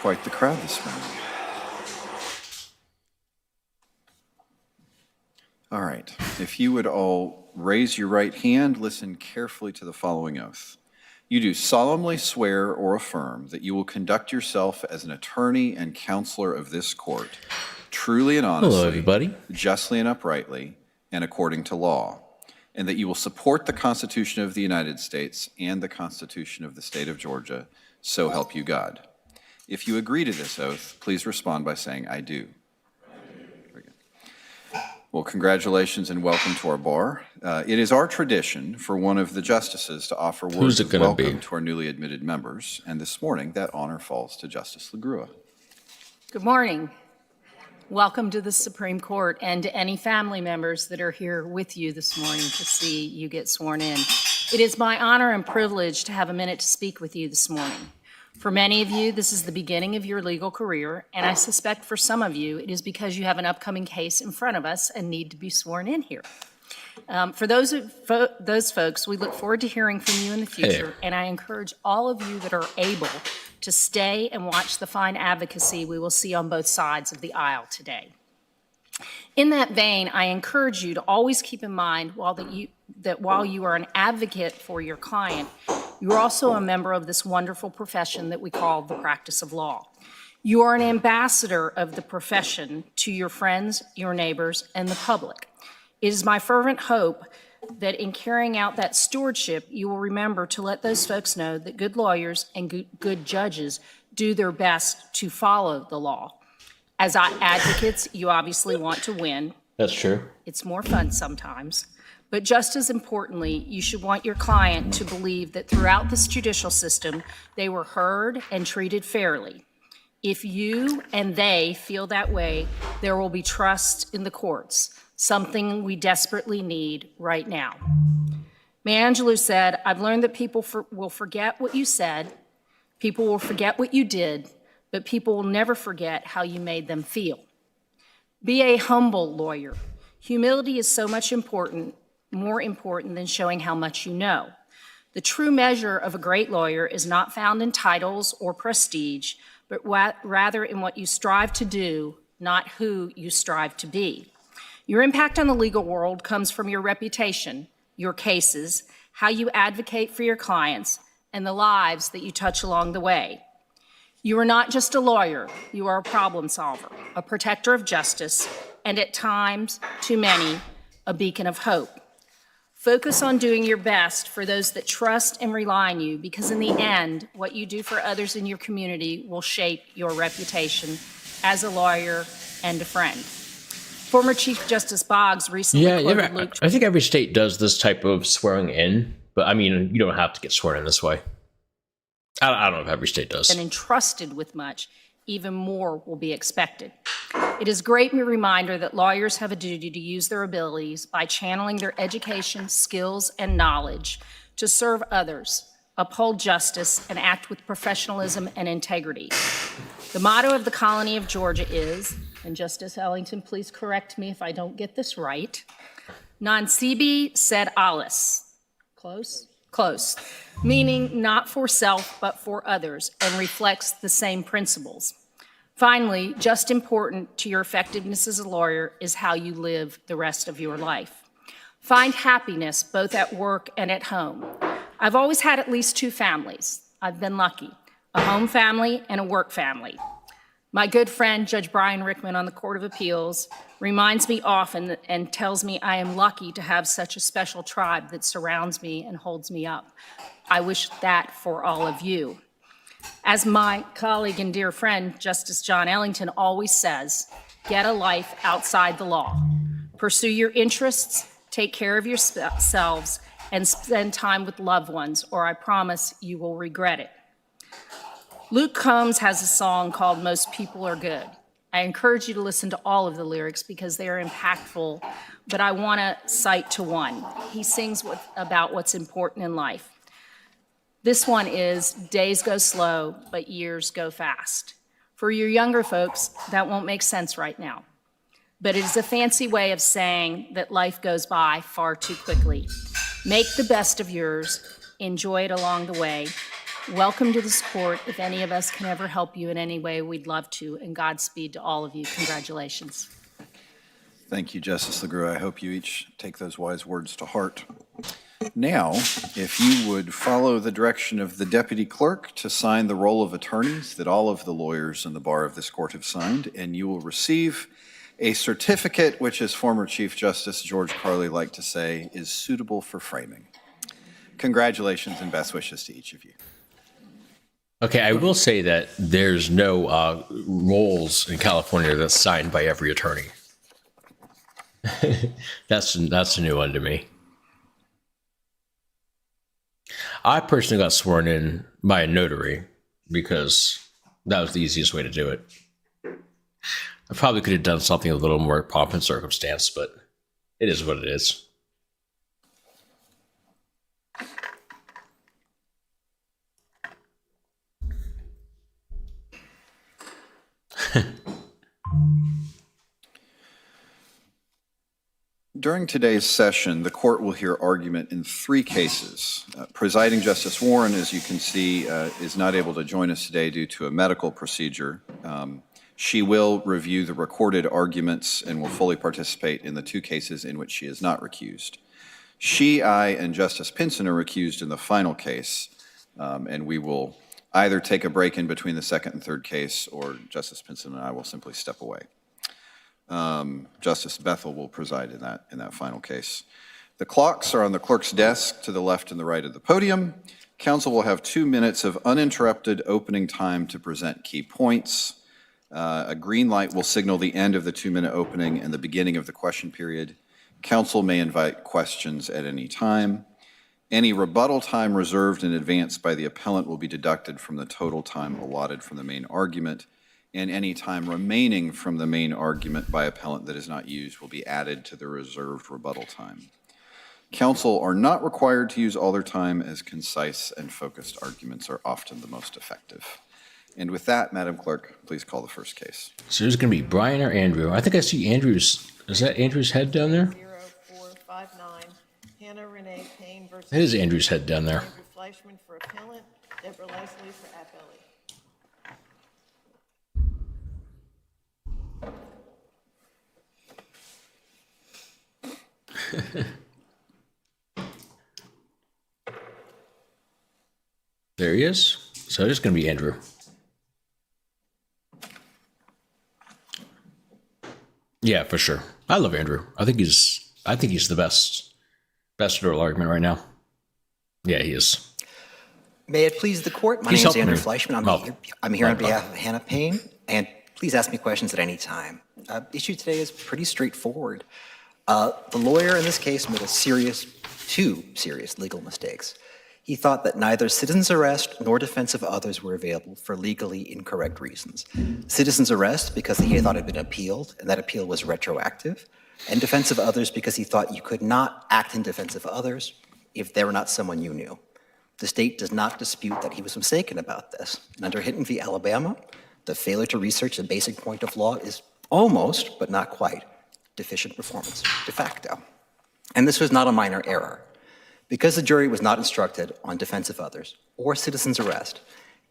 quite the crowd this morning. All right, if you would all raise your right hand, listen carefully to the following oath. You do solemnly swear or affirm that you will conduct yourself as an attorney and counselor of this court, truly and honestly, hello, everybody, justly and uprightly, and according to law, and that you will support the Constitution of the United States and the Constitution of the State of Georgia, so help you God. If you agree to this oath, please respond by saying, I do. Very good. Well, congratulations and welcome to our bar. It is our tradition for one of the justices to offer words of welcome to our newly admitted members, and this morning that honor falls to Justice LaGrua. Good morning. Welcome to the Supreme Court and to any family members that are here with you this morning to see you get sworn in. It is my honor and privilege to have a minute to speak with you this morning. For many of you, this is the beginning of your legal career, and I suspect for some of you, it is because you have an upcoming case in front of us and need to be sworn in here. For those folks, we look forward to hearing from you in the future, and I encourage all of you that are able to stay and watch the fine advocacy we will see on both sides of the aisle today. In that vein, I encourage you to always keep in mind that while you are an advocate for your client, you are also a member of this wonderful profession that we call the practice of law. You are an ambassador of the profession to your friends, your neighbors, and the public. It is my fervent hope that in carrying out that stewardship, you will remember to let those folks know that good lawyers and good judges do their best to follow the law. As advocates, you obviously want to win. That's true. It's more fun sometimes. But just as importantly, you should want your client to believe that throughout this judicial system, they were heard and treated fairly. If you and they feel that way, there will be trust in the courts, something we desperately need right now. Maya Angelou said, I've learned that people will forget what you said, people will forget what you did, but people will never forget how you made them feel. Be a humble lawyer. Humility is so much more important than showing how much you know. The true measure of a great lawyer is not found in titles or prestige, but rather in what you strive to do, not who you strive to be. Your impact on the legal world comes from your reputation, your cases, how you advocate for your clients, and the lives that you touch along the way. You are not just a lawyer, you are a problem solver, a protector of justice, and at times, too many, a beacon of hope. Focus on doing your best for those that trust and rely on you, because in the end, what you do for others in your community will shape your reputation as a lawyer and a friend. Former Chief Justice Boggs recently quoted Luke. I think every state does this type of swearing in, but I mean, you don't have to get sworn in this way. I don't know if every state does. And entrusted with much, even more will be expected. It is a great reminder that lawyers have a duty to use their abilities by channeling their education, skills, and knowledge to serve others, uphold justice, and act with professionalism and integrity. The motto of the Colony of Georgia is, and Justice Ellington, please correct me if I don't get this right, non sibi sed aliis. Close? Close. Meaning not for self, but for others, and reflects the same principles. Finally, just important to your effectiveness as a lawyer is how you live the rest of your life. Find happiness both at work and at home. I've always had at least two families. I've been lucky, a home family and a work family. My good friend, Judge Brian Rickman on the Court of Appeals, reminds me often and tells me I am lucky to have such a special tribe that surrounds me and holds me up. I wish that for all of you. As my colleague and dear friend, Justice John Ellington, always says, get a life outside the law. Pursue your interests, take care of yourselves, and spend time with loved ones, or I promise you will regret it. Luke Combs has a song called Most People Are Good. I encourage you to listen to all of the lyrics because they are impactful, but I want to cite to one. He sings about what's important in life. This one is, days go slow, but years go fast. For your younger folks, that won't make sense right now. But it is a fancy way of saying that life goes by far too quickly. Make the best of yours, enjoy it along the way. Welcome to this court. If any of us can ever help you in any way, we'd love to, and Godspeed to all of you. Congratulations. Thank you, Justice LaGrua. I hope you each take those wise words to heart. Now, if you would follow the direction of the deputy clerk to sign the roll of attorneys that all of the lawyers in the bar of this court have signed, and you will receive a certificate which, as former Chief Justice George Carley liked to say, is suitable for framing. Congratulations and best wishes to each of you. Okay, I will say that there's no rolls in California that's signed by every attorney. That's a new one to me. I personally got sworn in by a notary because that was the easiest way to do it. I probably could have done something a little more pomp and circumstance, but it is what it is. During today's session, the court will hear argument in 3 cases. Presiding Justice Warren, as you can see, is not able to join us today due to a medical procedure. She will review the recorded arguments and will fully participate in the 2 cases in which she is not recused. She, I, and Justice Pinson are recused in the final case, and we will either take a break in between the second and third case, or Justice Pinson and I will simply step away. Justice Bethel will preside in that final case. The clocks are on the clerk's desk to the left and the right of the podium. Counsel will have 2 minutes of uninterrupted opening time to present key points. A green light will signal the end of the 2-minute opening and the beginning of the question period. Counsel may invite questions at any time. Any rebuttal time reserved in advance by the appellant will be deducted from the total time allotted from the main argument, and any time remaining from the main argument by appellant that is not used will be added to the reserved rebuttal time. Counsel are not required to use all their time, as concise and focused arguments are often the most effective. And with that, Madam Clerk, please call the first case. So there's going to be Brian or Andrew. I think I see Andrew's. Is that Andrew's head down there? 0459, Hannah Renee Payne versus. It is Andrew's head down there. Andrew Fleischman for appellant, Deborah Leslie for appellee. There he is. So it's going to be Andrew. Yeah, for sure. I love Andrew. I think he's the best oral argument right now. Yeah, he is. May it please the court, my He's name is Andrew helping me. Fleischman. I'm here on behalf of Hannah Payne, and please ask me questions at any time. Issue today is pretty straightforward. The lawyer in this case made two serious legal mistakes. He thought that neither citizen's arrest nor defense of others were available for legally incorrect reasons. Citizen's arrest because he thought it had been appealed, and that appeal was retroactive, and defense of others because he thought you could not act in defense of others if they were not someone you knew. The state does not dispute that he was mistaken about this. And under Hinton v. Alabama, the failure to research the basic point of law is almost, but not quite, deficient performance de facto. And this was not a minor error. Because the jury was not instructed on defense of others or citizen's arrest,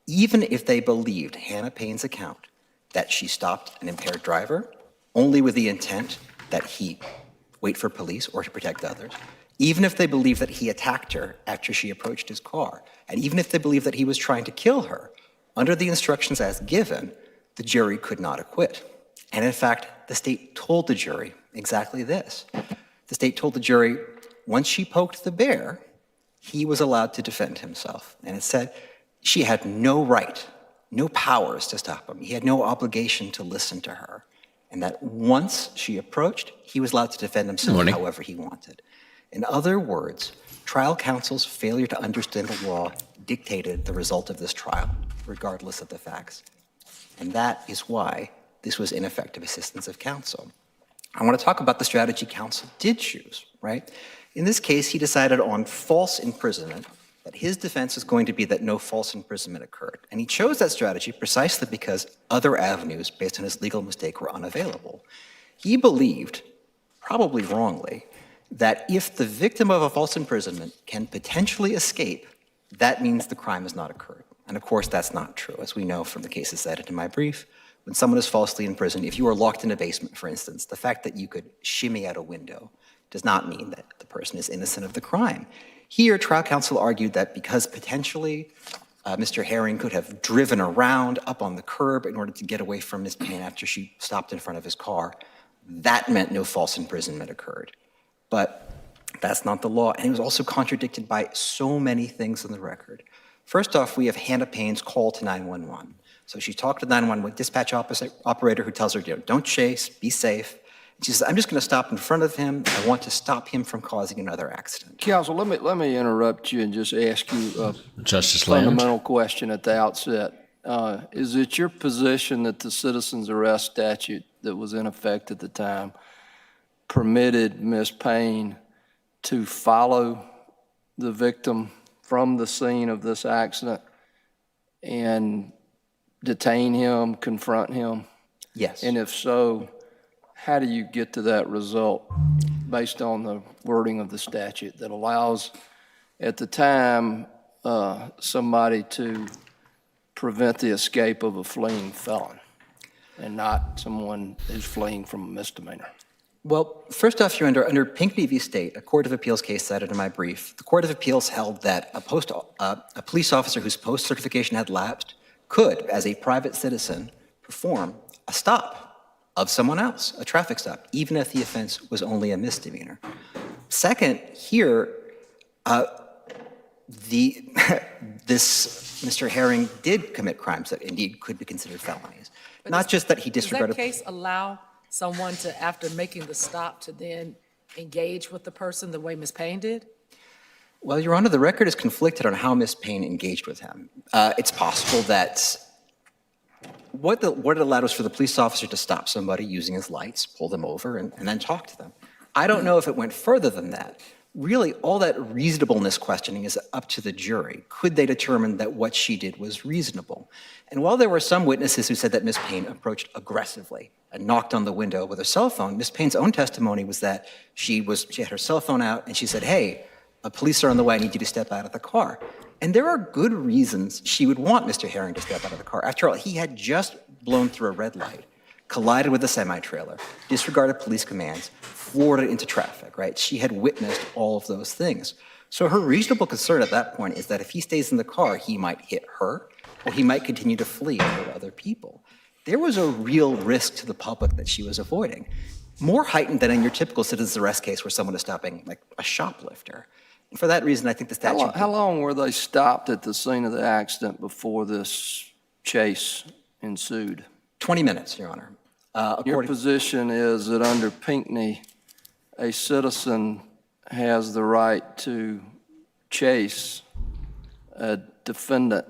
even if they believed Hannah Payne's account that she stopped an impaired driver only with the intent that he wait for police or to protect others, even if they believed that he attacked her after she approached his car, and even if they believed that he was trying to kill her, under the instructions as given, the jury could not acquit. And in fact, the state told the jury exactly this. The state told the jury, once she poked the bear, he was allowed to defend himself. And it said she had no right, no powers to stop him. He had no obligation to listen to her. And that once she approached, he was allowed to defend himself however he wanted. In other words, trial counsel's failure to understand the law dictated the result of this trial, regardless of the facts. And that is why this was ineffective assistance of counsel. I want to talk about the strategy counsel did choose, right? In this case, he decided on false imprisonment, that his defense was going to be that no false imprisonment occurred. And he chose that strategy precisely because other avenues based on his legal mistake were unavailable. He believed, probably wrongly, that if the victim of a false imprisonment can potentially escape, that means the crime has not occurred. And of course, that's not true. As we know from the cases cited in my brief, when someone is falsely imprisoned, if you are locked in a basement, for instance, the fact that you could shimmy out a window does not mean that the person is innocent of the crime. Here, trial counsel argued that because potentially Mr. Herring could have driven around up on the curb in order to get away from Ms. Payne after she stopped in front of his car, that meant no false imprisonment occurred. But that's not the law, and it was also contradicted by so many things in the record. First off, we have Hannah Payne's call to 911. So she talked to the 911 dispatch operator who tells her, don't chase, be safe. She says, I'm just going to stop in front of him. I want to stop him from causing another accident. Counsel, let me interrupt you and just ask you a Justice Land. fundamental question at the outset. Is it your position that the citizen's arrest statute that was in effect at the time permitted Ms. Payne to follow the victim from the scene of this accident and detain him, confront him? Yes. And if so, how do you get to that result based on the wording of the statute that allows, at the time, somebody to prevent the escape of a fleeing felon and not someone who's fleeing from a misdemeanor? Well, first off, you're under Pinckney v. State, a Court of Appeals case cited in my brief. The Court of Appeals held that a police officer whose post-certification had lapsed could, as a private citizen, perform a stop of someone else, a traffic stop, even if the offense was only a misdemeanor. Second, here, this Mr. Herring did commit crimes that indeed could be considered felonies. Not just that he disregarded. Does that case allow someone to, after making the stop, to then engage with the person the way Ms. Payne did? Well, Your Honor, the record is conflicted on how Ms. Payne engaged with him. It's possible that what it allowed was for the police officer to stop somebody using his lights, pull them over, and then talk to them. I don't know if it went further than that. Really, all that reasonableness questioning is up to the jury. Could they determine that what she did was reasonable? And while there were some witnesses who said that Ms. Payne approached aggressively and knocked on the window with her cell phone, Ms. Payne's own testimony was that she had her cell phone out and she said, hey, police are on the way, I need you to step out of the car. And there are good reasons she would want Mr. Herring to step out of the car. After all, he had just blown through a red light, collided with a semi-trailer, disregarded police commands, floored it into traffic, right? She had witnessed all of those things. So her reasonable concern at that point is that if he stays in the car, he might hit her, or he might continue to flee and hurt other people. There was a real risk to the public that she was avoiding, more heightened than in your typical citizen's arrest case where someone is stopping like a shoplifter. And for that reason, I think the statute— How long were they stopped at the scene of the accident before this chase ensued? 20 minutes, Your Honor. Your position is that under Pinckney, a citizen has the right to chase a defendant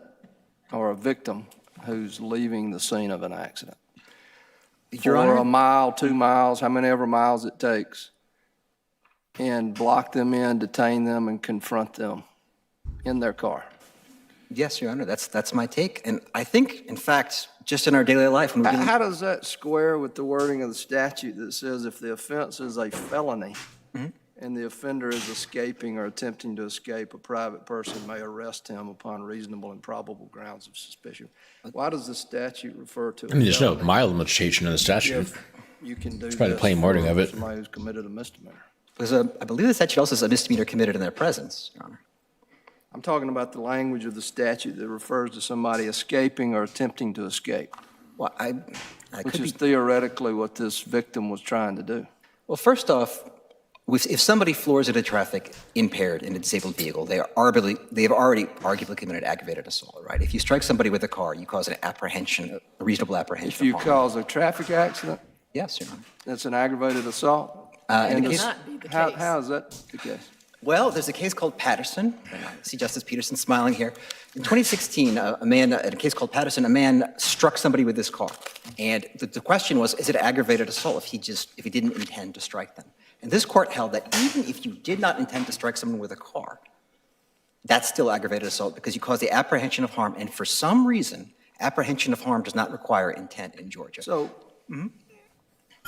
or a victim who's leaving the scene of an accident Your for Honor, a mile, 2 miles, how many ever miles it takes, and block them in, detain them, and confront them in their car. yes, Your Honor, that's my take. And I think, in fact, just in our daily life, when we How does that square with the wording of the statute that says if the offense is a felony and the offender is escaping or attempting to escape, a private person may arrest him upon reasonable and probable grounds of suspicion? Why does the statute refer to? I mean, there's no mile limitation in the statute. If you can do probably the this plain wording for of it. somebody who's committed a misdemeanor. Because I believe the statute also says a misdemeanor committed in their presence, Your Honor. I'm talking about the language of the statute that refers to somebody escaping or attempting to escape, Well, I which could is be— theoretically what this victim was trying to do. Well, first off, if somebody floors into traffic impaired in a disabled vehicle, they have already arguably committed aggravated assault, right? If you strike somebody with a car, you cause an apprehension, a reasonable apprehension If you of harm. cause a traffic accident, Yes, Your Honor. that's an aggravated assault? In And the the- case— Not be the how- case. How is that the case? Well, there's a case called Patterson. I see Justice Peterson smiling here. In 2016, in a case called Patterson, a man struck somebody with his car. And the question was, is it aggravated assault if he didn't intend to strike them? And this court held that even if you did not intend to strike someone with a car, that's still aggravated assault because you cause the apprehension of harm. And for some reason, apprehension of harm does not require intent in Georgia. So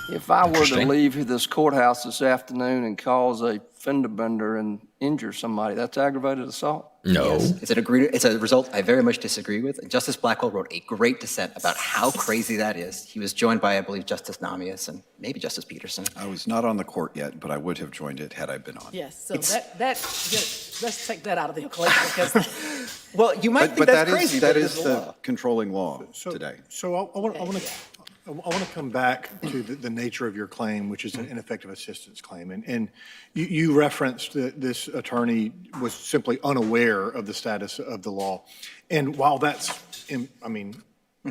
If I were to Interesting. leave this courthouse this afternoon and cause a fender bender and injure somebody, that's aggravated assault? No. It's a result I very much disagree with. And Justice Blackwell wrote a great dissent about how crazy that is. He was joined by, I believe, Justice Namias and maybe Justice Peterson. I was not on the court yet, but I would have joined it had I been on. Yes, so let's take that out of the equation because Well, you might think But that's that crazy, is, that but it is is the law. controlling law today. So I want to come back to the nature of your claim, which is an ineffective assistance claim. And you referenced that this attorney was simply unaware of the status of the law. And while that's,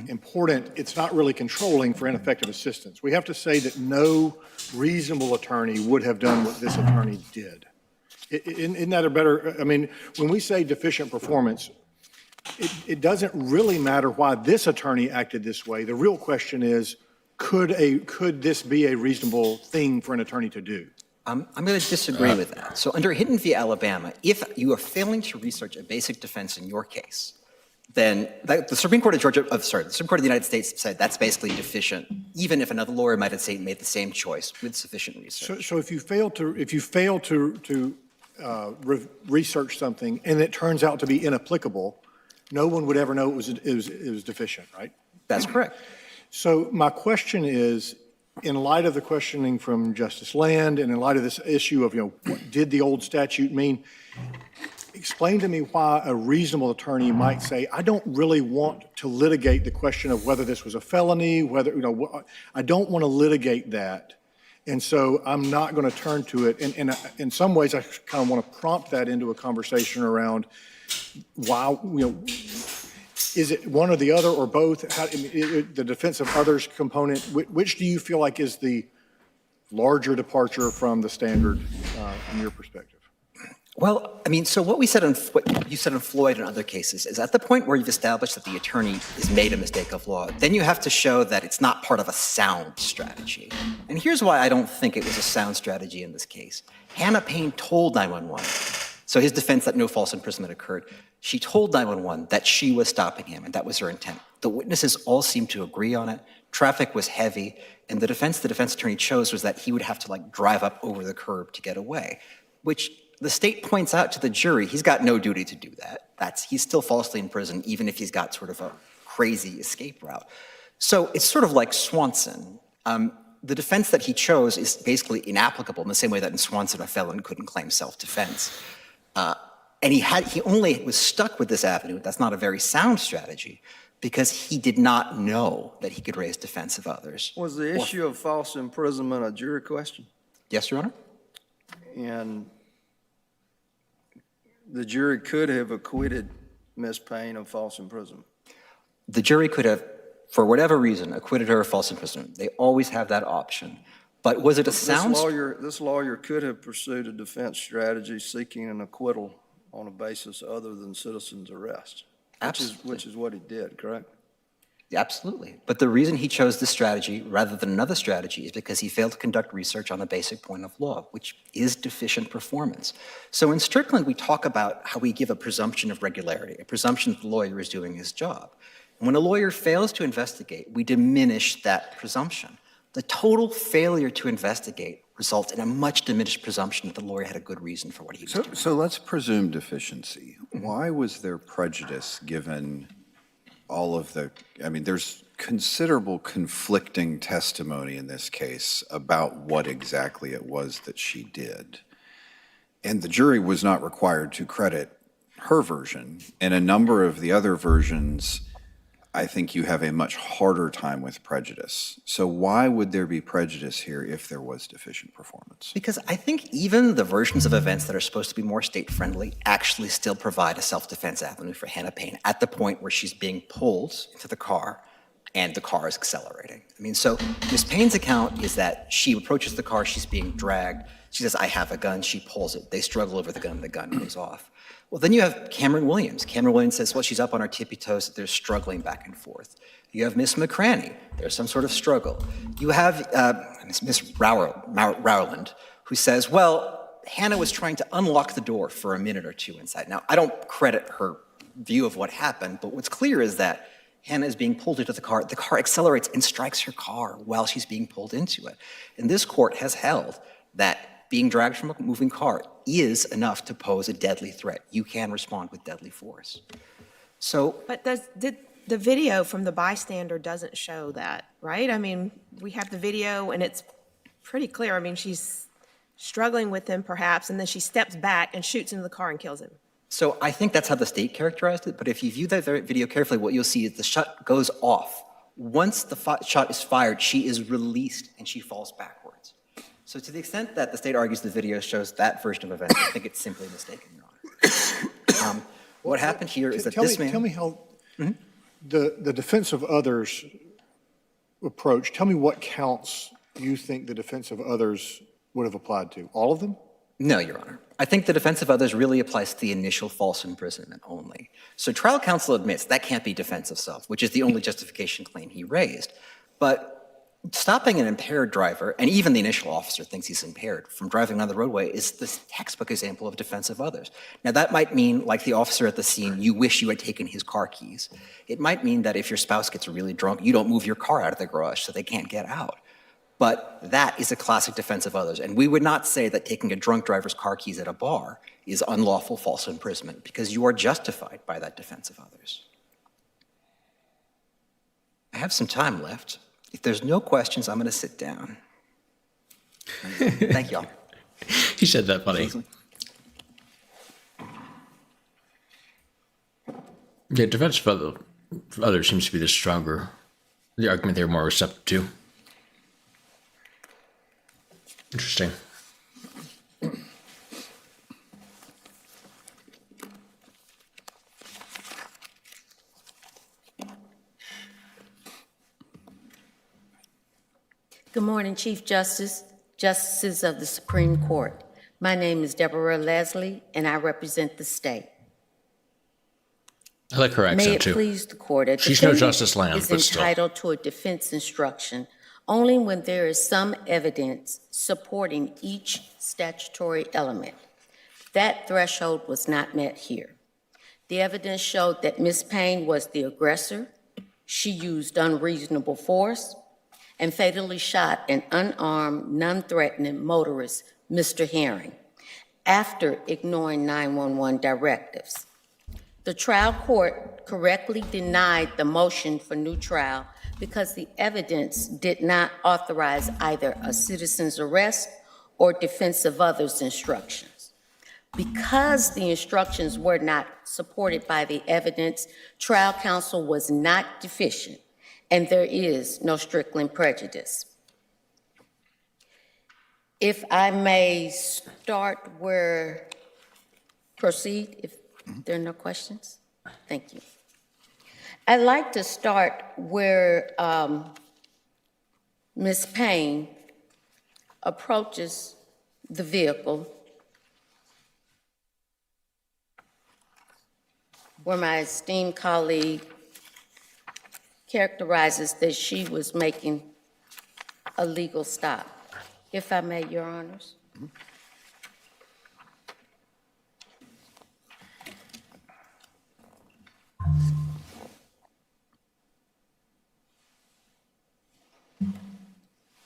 important, it's not really controlling for ineffective assistance. We have to say that no reasonable attorney would have done what this attorney did. Isn't that a better, when we say deficient performance, it doesn't really matter why this attorney acted this way. The real question is, could this be a reasonable thing for an attorney to do? I'm going to disagree with that. So under Hinton v. Alabama, if you are failing to research a basic defense in your case, then the Supreme Court of the Supreme Court of the United States said that's basically deficient, even if another lawyer might have made the same choice with sufficient research. So if you fail to research something and it turns out to be inapplicable, no one would ever know it was deficient, right? That's correct. So my question is, in light of the questioning from Justice Land and in light of this issue of, what did the old statute mean, explain to me why a reasonable attorney might say, I don't really want to litigate the question of whether this was a felony, whether, I don't want to litigate that. And so I'm not going to turn to it. And in some ways, I kind of want to prompt that into a conversation around why, is it one or the other or both? The defense of others component, which do you feel like is the larger departure from the standard in your perspective? Well, so what you said in Floyd and other cases is at the point where you've established that the attorney has made a mistake of law, then you have to show that it's not part of a sound strategy. And here's why I don't think it was a sound strategy in this case. Hannah Payne told 911, so his defense that no false imprisonment occurred, she told 911 that she was stopping him and that was her intent. The witnesses all seemed to agree on it. Traffic was heavy, and the defense attorney chose was that he would have to drive up over the curb to get away, which the state points out to the jury, he's got no duty to do that. He's still falsely in prison, even if he's got sort of a crazy escape route. So it's sort of like Swanson. The defense that he chose is basically inapplicable in the same way that in Swanson a felon couldn't claim self-defense. And he only was stuck with this avenue. That's not a very sound strategy because he did not know that he could raise defense of others. Was the issue of false imprisonment a jury question? Yes, Your Honor? And the jury could have acquitted Ms. Payne of false imprisonment. The jury could have, for whatever reason, acquitted her of false imprisonment. They always have that option. But was it a sound? This lawyer could have pursued a defense strategy seeking an acquittal on a basis other than citizen's arrest. Absolutely. Which is what he did, correct? Absolutely. But the reason he chose this strategy rather than another strategy is because he failed to conduct research on a basic point of law, which is deficient performance. So in Strickland, we talk about how we give a presumption of regularity, a presumption that the lawyer is doing his job. And when a lawyer fails to investigate, we diminish that presumption. The total failure to investigate results in a much diminished presumption that the lawyer had a good reason for what he was doing. So let's presume deficiency. Why was there prejudice given all of there's considerable conflicting testimony in this case about what exactly it was that she did. And the jury was not required to credit her version. And a number of the other versions, I think you have a much harder time with prejudice. So why would there be prejudice here if there was deficient performance? Because I think even the versions of events that are supposed to be more state-friendly actually still provide a self-defense avenue for Hannah Payne at the point where she's being pulled into the car and the car is accelerating. So Ms. Payne's account is that she approaches the car, she's being dragged. She says, I have a gun, she pulls it. They struggle over the gun goes off. Well, then you have Cameron Williams. Cameron Williams says, well, she's up on her tippy toes. They're struggling back and forth. You have Miss McCraney. There's some sort of struggle. You have Miss Rowland, who says, well, Hannah was trying to unlock the door for a minute or two inside. Now, I don't credit her view of what happened, but what's clear is that Hannah is being pulled into the car accelerates and strikes her car while she's being pulled into it. And this court has held that being dragged from a moving car is enough to pose a deadly threat. You can respond with deadly force. So, But the video from the bystander doesn't show that, right? I mean, we have the video and it's pretty clear. I mean, she's struggling with him perhaps, and then she steps back and shoots into the car and kills him. so I think that's how the state characterized it, but if you view that video carefully, what you'll see is the shot goes off. Once the shot is fired, she is released and she falls backwards. So to the extent that the state argues the video shows that version of events, I think it's simply mistaken, Your Honor. What happened here is that this man... Tell me how, the defense of others approach, tell me what counts you think the defense of others would have applied to. All of them? No, Your Honor. I think the defense of others really applies to the initial false imprisonment only. So trial counsel admits that can't be defense of self, which is the only justification claim he raised. But stopping an impaired driver, and even the initial officer thinks he's impaired, from driving on the roadway is the textbook example of defense of others. Now, that might mean, like the officer at the scene, you wish you had taken his car keys. It might mean that if your spouse gets really drunk, you don't move your car out of the garage so they can't get out. But that is a classic defense of others. And we would not say that taking a drunk driver's car keys at a bar is unlawful false imprisonment, because you are justified by that defense of others. I have some time left. If there's no questions, I'm going to sit down. Thank y'all. He said that funny. Yeah, defense of others seems to be the stronger, the argument they're more receptive to. Interesting. Good morning, Chief Justice, Justices of the Supreme Court. My name is Deborah Leslie, and I represent the state. I like her accent, May it too. please the court, a She's no defendant Justice Lamb, is but still. entitled to a defense instruction only when there is some evidence supporting each statutory element. That threshold was not met here. The evidence showed that Ms. Payne was the aggressor. She used unreasonable force and fatally shot an unarmed, non-threatening motorist, Mr. Herring, after ignoring 911 directives. The trial court correctly denied the motion for new trial because the evidence did not authorize either a citizen's arrest or defense of others instructions. Because the instructions were not supported by the evidence, trial counsel was not deficient, and there is no Strickland prejudice. If I may proceed, if there are no questions. Thank you. I'd like to start where Ms. Payne approaches the vehicle, where my esteemed colleague characterizes that she was making a legal stop. If I may, Your Honors.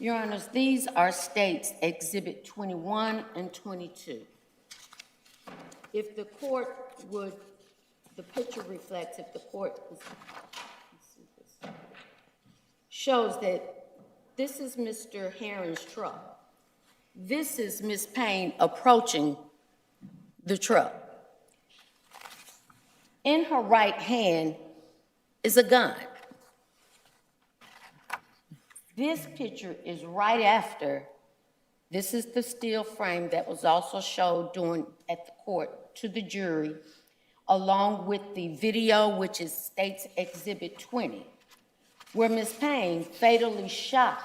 Your Honors, these are States Exhibit 21 and 22. If the court would, the picture reflects, if the court shows that this is Mr. Herring's truck. This is Ms. Payne approaching the truck. In her right hand is a gun. This picture is right after, this is the steel frame that was also showed at the court to the jury, along with the video, which is States Exhibit 20, where Ms. Payne fatally shot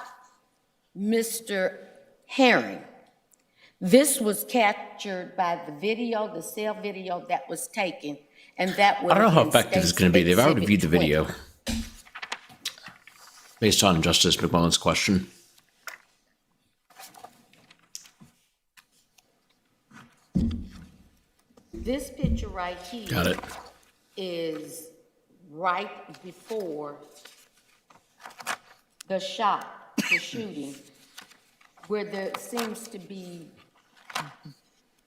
Mr. Herring. This was captured by the video, the cell video that was taken, and that would I don't know how have been effective it's States going to be. They've already Exhibit viewed the 20. video based on Justice McMullen's question. This picture right here Got it. is right before the shot, the shooting, where there seems to be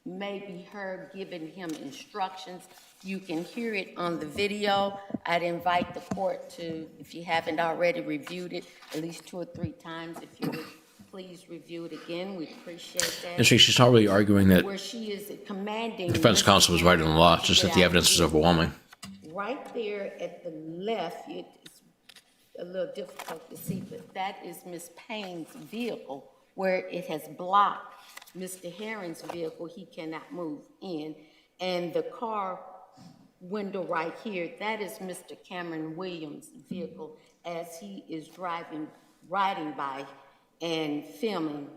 maybe her giving him instructions. You can hear it on the video. I'd invite the court to, if you haven't already reviewed it, at least 2 or 3 times, if you would please review it again, we'd appreciate that. And she's not really arguing that Where she is commanding. defense counsel was right on the law, just that the evidence is overwhelming. Right there at the left, it's a little difficult to see, but that is Ms. Payne's vehicle, where it has blocked Mr. Herring's vehicle. He cannot move in. And the car window right here, that is Mr. Cameron Williams' vehicle as he is riding by and filming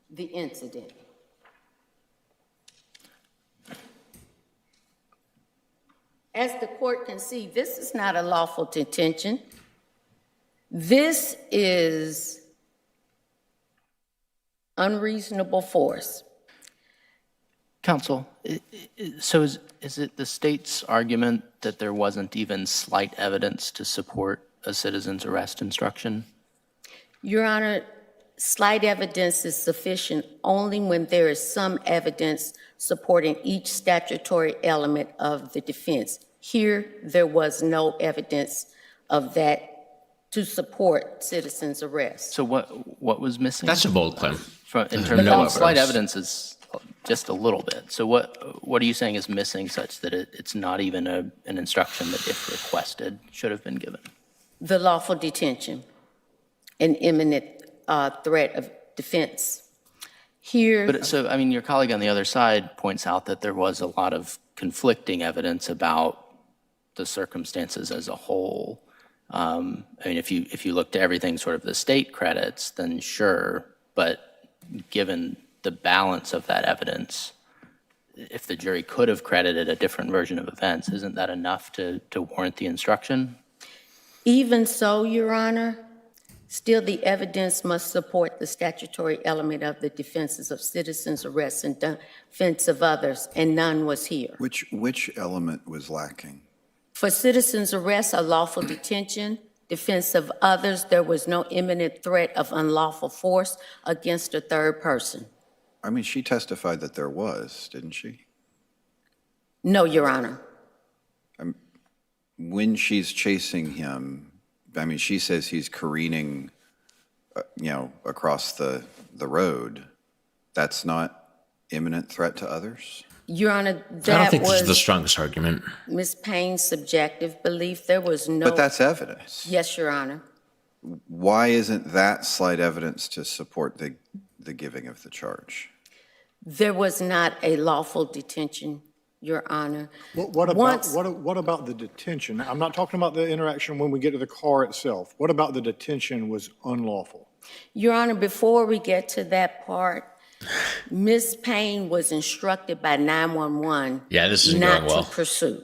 the incident. As the court can see, this is not a lawful detention. This is unreasonable force. Counsel, so is it the state's argument that there wasn't even slight evidence to support a citizen's arrest instruction? Your Honor, slight evidence is sufficient only when there is some evidence supporting each statutory element of the defense. Here, there was no evidence of that to support citizen's arrest. So what was missing? That's a bold claim. In terms no of slight evidence. evidence is just a little bit. So what are you saying is missing such that it's not even an instruction that, if requested, should have been given? The lawful detention, an imminent threat of defense. Here. But so, I mean, your colleague on the other side points out that there was a lot of conflicting evidence about the circumstances as a whole. I mean, if you look to everything sort of the state credits, then sure, but given the balance of that evidence, if the jury could have credited a different version of events, isn't that enough to warrant the instruction? Even so, Your Honor, still the evidence must support the statutory element of the defenses of citizens' arrests and defense of others, and none was here. Which element was lacking? For citizens' arrest, a lawful detention, defense of others, there was no imminent threat of unlawful force against a third person. I mean, she testified that there was, didn't she? No, Your Honor. When she's chasing him, I mean, she says he's careening, across the road. That's not imminent threat to others? Your Honor, I don't that think this is the was strongest argument. Ms. Payne's subjective belief. There was no. But that's evidence. Yes, Your Honor. Why isn't that slight evidence to support the giving of the charge? There was not a lawful detention, Your Honor. What about the detention? I'm not talking about the interaction when we get to the car itself. What about the detention was unlawful? Your Honor, before we get to that part, Ms. Payne was instructed by 911 Yeah, this isn't going well. not to pursue.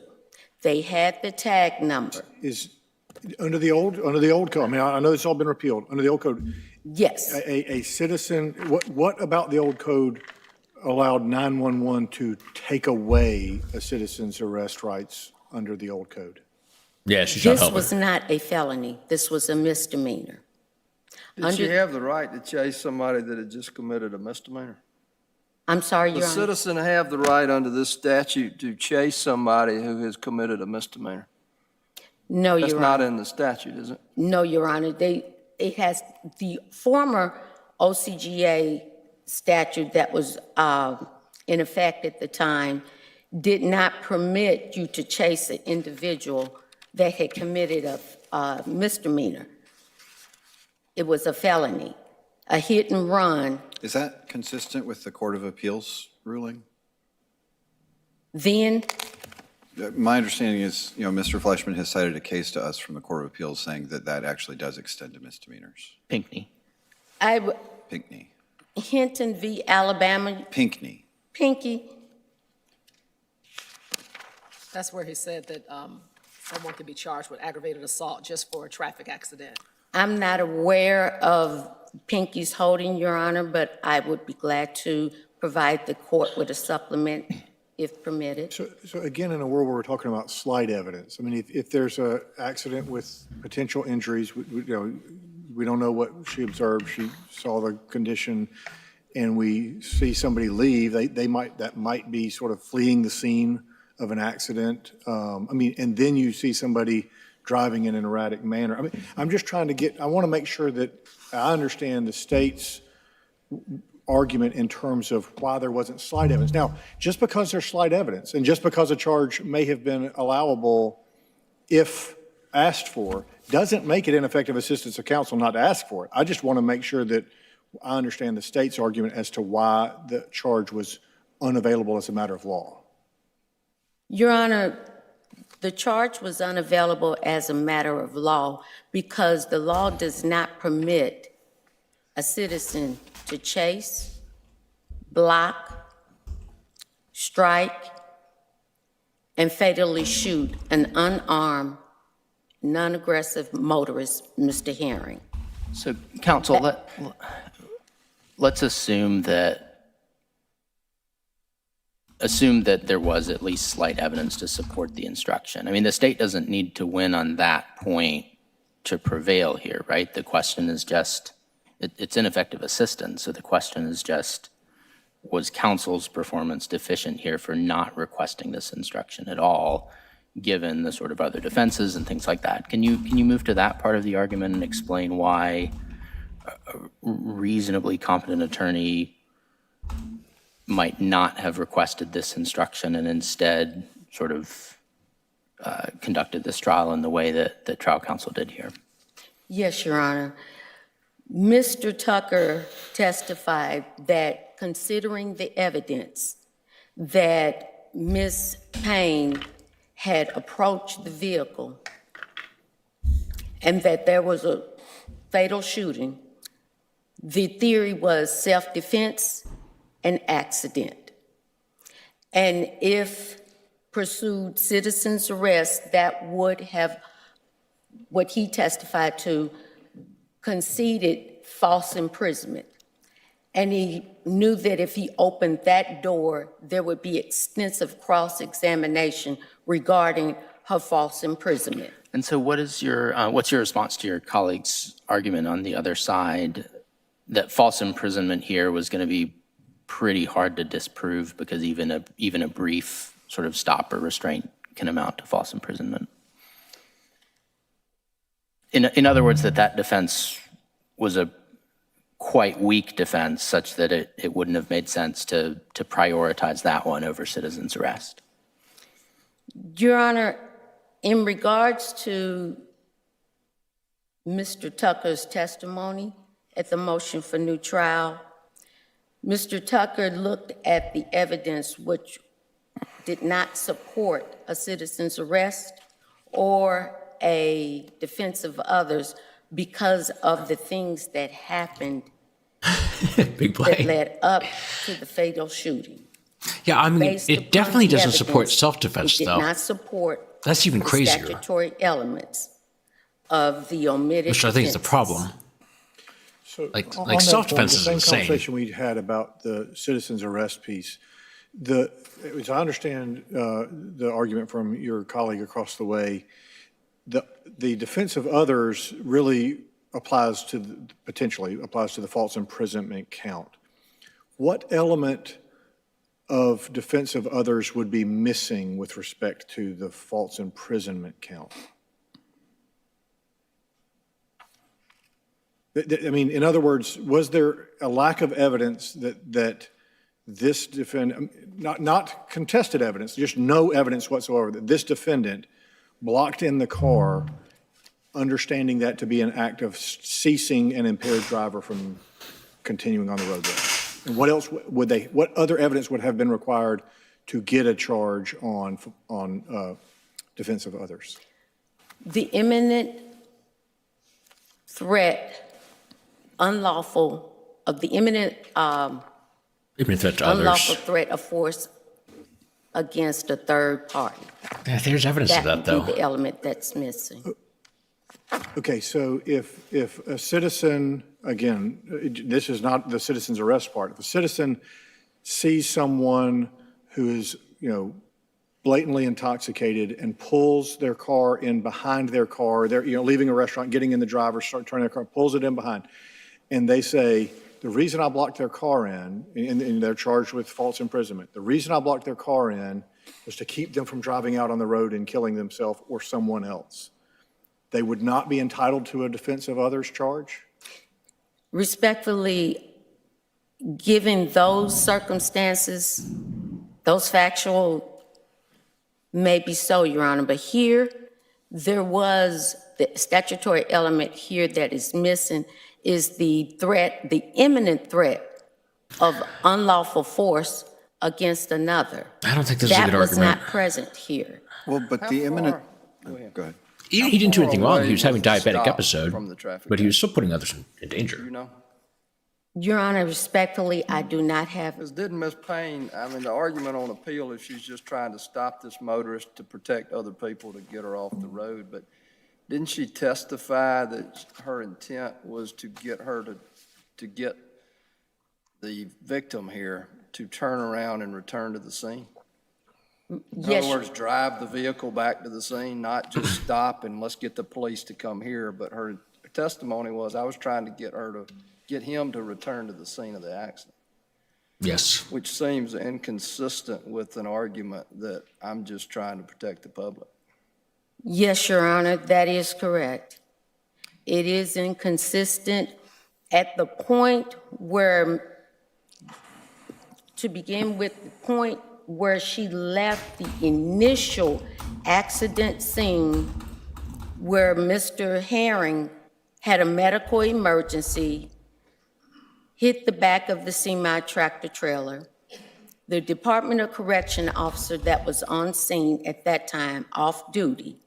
They had the tag number. Is under the old code, I mean, I know it's all been repealed, under the old code, Yes. a citizen, what about the old code allowed 911 to take away a citizen's arrest rights under the old code? Yeah, she's not This helping. was not a felony. This was a misdemeanor. Did she have the right to chase somebody that had just committed a misdemeanor? I'm sorry, Does Your a Honor. citizen have the right under this statute to chase somebody who has committed a misdemeanor? No, That's Your not Honor. in the statute, is it? No, Your Honor. It has the former OCGA statute that was in effect at the time did not permit you to chase an individual that had committed a misdemeanor. It was a felony, a hit and run. Is that consistent with the Court of Appeals ruling? Then, My understanding is, Mr. Fleischman has cited a case to us from the Court of Appeals saying that that actually does extend to misdemeanors. Pinckney. Pinckney. Hinton v. Alabama, Pinckney. Pinky, That's where he said that someone could be charged with aggravated assault just for a traffic accident. I'm not aware of Pinky's holding, Your Honor, but I would be glad to provide the court with a supplement if permitted. So again, in a world where we're talking about slight evidence, I mean, if there's an accident with potential injuries, you know, we don't know what she observed, she saw the condition, and we see somebody leave, that might be sort of fleeing the scene of an accident. I mean, and then you see somebody driving in an erratic manner. I mean, I'm just trying to I want to make sure that I understand the state's argument in terms of why there wasn't slight evidence. Now, just because there's slight evidence and just because a charge may have been allowable if asked for, doesn't make it ineffective assistance of counsel not to ask for it. I just want to make sure that I understand the state's argument as to why the charge was unavailable as a matter of law. Your Honor, the charge was unavailable as a matter of law because the law does not permit a citizen to chase, block, strike, and fatally shoot an unarmed, non-aggressive motorist, Mr. Herring. So, counsel, let's assume that there was at least slight evidence to support the instruction. I mean, the state doesn't need to win on that point to prevail here, right? The question is just, it's ineffective assistance. So the question is just, was counsel's performance deficient here for not requesting this instruction at all, given the sort of other defenses and things like that? Can you move to that part of the argument and explain why a reasonably competent attorney might not have requested this instruction and instead sort of conducted this trial in the way that trial counsel did here? Yes, Your Honor. Mr. Tucker testified that considering the evidence that Ms. Payne had approached the vehicle and that there was a fatal shooting, the theory was self-defense and accident. And if pursued citizen's arrest, that would have, what he testified to, conceded false imprisonment. And he knew that if he opened that door, there would be extensive cross-examination regarding her false imprisonment. And so what's your response to your colleague's argument on the other side that false imprisonment here was going to be pretty hard to disprove because even a brief sort of stop or restraint can amount to false imprisonment? In other words, that defense was a quite weak defense such that it wouldn't have made sense to prioritize that one over citizen's arrest. Your Honor, in regards to Mr. Tucker's testimony at the motion for new trial, Mr. Tucker looked at the evidence which did not support a citizen's arrest or a defense of others because of the things that happened Big play. that led up to the fatal shooting. Yeah, I mean, Based it upon definitely the doesn't support evidence, self-defense, it though. did not support That's even the crazier, statutory elements of the omitted which I think is the defenses. problem. So Like on that self-defense point, is the insane. same conversation we had about the citizen's arrest piece. As I understand the argument from your colleague across the way, the defense of others really potentially applies to the false imprisonment count. What element of defense of others would be missing with respect to the false imprisonment count? I mean, in other words, was there a lack of evidence that this defendant, not contested evidence, just no evidence whatsoever, that this defendant blocked in the car, understanding that to be an act of ceasing an impaired driver from continuing on the roadway? And what else what other evidence would have been required to get a charge on defense of others? The imminent threat, Even threat to unlawful others. threat of force against a third party. Yeah, there's evidence of that, That would be though. the element that's missing. Okay, so if a citizen, again, this is not the citizen's arrest part. If a citizen sees someone who is, blatantly intoxicated and pulls their car in behind their car, they're, leaving a restaurant, getting in the driver's, start turning their car, pulls it in behind. And they say, the reason I blocked their car in, and they're charged with false imprisonment, the reason I blocked their car in was to keep them from driving out on the road and killing themselves or someone else. They would not be entitled to a defense of others charge? Respectfully, given those circumstances, those factual, maybe so, Your Honor, but here, there was the statutory element here that is missing is the threat, the imminent threat of unlawful force against another. I don't think this is a good That was argument. not present here. Well, but the imminent, go ahead. He didn't do anything wrong. He was having How far away diabetic was the stop episode, from the traffic but he was still putting others in danger. You know? Your Honor, respectfully, I do not have, Because didn't Ms. Payne, the argument on appeal is she's just trying to stop this motorist to protect other people to get her off the road, but didn't she testify that her intent was to get her to get the victim here to turn around and return to the scene? In yes, other words, drive the vehicle back to the scene, not just stop and let's get the police to come here, but her testimony was, I was trying to get him to return to the scene of the accident. Yes. Which seems inconsistent with an argument that I'm just trying to protect the public. yes, Your Honor, that is correct. It is inconsistent at the point where, to begin with, the point where she left the initial accident scene where Mr. Herring had a medical emergency, hit the back of the semi-tractor trailer. The Department of Correction officer that was on scene at that time, off duty,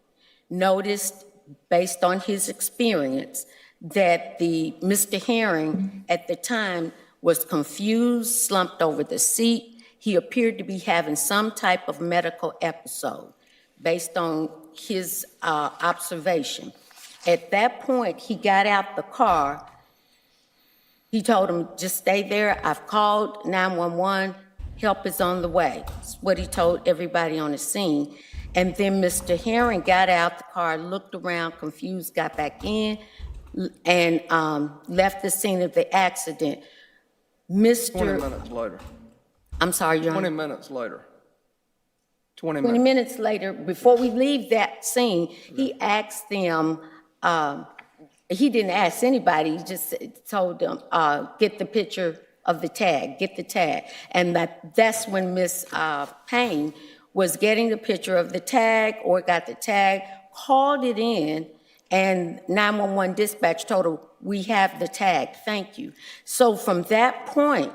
noticed, based on his experience, that Mr. Herring at the time was confused, slumped over the seat. He appeared to be having some type of medical episode based on his observation. At that point, he got out the car. He told him, just stay there. I've called 911. Help is on the way. That's what he told everybody on the scene. And then Mr. Herring got out the car, looked around, confused, got back in, and left the scene of the accident. 20 minutes later. I'm sorry, Your 20 Honor. minutes later. 20 20 minutes. minutes later, before we leave that scene, he asked them, he didn't ask anybody, he just told them, get the picture of the tag, get the tag. And that's when Ms. Payne was getting the picture of the tag or got the tag, called it in, and 911 dispatch told her, we have the tag, thank you. So from that point,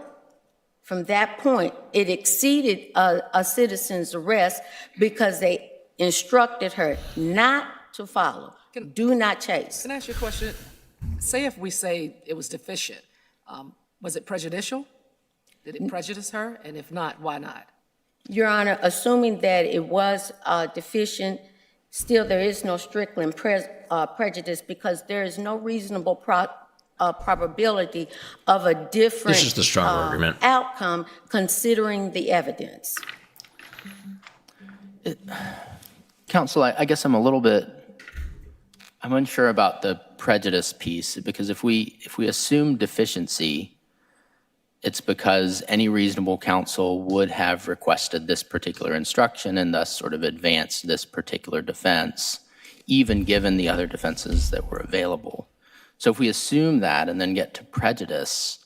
it exceeded a citizen's arrest because they instructed her not to follow, do not chase. Can I ask you a question? Say if we say it was deficient, was it prejudicial? Did it prejudice her? And if not, why not? Your Honor, assuming that it was deficient, still there is no Strickland prejudice because there is no reasonable probability of a different This is the stronger argument. outcome considering the evidence. Counsel, I guess I'm unsure about the prejudice piece, because if we assume deficiency, it's because any reasonable counsel would have requested this particular instruction and thus sort of advanced this particular defense, even given the other defenses that were available. So if we assume that and then get to prejudice,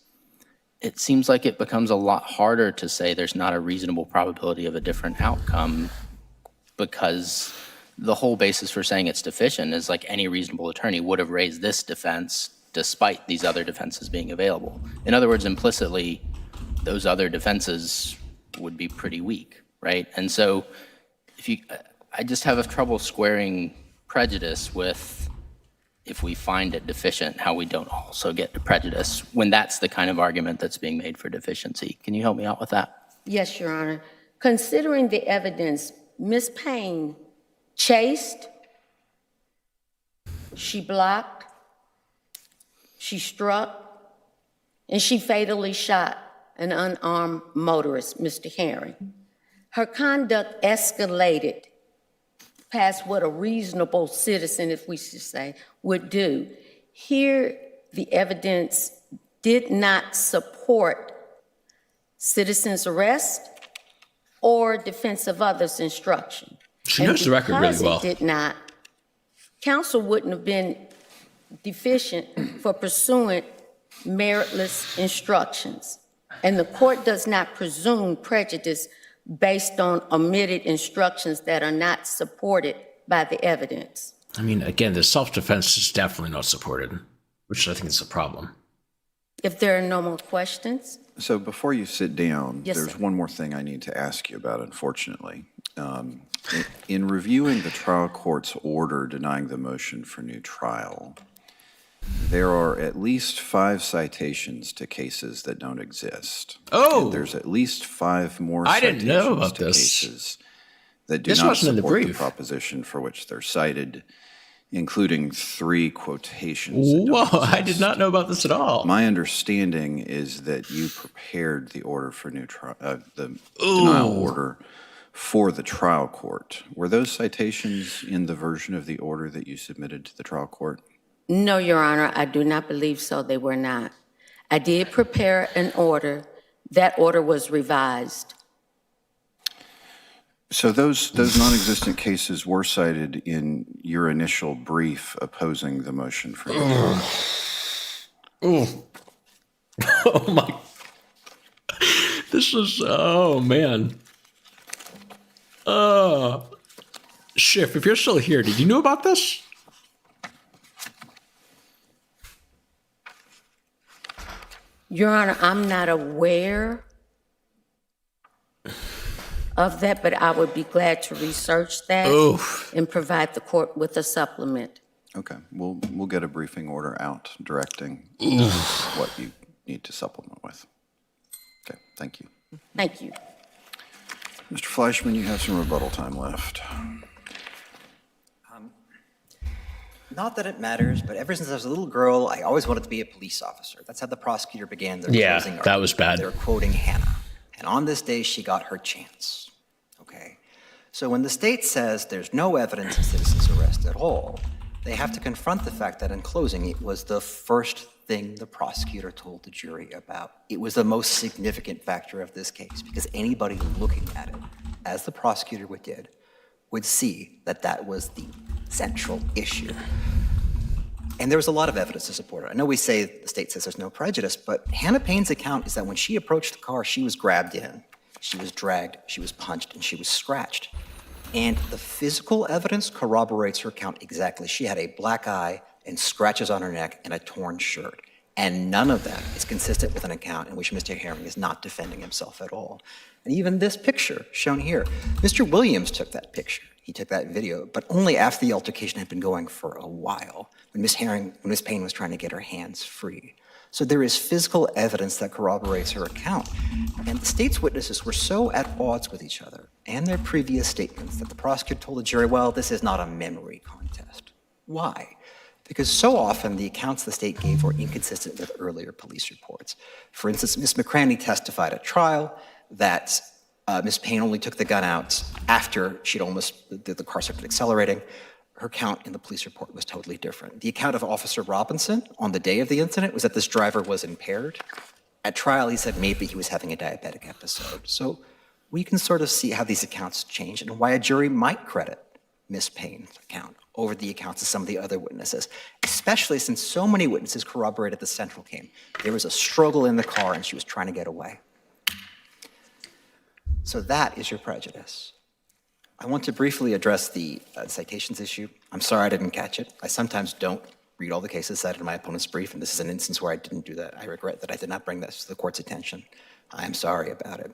it seems like it becomes a lot harder to say there's not a reasonable probability of a different outcome, because the whole basis for saying it's deficient is like any reasonable attorney would have raised this defense despite these other defenses being available. In other words, implicitly, those other defenses would be pretty weak, right? And so I just have trouble squaring prejudice with, if we find it deficient, how we don't also get to prejudice when that's the kind of argument that's being made for deficiency. Can you help me out with that? Yes, Your Honor. Considering the evidence, Ms. Payne chased, she blocked, she struck, and she fatally shot an unarmed motorist, Mr. Herring. Her conduct escalated past what a reasonable citizen, if we should say, would do. Here, the evidence did not support citizen's arrest or defense of others instruction. She knows the record really well. Because it did not, counsel wouldn't have been deficient for pursuing meritless instructions. And the court does not presume prejudice based on omitted instructions that are not supported by the evidence. I mean, again, the self-defense is definitely not supported, which I think is a problem. If there are no more questions, So before you sit down, Yes, there's sir. one more thing I need to ask you about, unfortunately. In reviewing the trial court's order denying the motion for new trial, there are at least 5 citations to cases that don't exist. Oh! And there's at least 5 more I didn't know citations about to this. cases that do This not wasn't in the support the brief. proposition for which they're cited, including 3 quotations. that Whoa, don't I did not know about this at all. My understanding is that you prepared the order for new trial, the denial order for the trial court. Were those citations in the version of the order that you submitted to the trial court? no, Your Honor, I do not believe so. They were not. I did prepare an order. That order was revised. So those non-existent cases were cited in your initial brief opposing the motion for new trial. Oh my. This is, oh man. Schiff, if you're still here, did you know about this? Your Honor, I'm not aware of that, but I would be glad to research that Oof. and provide the court with a supplement. Okay, we'll get a briefing order out directing what you need to supplement with. Okay, thank you. Thank you. Mr. Fleischman, you have some rebuttal time left. Not that it matters, but ever since I was a little girl, I always wanted to be a police officer. That's how the prosecutor began their Yeah, closing argument. that was bad. They were quoting Hannah. And on this day, she got her chance. Okay? So when the state says there's no evidence of citizen's arrest at all, they have to confront the fact that in closing, it was the first thing the prosecutor told the jury about. It was the most significant factor of this case because anybody looking at it, as the prosecutor did, would see that that was the central issue. And there was a lot of evidence to support it. I know we say the state says there's no prejudice, but Hannah Payne's account is that when she approached the car, she was grabbed in, she was dragged, she was punched, and she was scratched. And the physical evidence corroborates her account exactly. She had a black eye and scratches on her neck and a torn shirt. And none of that is consistent with an account in which Mr. Herring is not defending himself at all. And even this picture shown here, Mr. Williams took that picture. He took that video, but only after the altercation had been going for a while, when Miss Payne was trying to get her hands free. So there is physical evidence that corroborates her account. And the state's witnesses were so at odds with each other and their previous statements that the prosecutor told the jury, well, this is not a memory contest. Why? Because so often the accounts the state gave were inconsistent with earlier police reports. For instance, Ms. McCraney testified at trial that Ms. Payne only took the gun out after the car started accelerating. Her count in the police report was totally different. The account of Officer Robinson on the day of the incident was that this driver was impaired. At trial, he said maybe he was having a diabetic episode. So we can sort of see how these accounts change and why a jury might credit Ms. Payne's account over the accounts of some of the other witnesses, especially since so many witnesses corroborated the central claim. There was a struggle in the car and she was trying to get away. So that is your prejudice. I want to briefly address the citations issue. I'm sorry I didn't catch it. I sometimes don't read all the cases cited in my opponent's brief, and this is an instance where I didn't do that. I regret that I did not bring this to the court's attention. I am sorry about it.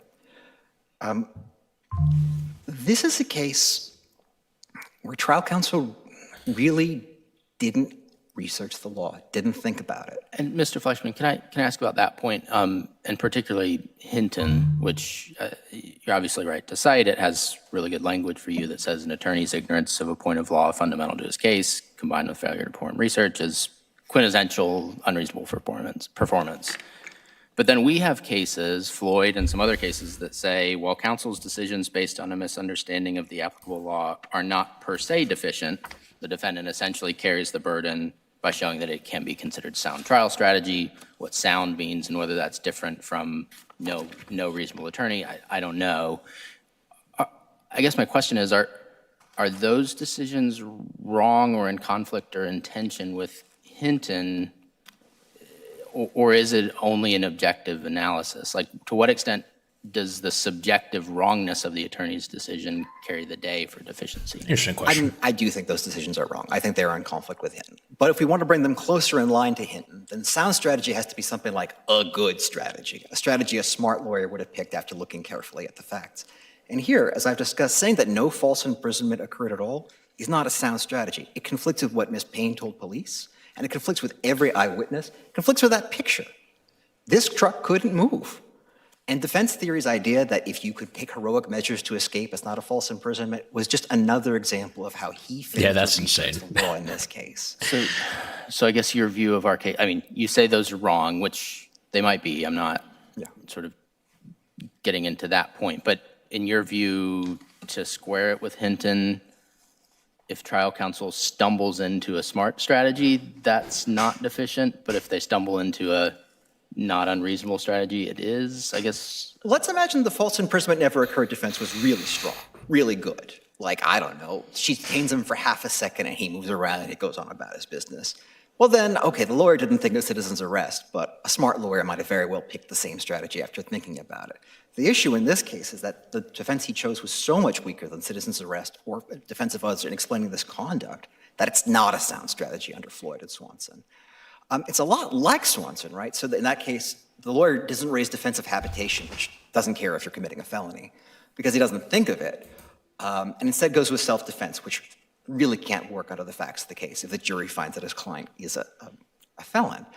This is a case where trial counsel really didn't research the law, didn't think about it. And Mr. Fleischman, can I ask about that point, and particularly Hinton, which you're obviously right to cite. It has really good language for you that says an attorney's ignorance of a point of law fundamental to his case, combined with failure to perform research, is quintessential unreasonable performance. But then we have cases, Floyd and some other cases, that say, well, counsel's decisions based on a misunderstanding of the applicable law are not per se deficient. The defendant essentially carries the burden by showing that it can be considered sound trial strategy, what sound means, and whether that's different from no reasonable attorney, I don't know. I guess my question is, are those decisions wrong or in conflict or in tension with Hinton, or is it only an objective analysis? Like, to what extent does the subjective wrongness of the attorney's decision carry the day for deficiency? Interesting question. I do think those decisions are wrong. I think they are in conflict with Hinton. But if we want to bring them closer in line to Hinton, then sound strategy has to be something like a good strategy, a strategy a smart lawyer would have picked after looking carefully at the facts. And here, as I've discussed, saying that no false imprisonment occurred at all is not a sound strategy. It conflicts with what Ms. Payne told police, and it conflicts with every eyewitness, it conflicts with that picture. This truck couldn't move. And defense theory's idea that if you could take heroic measures to escape, it's not a false imprisonment, was just another example of how he failed that's to insane. the law in this case. So I guess your view of our case, I mean, you say those are wrong, which they might be. I'm not sort of getting into that point. But in your view, to square it with Hinton, if trial counsel stumbles into a smart strategy, that's not deficient. But if they stumble into a not unreasonable strategy, it is, I guess. Let's imagine the false imprisonment never occurred defense was really strong, really good. Like, I don't know, she detains him for half a second and he moves around and he goes on about his business. Well then, okay, the lawyer didn't think of citizen's arrest, but a smart lawyer might have very well picked the same strategy after thinking about it. The issue in this case is that the defense he chose was so much weaker than citizen's arrest or defense of others in explaining this conduct that it's not a sound strategy under Floyd and Swanson. It's a lot like Swanson, right? So in that case, the lawyer doesn't raise defense of habitation, which doesn't care if you're committing a felony, because he doesn't think of it, and instead goes with self-defense, which really can't work under the facts of the case if the jury finds that his client is a felon.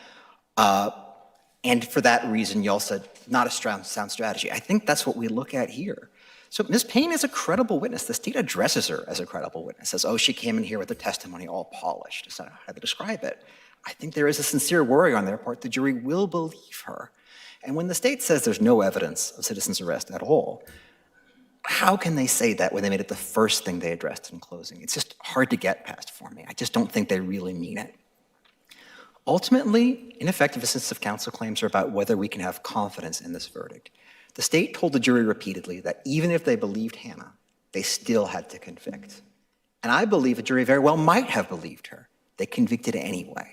And for that reason, y'all said not a sound strategy. I think that's what we look at here. So Ms. Payne is a credible witness. The state addresses her as a credible witness, says, oh, she came in here with her testimony all polished. That's not how they describe it. I think there is a sincere worry on their part the jury will believe her. And when the state says there's no evidence of citizen's arrest at all, how can they say that when they made it the first thing they addressed in closing? It's just hard to get past for me. I just don't think they really mean it. Ultimately, ineffective assistance of counsel claims are about whether we can have confidence in this verdict. The state told the jury repeatedly that even if they believed Hannah, they still had to convict. And I believe the jury very well might have believed her. They convicted anyway.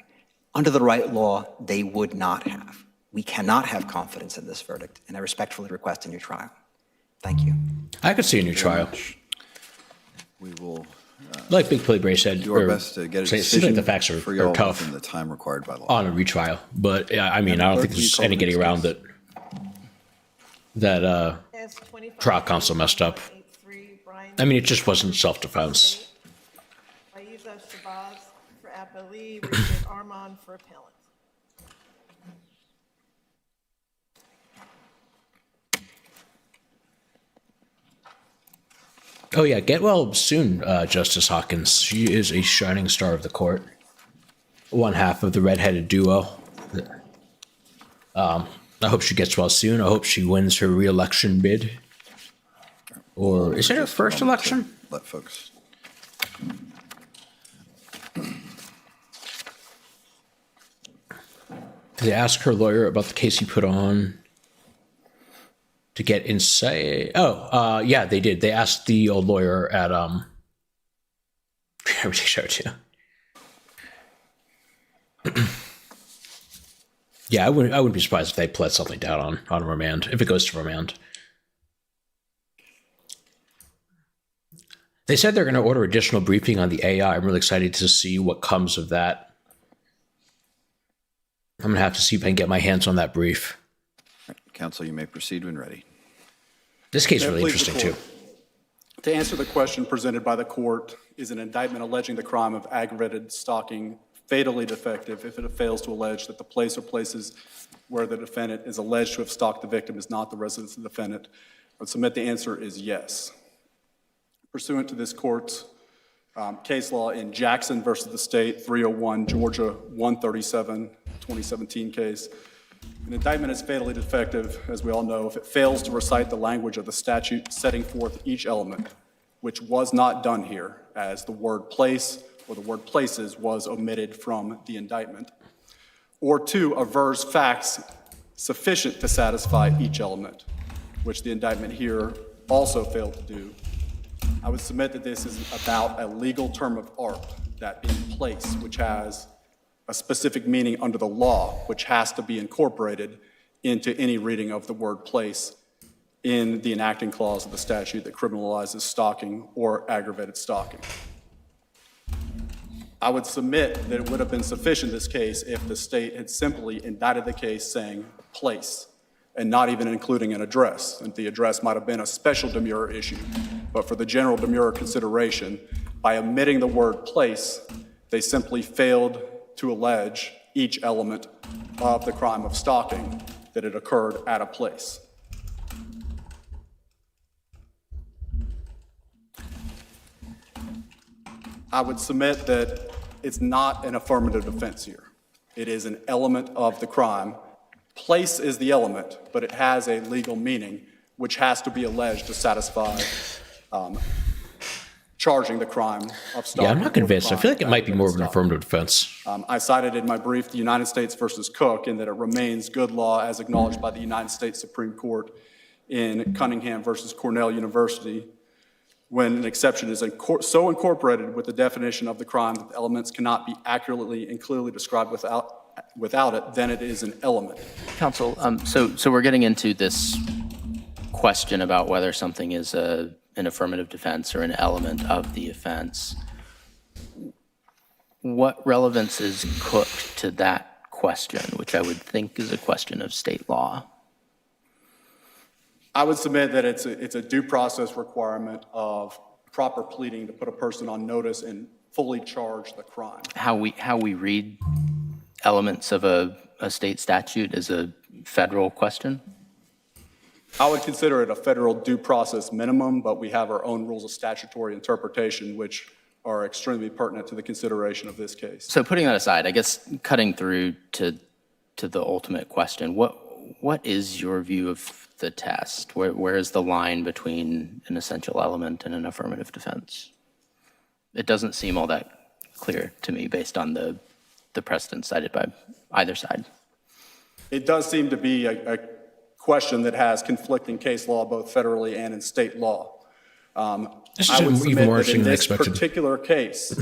Under the right law, they would not have. We cannot have confidence in this verdict, and I respectfully request a new trial. Thank you. I could see a new trial. We will Like Big Play Bray said, do our best to get a it seems decision like the facts are for y'all tough within the time required by law. on a retrial. But I mean, I don't think there's any getting around it. That trial counsel messed up. I mean, it just wasn't self-defense. Faiza Shabazz for appellee, Richard Armand for appellant. Oh yeah, get well soon, Justice Hawkins. She is a shining star of the court. One half of the redheaded duo. I hope she gets well soon. I hope she wins her re-election bid. Or is it her first election? Let folks. Did they ask her lawyer about the case he put on to get insight? Oh, yeah, they did. They asked the old lawyer at Yeah, I wouldn't be surprised if they pled something down on remand, if it goes to remand. They said they're going to order additional briefing on the AI. I'm really excited to see what comes of that. I'm going to have to see if I can get my hands on that brief. Counsel, you may proceed when ready. This case is May it really please the interesting, too. court. To answer the question presented by the court, is an indictment alleging the crime of aggravated stalking fatally defective if it fails to allege that the place or places where the defendant is alleged to have stalked the victim is not the residence of the defendant? I would submit the answer is yes. Pursuant to this court's case law in Jackson versus the state, 301 Georgia 137, 2017 case, An indictment is fatally defective, as we all know, if it fails to recite the language of the statute setting forth each element, which was not done here, as the word place or the word places was omitted from the indictment. Or 2, avers facts sufficient to satisfy each element, which the indictment here also failed to do. I would submit that this is about a legal term of art, that being place, which has a specific meaning under the law, which has to be incorporated into any reading of the word place in the enacting clause of the statute that criminalizes stalking or aggravated stalking. I would submit that it would have been sufficient in this case if the state had simply indicted the case saying place and not even including an address. And the address might have been a special demurrer issue, but for the general demurrer consideration, by omitting the word place, they simply failed to allege each element of the crime of stalking that had occurred at a place. I would submit that it's not an affirmative defense here. It is an element of the crime. Place is the element, but it has a legal meaning which has to be alleged to satisfy charging the crime of stalking. Yeah, I'm not convinced. I feel like it might be more of an affirmative defense. I cited in my brief the United States versus Cook, in that it remains good law as acknowledged by the United States Supreme Court in Cunningham versus Cornell University, when an exception is so incorporated with the definition of the crime that the elements cannot be accurately and clearly described without it, then it is an element. Counsel, so we're getting into this question about whether something is an affirmative defense or an element of the offense. What relevance is Cook to that question, which I would think is a question of state law? I would submit that it's a due process requirement of proper pleading to put a person on notice and fully charge the crime. How we read elements of a state statute is a federal question? I would consider it a federal due process minimum, but we have our own rules of statutory interpretation which are extremely pertinent to the consideration of this case. So putting that aside, I guess cutting through to the ultimate question, what is your view of the test? Where is the line between an essential element and an affirmative defense? It doesn't seem all that clear to me based on the precedent cited by either side. It does seem to be a question that has conflicting case law both federally and in state law. This I would is even submit more that in interesting than this expected. particular case,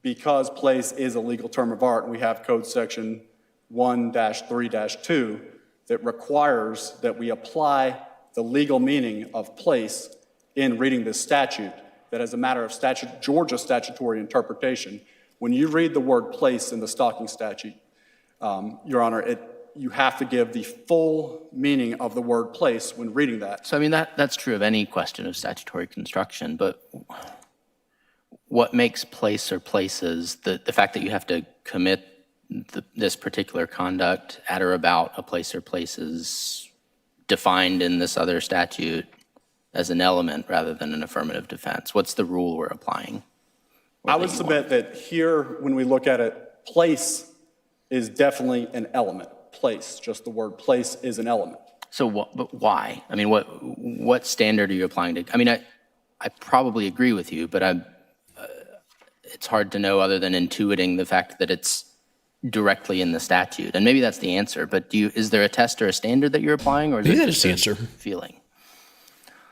because place is a legal term of art, and we have code section 1-3-2 that requires that we apply the legal meaning of place in reading this statute, that as a matter of Georgia statutory interpretation, when you read the word place in the stalking statute, Your Honor, you have to give the full meaning of the word place when reading that. So I mean, that's true of any question of statutory construction, but what makes place or places, the fact that you have to commit this particular conduct at or about a place or places defined in this other statute as an element rather than an affirmative defense? What's the rule we're applying? I would submit that here, when we look at it, place is definitely an element. Place, just the word place is an element. So but why? I mean, what standard are you applying to? I mean, I probably agree with you, but it's hard to know other than intuiting the fact that it's directly in the statute. And maybe that's the answer, but is there a test or a standard that you're applying, or is it just the answer. Feeling?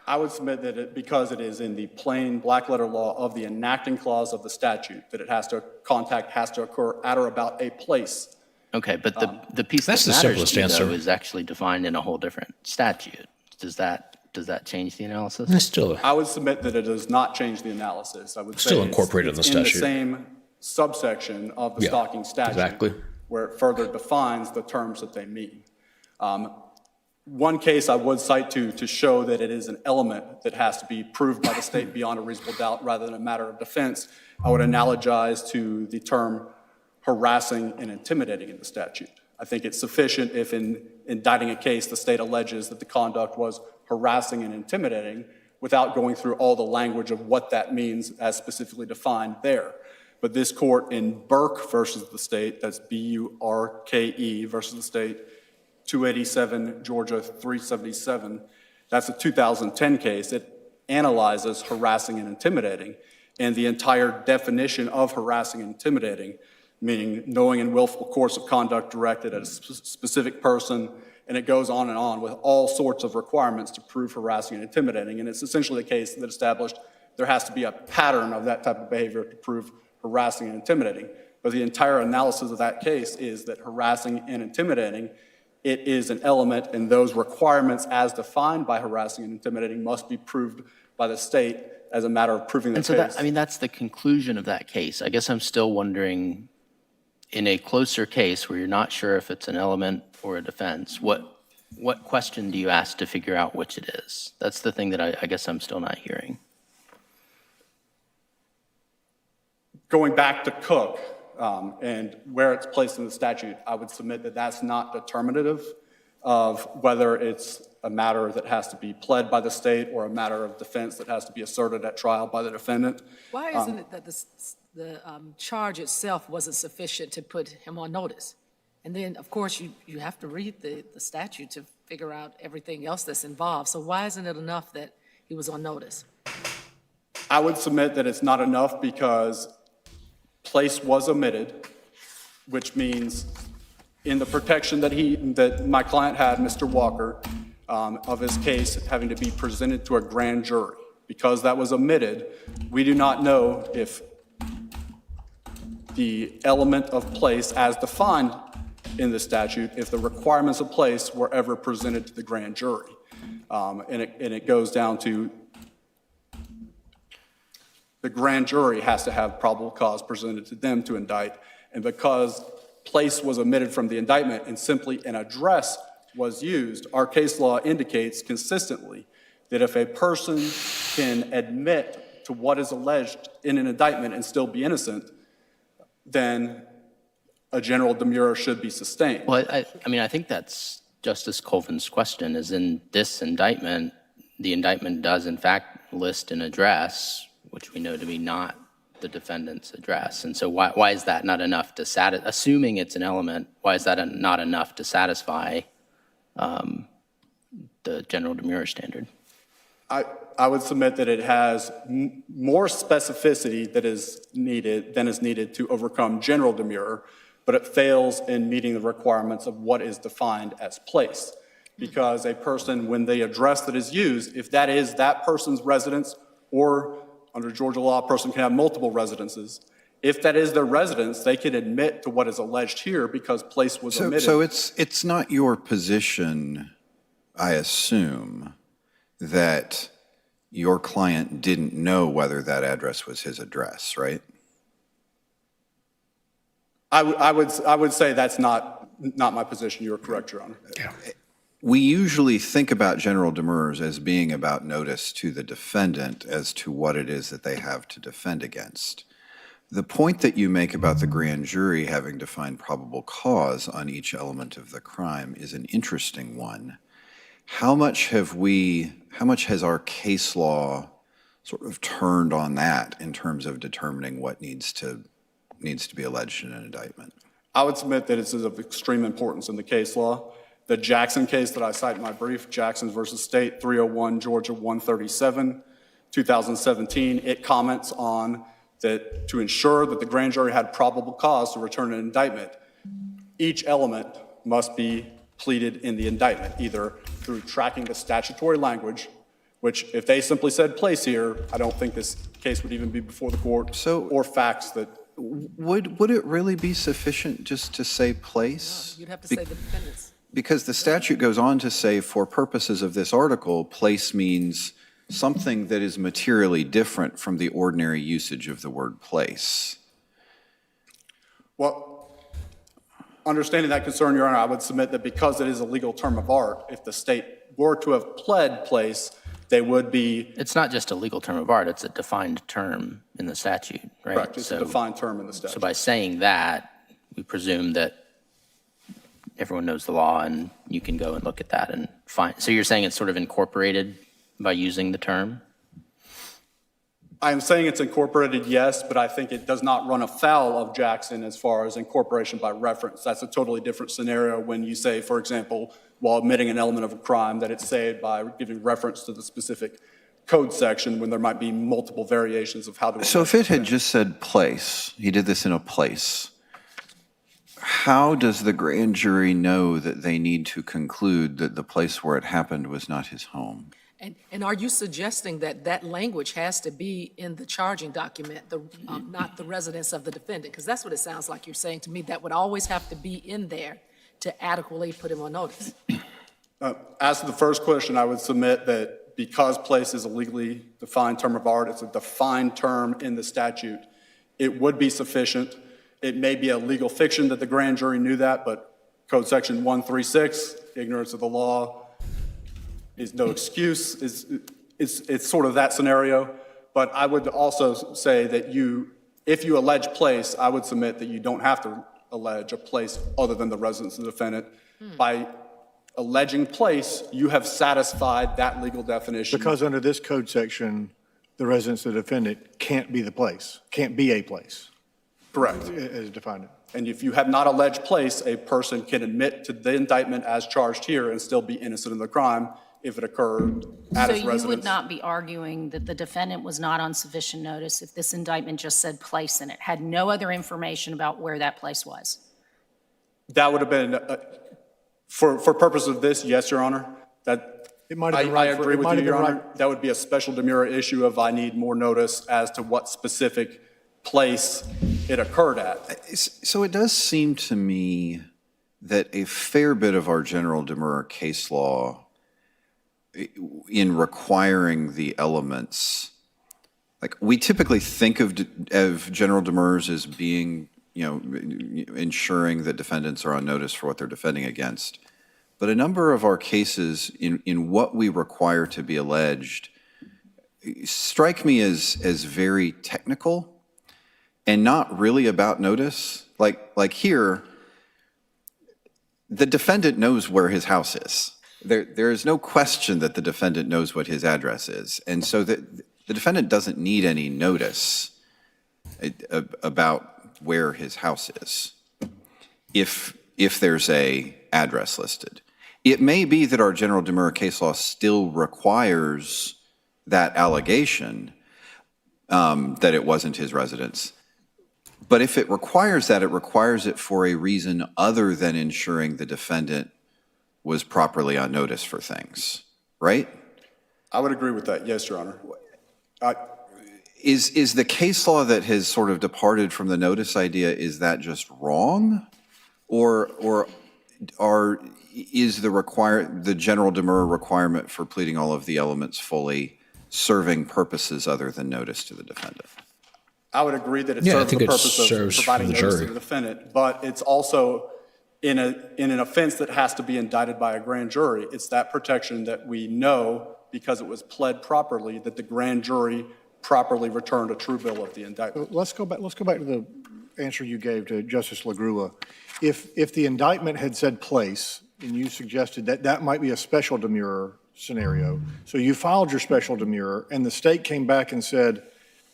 I would submit that because it is in the plain black letter law of the enacting clause of the statute, that contact has to occur at or about a place. Okay, but the piece That's that the matters simplest to you, answer. though, is actually defined in a whole different statute. Does that change the analysis? It's still I would submit that it does not change the analysis. I would say Still incorporated in the it's statute. in the same subsection of the Yeah, stalking statute, exactly. where it further defines the terms that they mean. One case I would cite to show that it is an element that has to be proved by the state beyond a reasonable doubt rather than a matter of defense, I would analogize to the term harassing and intimidating in the statute. I think it's sufficient if in indicting a case, the state alleges that the conduct was harassing and intimidating without going through all the language of what that means as specifically defined there. But this court in Burke versus the state, that's B-U-R-K-E versus the state, 287 Georgia 377. That's a 2010 case. It analyzes harassing and intimidating, and the entire definition of harassing and intimidating, meaning knowing and willful course of conduct directed at a specific person, and it goes on with all sorts of requirements to prove harassing and intimidating. And it's essentially the case that established there has to be a pattern of that type of behavior to prove harassing and intimidating. But the entire analysis of that case is that harassing and intimidating, it is an element, and those requirements as defined by harassing and intimidating must be proved by the state as a matter of proving the And so case. that, I mean, that's the conclusion of that case. I guess I'm still wondering, in a closer case where you're not sure if it's an element or a defense, what question do you ask to figure out which it is? That's the thing that I guess I'm still not hearing. Going back to Cook and where it's placed in the statute, I would submit that that's not determinative of whether it's a matter that has to be pled by the state or a matter of defense that has to be asserted at trial by the defendant. Why isn't it that the charge itself wasn't sufficient to put him on notice? And then, of course, you have to read the statute to figure out everything else that's involved. So why isn't it enough that he was on notice? I would submit that it's not enough because place was omitted, which means in the protection that my client had, Mr. Walker, of his case having to be presented to a grand jury. Because that was omitted, we do not know if the element of place as defined in the statute, if the requirements of place were ever presented to the grand jury. And it goes down to the grand jury has to have probable cause presented to them to indict. And because place was omitted from the indictment and simply an address was used, our case law indicates consistently that if a person can admit to what is alleged in an indictment and still be innocent, then a general demurrer should be sustained. Well, I mean, I think that's Justice Colvin's question, is in this indictment, the indictment does in fact list an address, which we know to be not the defendant's address. And so why is that not enough to satisfy, assuming it's an element, why is that not enough to satisfy the general demurrer standard? I would submit that it has more specificity than is needed to overcome general demurrer, but it fails in meeting the requirements of what is defined as place. Because a person, when the address that is used, if that is that person's residence, or under Georgia law, a person can have multiple residences. If that is their residence, they can admit to what is alleged here because place was omitted. So it's not your position, I assume, that your client didn't know whether that address was his address, right? I would say that's not my position. You're correct, Your Honor. Yeah. We usually think about general demurrers as being about notice to the defendant as to what it is that they have to defend against. The point that you make about the grand jury having to find probable cause on each element of the crime is an interesting one. How much has our case law sort of turned on that in terms of determining what needs to be alleged in an indictment? I would submit that it's of extreme importance in the case law. The Jackson case that I cite in my brief, Jackson versus State, 301 Georgia 137, 2017, it comments on that to ensure that the grand jury had probable cause to return an indictment, each element must be pleaded in the indictment, either through tracking the statutory language, which if they simply said place here, I don't think this case would even be before the court, or facts that. Would it really be sufficient just to say place? No, you'd have to say the defendant's. Because the statute goes on to say, for purposes of this article, place means something that is materially different from the ordinary usage of the word place. Well, understanding that concern, Your Honor, I would submit that because it is a legal term of art, if the state were to have pled place, they would be. It's not just a legal term of art, it's a defined term in the statute, right? Correct, it's a defined term in the statute. So by saying that, we presume that everyone knows the law and you can go and look at that and find. So you're saying it's sort of incorporated by using the term? I am saying it's incorporated, yes, but I think it does not run afoul of Jackson as far as incorporation by reference. That's a totally different scenario when you say, for example, while omitting an element of a crime, that it's saved by giving reference to the specific code section when there might be multiple variations of how to. So if it had just said place, he did this in a place, how does the grand jury know that they need to conclude that the place where it happened was not his home? And are you suggesting that that language has to be in the charging document, not the residence of the defendant? Because that's what it sounds like you're saying to me, that would always have to be in there to adequately put him on notice. As to the first question, I would submit that because place is a legally defined term of art, it's a defined term in the statute, it would be sufficient. It may be a legal fiction that the grand jury knew that, but Code Section 136, ignorance of the law is no excuse. It's sort of that scenario. But I would also say that if you allege place, I would submit that you don't have to allege a place other than the residence of the defendant. By alleging place, you have satisfied that legal definition. Because under this code section, the residence of the defendant can't be the place, can't be a place. Correct. As defined. And if you have not alleged place, a person can admit to the indictment as charged here and still be innocent of the crime if it occurred at his residence. So you would not be arguing that the defendant was not on sufficient notice if this indictment just said place in it, had no other information about where that place was? That would have been, for purpose of this, yes, Your Honor. It might have been right. I agree with you, Your Honor. That would be a special demurrer issue if I need more notice as to what specific place it occurred at. So it does seem to me that a fair bit of our general demurrer case law in requiring the elements, like we typically think of general demurrers as being, ensuring that defendants are on notice for what they're defending against. But a number of our cases in what we require to be alleged strike me as very technical and not really about notice. Like here, the defendant knows where his house is. There is no question that the defendant knows what his address is. And so the defendant doesn't need any notice about where his house is if there's a address listed. It may be that our general demurrer case law still requires that allegation that it wasn't his residence. But if it requires that, it requires it for a reason other than ensuring the defendant was properly on notice for things, right? I would agree with that, yes, Your Honor. Is the case law that has sort of departed from the notice idea, is that just wrong? Or is the general demurrer requirement for pleading all of the elements fully serving purposes other than notice to the defendant? I would agree that it Yeah, I serves think the it purpose of serves providing the notice to jury. the defendant, but it's also in an offense that has to be indicted by a grand jury. It's that protection that we know, because it was pled properly, that the grand jury properly returned a true bill of the indictment. Let's go back to the answer you gave to Justice LaGrua. If the indictment had said place, and you suggested that that might be a special demurrer scenario, so you filed your special demurrer, and the state came back and said,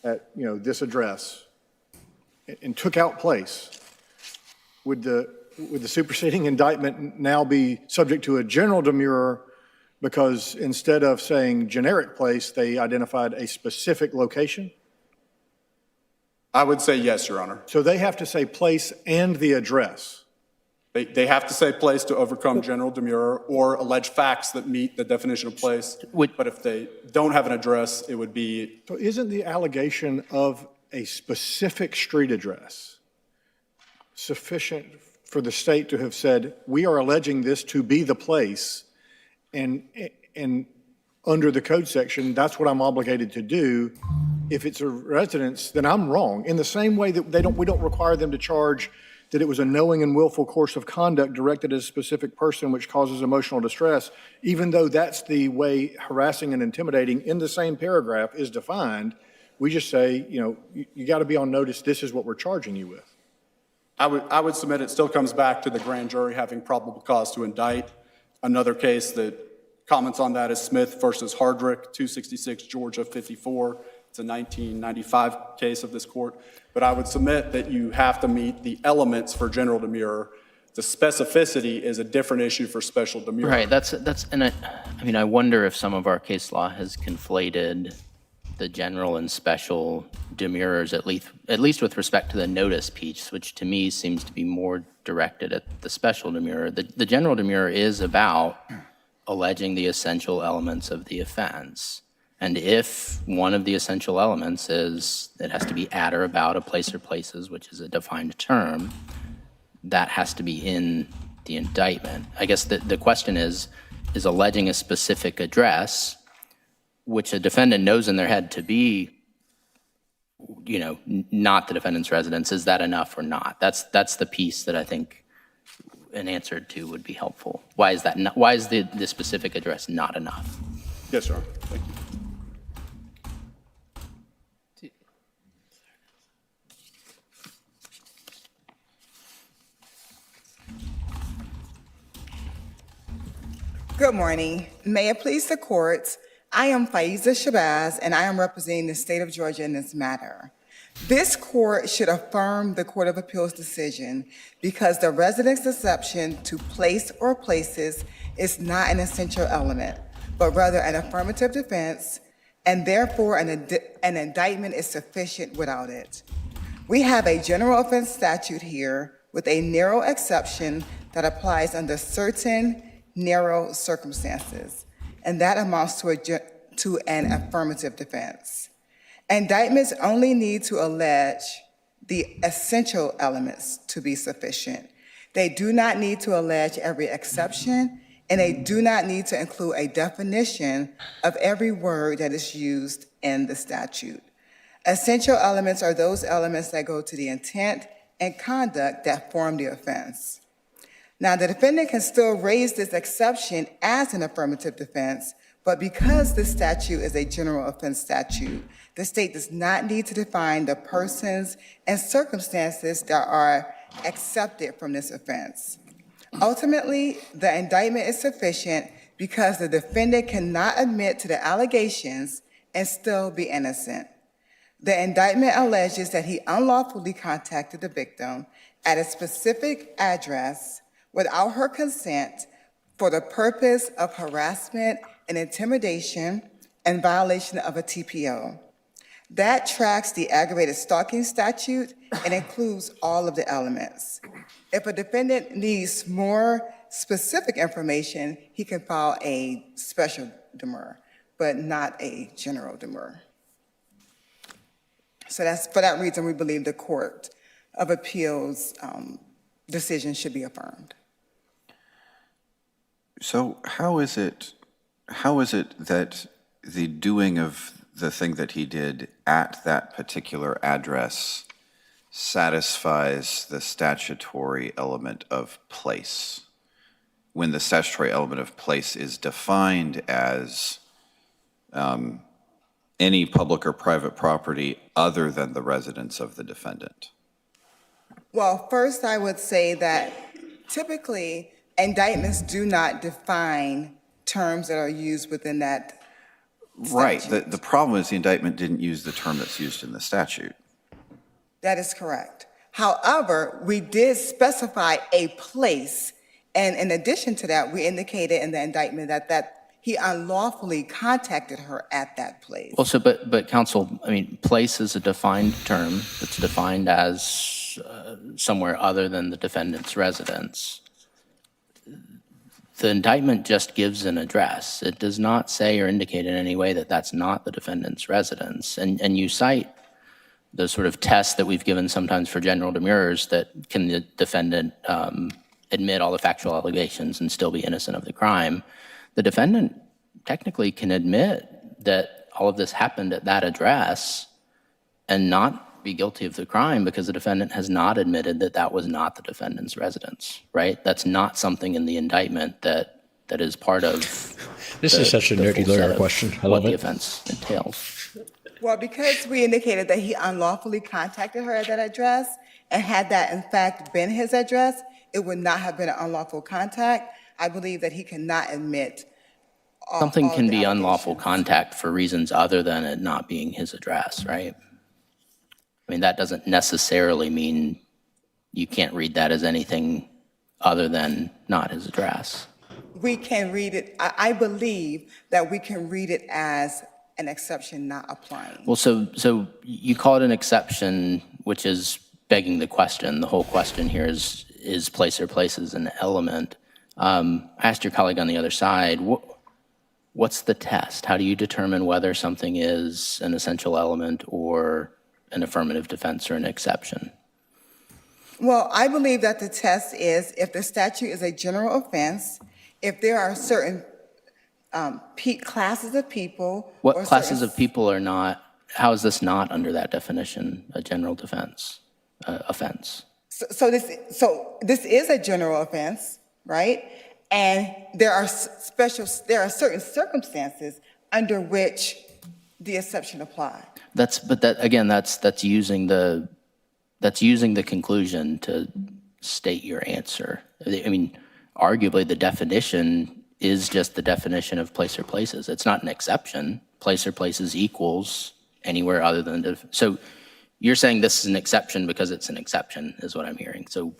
at this address, and took out place, would the superseding indictment now be subject to a general demurrer because instead of saying generic place, they identified a specific location? I would say yes, Your Honor. So they have to say place and the address. They have to say place to overcome general demurrer or allege facts that meet the definition of place. But if they don't have an address, it would be. So isn't the allegation of a specific street address sufficient for the state to have said, we are alleging this to be the place, and under the code section, that's what I'm obligated to do. If it's a residence, then I'm wrong. In the same way that we don't require them to charge that it was a knowing and willful course of conduct directed at a specific person which causes emotional distress, even though that's the way harassing and intimidating in the same paragraph is defined, we just say, you got to be on notice, this is what we're charging you with. I would submit it still comes back to the grand jury having probable cause to indict. Another case that comments on that is Smith versus Hardrick, 266 Georgia 54. It's a 1995 case of this court. But I would submit that you have to meet the elements for general demurrer. The specificity is a different issue for special demurrer. Right, and I wonder if some of our case law has conflated the general and special demurrers, at least with respect to the notice piece, which to me seems to be more directed at the special demurrer. The general demurrer is about alleging the essential elements of the offense. And if one of the essential elements is it has to be at or about a place or places, which is a defined term, that has to be in the indictment. I guess the question is alleging a specific address, which a defendant knows in their head to be, not the defendant's residence, is that enough or not? That's the piece that I think an answer to would be helpful. Why is that not, why is the specific address not enough? Yes, sir. Thank you. Good morning. May it please the court, I am Faiza Shabazz, and I am representing the state of Georgia in this matter. This court should affirm the Court of Appeals decision because the residence exception to place or places is not an essential element, but rather an affirmative defense, and therefore an indictment is sufficient without it. We have a general offense statute here with a narrow exception that applies under certain narrow circumstances, and that amounts to an affirmative defense. Indictments only need to allege the essential elements to be sufficient. They do not need to allege every exception, and they do not need to include a definition of every word that is used in the statute. Essential elements are those elements that go to the intent and conduct that form the offense. Now, the defendant can still raise this exception as an affirmative defense, but because the statute is a general offense statute, the state does not need to define the persons and circumstances that are accepted from this offense. Ultimately, the indictment is sufficient because the defendant cannot admit to the allegations and still be innocent. The indictment alleges that he unlawfully contacted the victim at a specific address without her consent for the purpose of harassment and intimidation and violation of a TPO. That tracks the aggravated stalking statute and includes all of the elements. If a defendant needs more specific information, he can file a special demurrer, but not a general demurrer. So that's for that reason we believe the Court of Appeals decision should be affirmed. So how is it that the doing of the thing that he did at that particular address satisfies the statutory element of place, when the statutory element of place is defined as any public or private property other than the residence of the defendant? Well, first I would say that typically indictments do not define terms that are used within that statute. Right. The problem is the indictment didn't use the term that's used in the statute. That is correct. However, we did specify a place, and in addition to that, we indicated in the indictment that he unlawfully contacted her at that place. Well, so, but counsel, I mean, place is a defined term that's defined as somewhere other than the defendant's residence. The indictment just gives an address. It does not say or indicate in any way that that's not the defendant's residence. And you cite the sort of test that we've given sometimes for general demurrers that can the defendant admit all the factual allegations and still be innocent of the crime. The defendant technically can admit that all of this happened at that address and not be guilty of the crime because the defendant has not admitted that that was not the defendant's residence, right? That's not something in the indictment that is part of This is such a nerdy lawyer question. I love what the it. offense entails. Well, because we indicated that he unlawfully contacted her at that address, and had that in fact been his address, it would not have been an unlawful contact. I believe that he cannot admit Something all can the be unlawful allegations. contact for reasons other than it not being his address, right? I mean, that doesn't necessarily mean you can't read that as anything other than not his address. We can read it, I believe that we can read it as an exception not applying. Well, so you call it an exception, which is begging the question. The whole question here is place or places an element. I asked your colleague on the other side, what's the test? How do you determine whether something is an essential element or an affirmative defense or an exception? Well, I believe that the test is if the statute is a general offense, if there are certain classes of people. What or classes certain- of people are not, how is this not under that definition, a general defense, offense? So this is a general offense, right? And there are certain circumstances under which the exception applies. That's using the conclusion to state your answer. I mean, arguably the definition is just the definition of place or places. It's not an exception. Place or places equals anywhere other than, so you're saying this is an exception because it's an exception, is what I'm hearing. So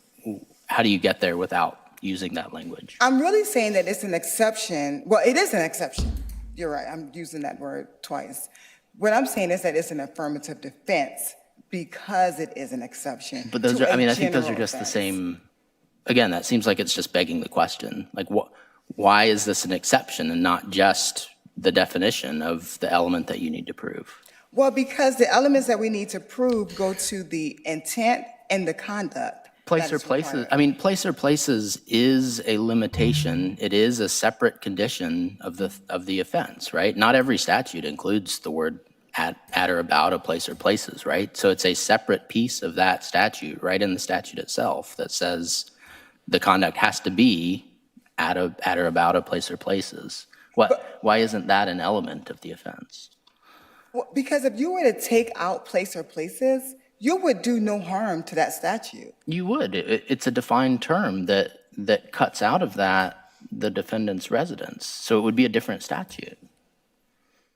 how do you get there without using that language? I'm really saying that it's an exception. Well, it is an exception. You're right, I'm using that word twice. What I'm saying is that it's an affirmative defense because it is an exception. But those to are, I a mean, I think those are general just the offense. same, again, that seems like it's just begging the question. Like, why is this an exception and not just the definition of the element that you need to prove? Well, because the elements that we need to prove go to the intent and the conduct. Place or places, I mean, place or places is a limitation. It is a separate condition of the offense, right? Not every statute includes the word at or about a place or places, right? So it's a separate piece of that statute, right in the statute itself, that says the conduct has to be at or about a place or places. Why isn't that an element of the offense? Well, because if you were to take out place or places, you would do no harm to that statute. You would. It's a defined term that cuts out of that the defendant's residence. So it would be a different statute.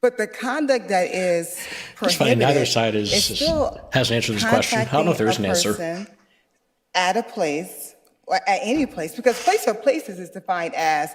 But the conduct that is That's fine. prohibited Neither side still hasn't answered this question. I don't know if there is an answer. contacting a person at a place, or at any place, because place or places is defined as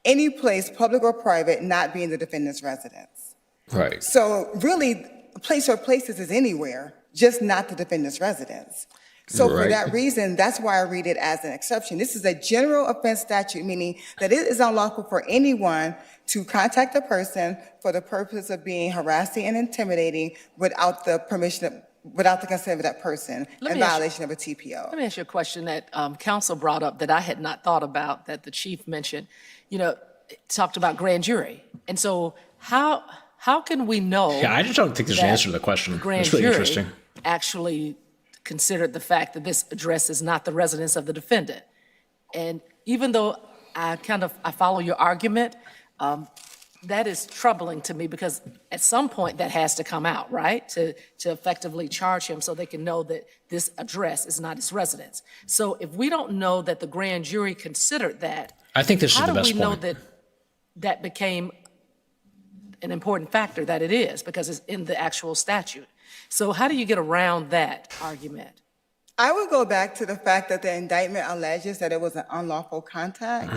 any place, public or private, not being the defendant's residence. Right. So really, place or places is anywhere, just not the defendant's residence. So for Right. that reason, that's why I read it as an exception. This is a general offense statute, meaning that it is unlawful for anyone to contact a person for the purpose of being harassing and intimidating without the consent of that person in violation of a TPO. Let me ask you a question that counsel brought up that I had not thought about, that the chief mentioned. You know, talked about grand jury. And so how can we know? Yeah, I just don't think there's an that answer to the question. grand It's really jury interesting. actually considered the fact that this address is not the residence of the defendant? And even though I follow your argument, that is troubling to me, because at some point that has to come out, right? To effectively charge him so they can know that this address is not his residence. So if we don't know that the grand jury considered that, I think this is how the do best we know point. that that became an important factor, that it is, because it's in the actual statute? So how do you get around that argument? I would go back to the fact that the indictment alleges that it was an unlawful contact.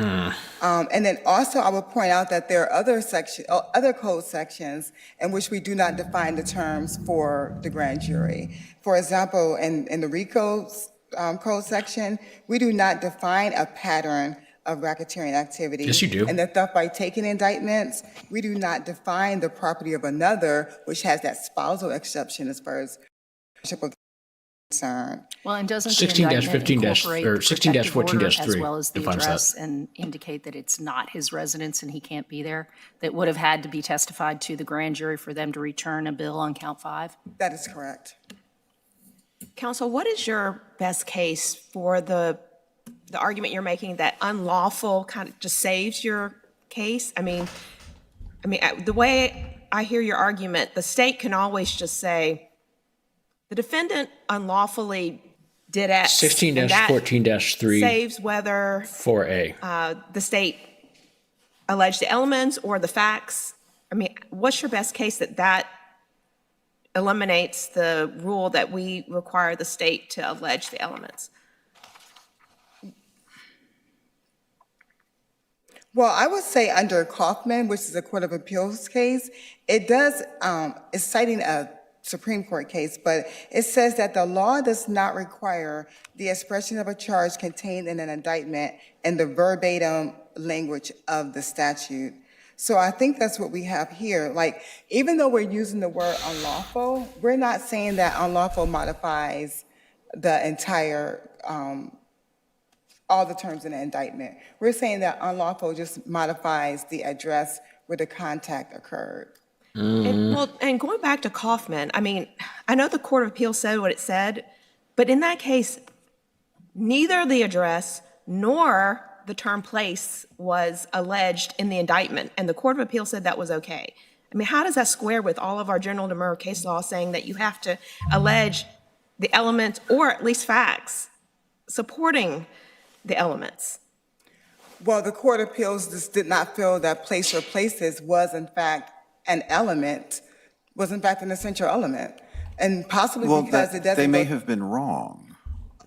And then also I would point out that there are other code sections in which we do not define the terms for the grand jury. For example, in the RICO code section, we do not define a pattern of racketeering activity. Yes, you do. And the theft by taking indictments, we do not define the property of another, which has that spousal exception as far as concerned. Well, and doesn't the 16-15- indictment incorporate or the protective order 16-14-3 as well as the defines that. address and indicate that it's not his residence and he can't be there? That would have had to be testified to the grand jury for them to return a bill on count 5? That is correct. Counsel, what is your best case for the argument you're making that unlawful kind of just saves your case? I mean, the way I hear your argument, the state can always just say, the defendant unlawfully did X. and that 16-14-3 saves whether 4A. the state allege the elements or the facts? I mean, what's your best case that eliminates the rule that we require the state to allege the elements? Well, I would say under Kaufman, which is a Court of Appeals case, it does, it's citing a Supreme Court case, but it says that the law does not require the expression of a charge contained in an indictment in the verbatim language of the statute. So I think that's what we have here. Like, even though we're using the word unlawful, we're not saying that unlawful modifies the entire, all the terms in the indictment. We're saying that unlawful just modifies the address where the contact occurred. And going back to Kaufman, I mean, I know the Court of Appeals said what it said, but in that case, neither the address nor the term place was alleged in the indictment, and the Court of Appeals said that was okay. I mean, how does that square with all of our general demurrer case law saying that you have to allege the elements or at least facts supporting the elements? Well, the Court of Appeals just did not feel that place or places was in fact an element, was in fact an essential element. And possibly because it doesn't. They may have been wrong.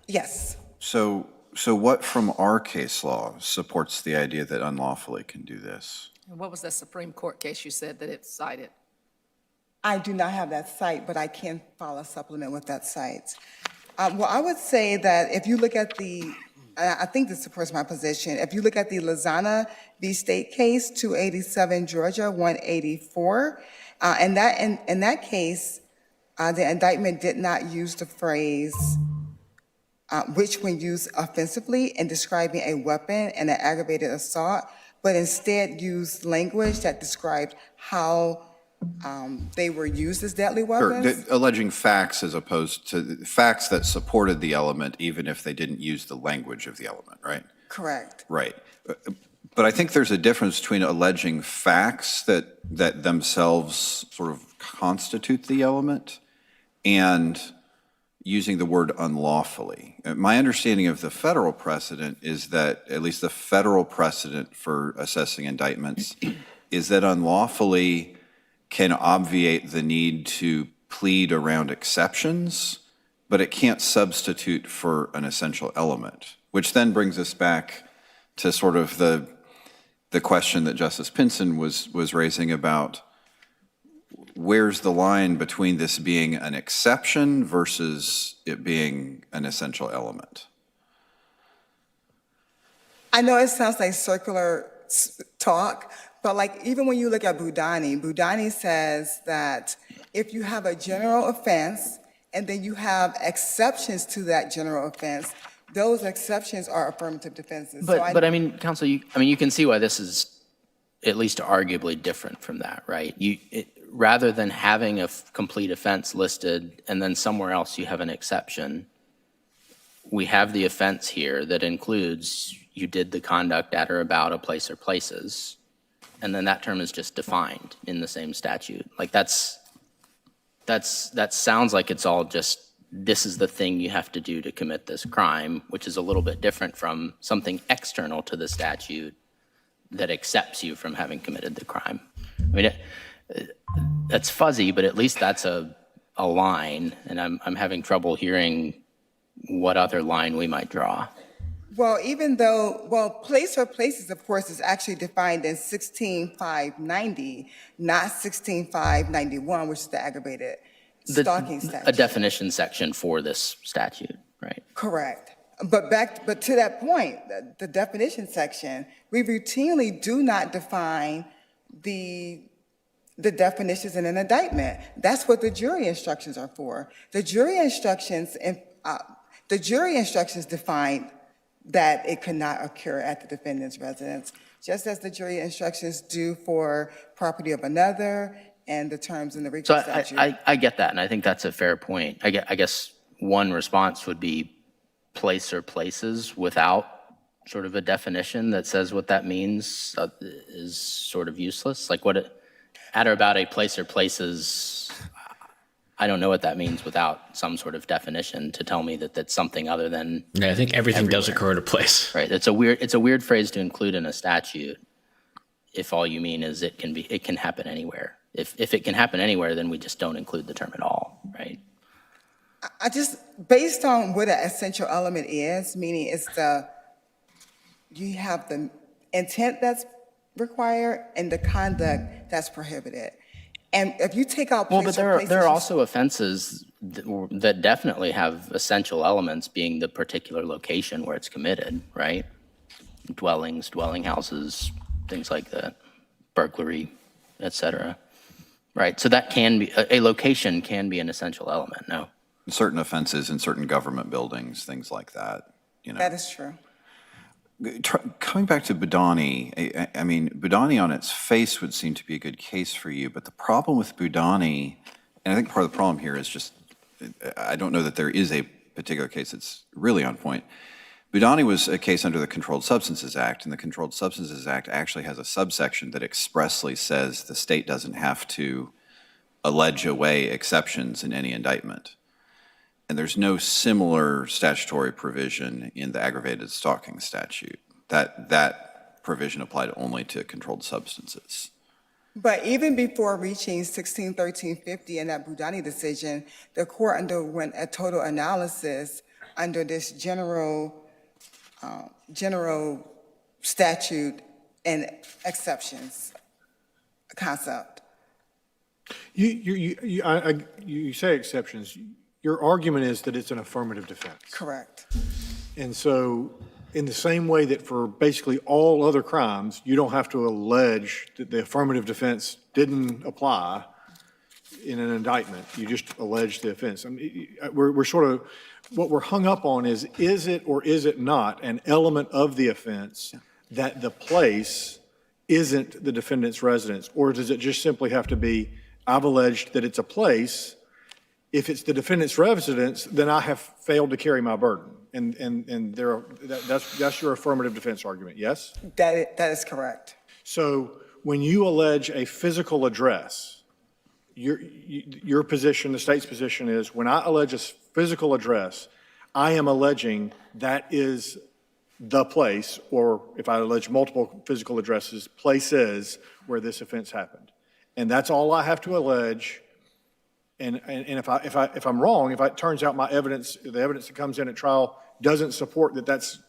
Yes. So what from our case law supports the idea that unlawfully can do this? And what was that Supreme Court case you said that it cited? I do not have that cite, but I can file a supplement with that cite. Well, I would say that if you look at I think this supports my position. If you look at the Lozana v. State case, 287 Georgia, 184, in that case, the indictment did not use the phrase which when used offensively in describing a weapon and an aggravated assault, but instead used language that described how they were used as deadly weapons. Sure, alleging facts as opposed to facts that supported the element, even if they didn't use the language of the element, right? Correct. Right. But I think there's a difference between alleging facts that themselves sort of constitute the element and using the word unlawfully. My understanding of the federal precedent is that, at least the federal precedent for assessing indictments, is that unlawfully can obviate the need to plead around exceptions, but it can't substitute for an essential element, which then brings us back to sort of the question that Justice Pinson was raising about where's the line between this being an exception versus it being an essential element? I know it sounds like circular talk, but like even when you look at Boudani says that if you have a general offense and then you have exceptions to that general offense, those exceptions are affirmative defenses. But I mean, counsel, you can see why this is at least arguably different from that, right? Rather than having a complete offense listed and then somewhere else you have an exception, we have the offense here that includes you did the conduct at or about a place or places, and then that term is just defined in the same statute. Like that sounds like it's all just, this is the thing you have to do to commit this crime, which is a little bit different from something external to the statute that accepts you from having committed the crime. I mean, that's fuzzy, but at least that's a line, and I'm having trouble hearing what other line we might draw. Well, place or places, of course, is actually defined in 16590, not 16591, which is the aggravated stalking statute. A definition section for this statute, right? Correct. But to that point, the definition section, we routinely do not define the definitions in an indictment. That's what the jury instructions are for. The jury instructions define that it cannot occur at the defendant's residence, just as the jury instructions do for property of another and the terms in the RICO statute. I get that, and I think that's a fair point. I guess one response would be place or places without sort of a definition that says what that means is sort of useless. Like at or about a place or places, I don't know what that means without some sort of definition to tell me that that's something other than Yeah, I think everything does occur at a place. Right. It's a weird phrase to include in a statute. if all you mean is it can happen anywhere. If it can happen anywhere, then we just don't include the term at all, right? I just, based on what an essential element is, meaning it's you have the intent that's required and the conduct that's prohibited. And if you take out Well, place but or places. there are also offenses that definitely have essential elements, being the particular location where it's committed, right? Dwellings, dwelling houses, things like that, burglary, et cetera. Right, so that can be, a location can be an essential element, no? Certain offenses in certain government buildings, things like that, you know. That is true. Coming back to Boudani, I mean, Boudani on its face would seem to be a good case for you, but the problem with Boudani, and I think part of the problem here is just, I don't know that there is a particular case that's really on point. Boudani was a case under the Controlled Substances Act, and the Controlled Substances Act actually has a subsection that expressly says the state doesn't have to allege away exceptions in any indictment. And there's no similar statutory provision in the aggravated stalking statute. That provision applied only to controlled substances. But even before reaching 161350 in that Boudani decision, the court underwent a total analysis under this general statute and exceptions concept. You say exceptions. Your argument is that it's an affirmative defense. Correct. And so in the same way that for basically all other crimes, you don't have to allege that the affirmative defense didn't apply in an indictment. You just allege the offense. I mean, we're sort of, what we're hung up on is it or is it not an element of the offense that the place isn't the defendant's residence? Or does it just simply have to be, I've alleged that it's a place. If it's the defendant's residence, then I have failed to carry my burden. And that's your affirmative defense argument, yes? That is correct. So when you allege a physical address, your position, the state's position is, when I allege a physical address, I am alleging that is the place, or if I allege multiple physical addresses, places where this offense happened. And that's all I have to allege. And if I'm wrong, if it turns out the evidence that comes in at trial doesn't support that that's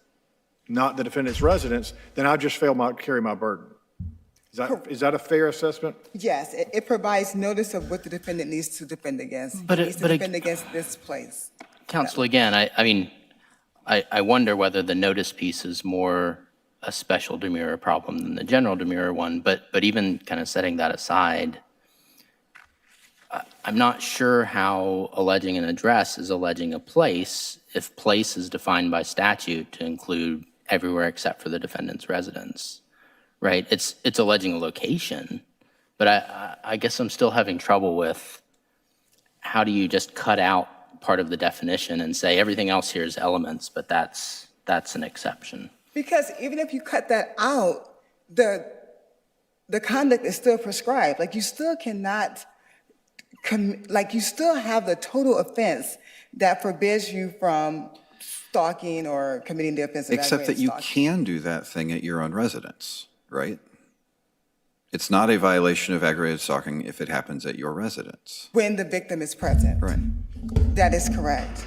not the defendant's residence, then I just failed to carry my burden. Is that a fair assessment? Yes, it provides notice of what the defendant needs to defend against. He needs to defend against this place. Counsel, again, I wonder whether the notice piece is more a special demurrer problem than the general demurrer one, but even kind of setting that aside, I'm not sure how alleging an address is alleging a place if place is defined by statute to include everywhere except for the defendant's residence, right? It's alleging a location, but I guess I'm still having trouble with how do you just cut out part of the definition and say everything else here is elements, but that's an exception. Because even if you cut that out, the conduct is still prescribed. Like you still cannot, you still have the total offense that forbids you from stalking or committing the offense of Except that you can do that thing at your own residence, right? It's not a violation of aggravated stalking if it happens at your residence. When the victim is present. Right. That is correct.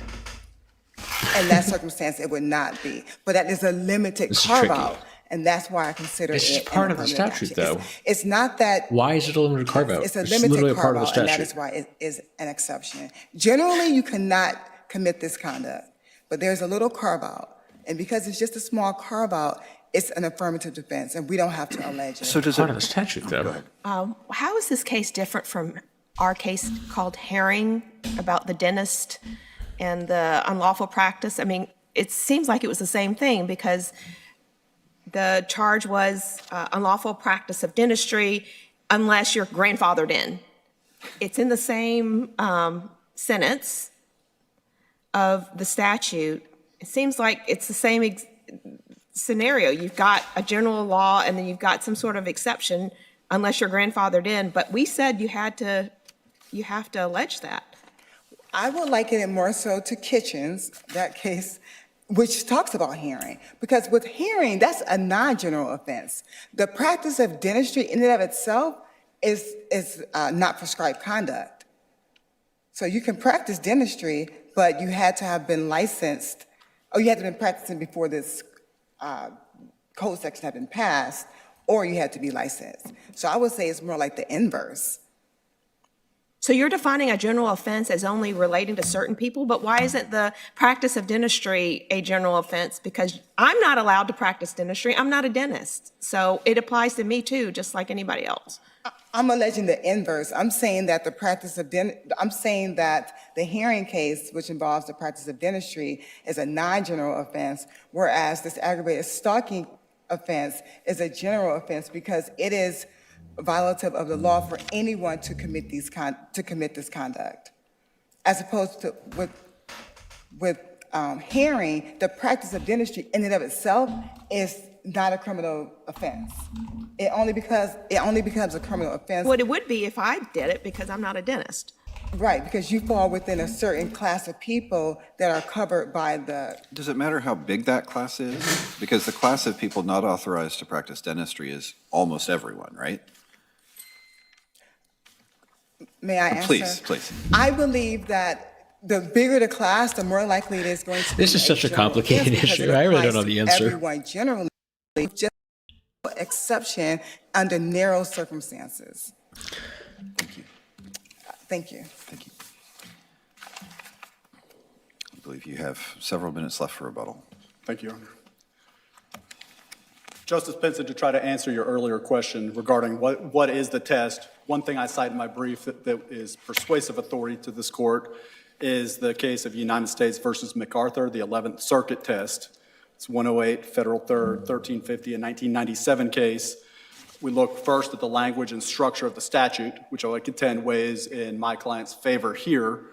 In that circumstance, it would not be. But that is a limited carve-out, and that's why I consider it. It's just part of the statute, though. It's not that. Why is it a limited carve-out? It's a literally limited a part of the carve-out, and that statute. is why it is an exception. Generally, you cannot commit this conduct, but there's a little carve-out, and because it's just a small carve-out, it's an affirmative defense, and we don't have to allege it. So does Part of the statute, though. How is this case different from our case called Herring about the dentist and the unlawful practice? I mean, it seems like it was the same thing because the charge was unlawful practice of dentistry unless you're grandfathered in. It's in the same sentence of the statute. It seems like it's the same scenario. You've got a general law and then you've got some sort of exception unless you're grandfathered in, but we said you have to allege that. I would liken it more so to Kitchens, that case, which talks about hearing, because with hearing, that's a non-general offense. The practice of dentistry in and of itself is not prescribed conduct. So you can practice dentistry, but you had to have been licensed, or you had to have been practicing before this code section had been passed, or you had to be licensed. So I would say it's more like the inverse. So you're defining a general offense as only relating to certain people, but why isn't the practice of dentistry a general offense? Because I'm not allowed to practice dentistry. I'm not a dentist. So it applies to me too, just like anybody else. I'm alleging the inverse. I'm saying that the practice of I'm saying that the hearing case, which involves the practice of dentistry, is a non-general offense, whereas this aggravated stalking offense is a general offense because it is violative of the law for anyone to commit this conduct, as opposed to with hearing, the practice of dentistry in and of itself is not a criminal offense. It only becomes a criminal offense. Well, it would be if I did it because I'm not a dentist. Right, because you fall within a certain class of people that are covered by the. Does it matter how big that class is? Because the class of people not authorized to practice dentistry is almost everyone, right? May I answer? Please. I believe that the bigger the class, the more likely it is going to be. This is such a general complicated offense because issue. it I really applies don't know the to answer. Everyone generally, just exception under narrow circumstances. Thank you. Thank you. Thank you. I believe you have several minutes left for rebuttal. Thank you, Your Honor. Justice Pinson, to try to answer your earlier question regarding what is the test, one thing I cite in my brief that is persuasive authority to this court is the case of United States versus MacArthur, the 11th Circuit test. It's 108 Federal 3rd, 1350, a 1997 case. We look first at the language and structure of the statute, which I would contend weighs in my client's favor here,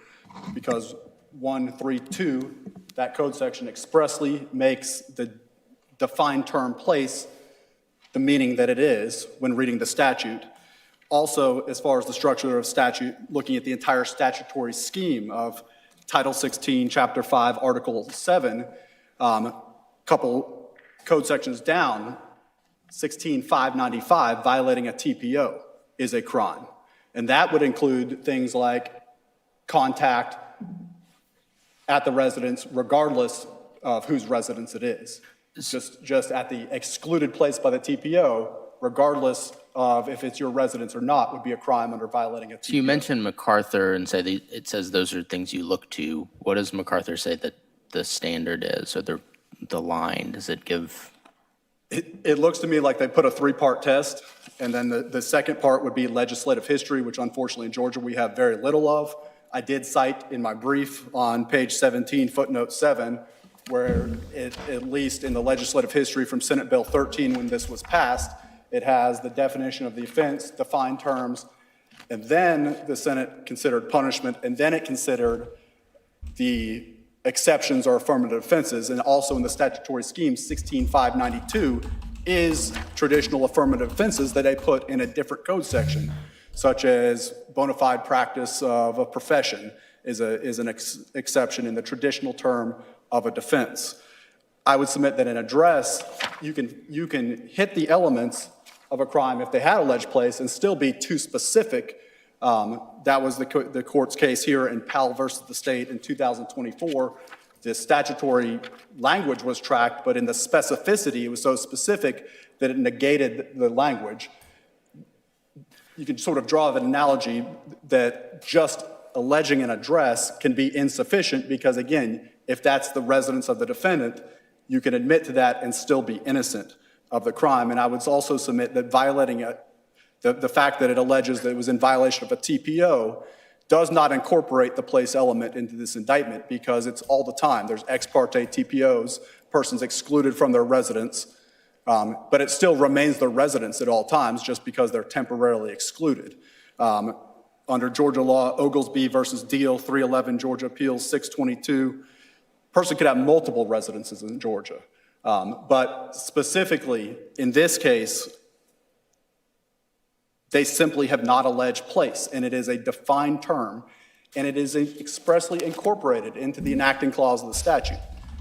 because 132, that code section expressly makes the defined term place the meaning that it is when reading the statute. Also, as far as the structure of statute, looking at the entire statutory scheme of Title 16, Chapter 5, Article 7, couple code sections down, 16595, violating a TPO is a crime. And that would include things like contact at the residence, regardless of whose residence it is. Just at the excluded place by the TPO, regardless of if it's your residence or not, would be a crime under violating a TPO. So you mentioned MacArthur and say that it says those are things you look to. What does MacArthur say that the standard is, or the line? Does it give? It looks to me like they put a three-part test, and then the second part would be legislative history, which unfortunately in Georgia we have very little of. I did cite in my brief on page 17, footnote 7, where at least in the legislative history from Senate Bill 13 when this was passed, it has the definition of the offense, defined terms, and then the Senate considered punishment, and then it considered the exceptions or affirmative offenses, and also in the statutory scheme, 16592 is traditional affirmative offenses that they put in a different code section, such as bona fide practice of a profession is an exception in the traditional term of a defense. I would submit that in address, you can hit the elements of a crime if they had alleged place and still be too specific. That was the court's case here in Powell versus the state in 2024. The statutory language was tracked, but in the specificity, it was so specific that it negated the language. You can sort of draw an analogy that just alleging an address can be insufficient because, again, if that's the residence of the defendant, you can admit to that and still be innocent of the crime. And I would also submit that violating the fact that it alleges that it was in violation of a TPO does not incorporate the place element into this indictment because it's all the time. There's ex parte TPOs, persons excluded from their residence, but it still remains their residence at all times just because they're temporarily excluded. Under Georgia law, Oglesby versus Deal, 311 Georgia Appeals 622, person could have multiple residences in Georgia. But specifically, in this case, they simply have not alleged place, and it is a defined term, and it is expressly incorporated into the enacting clause of the statute.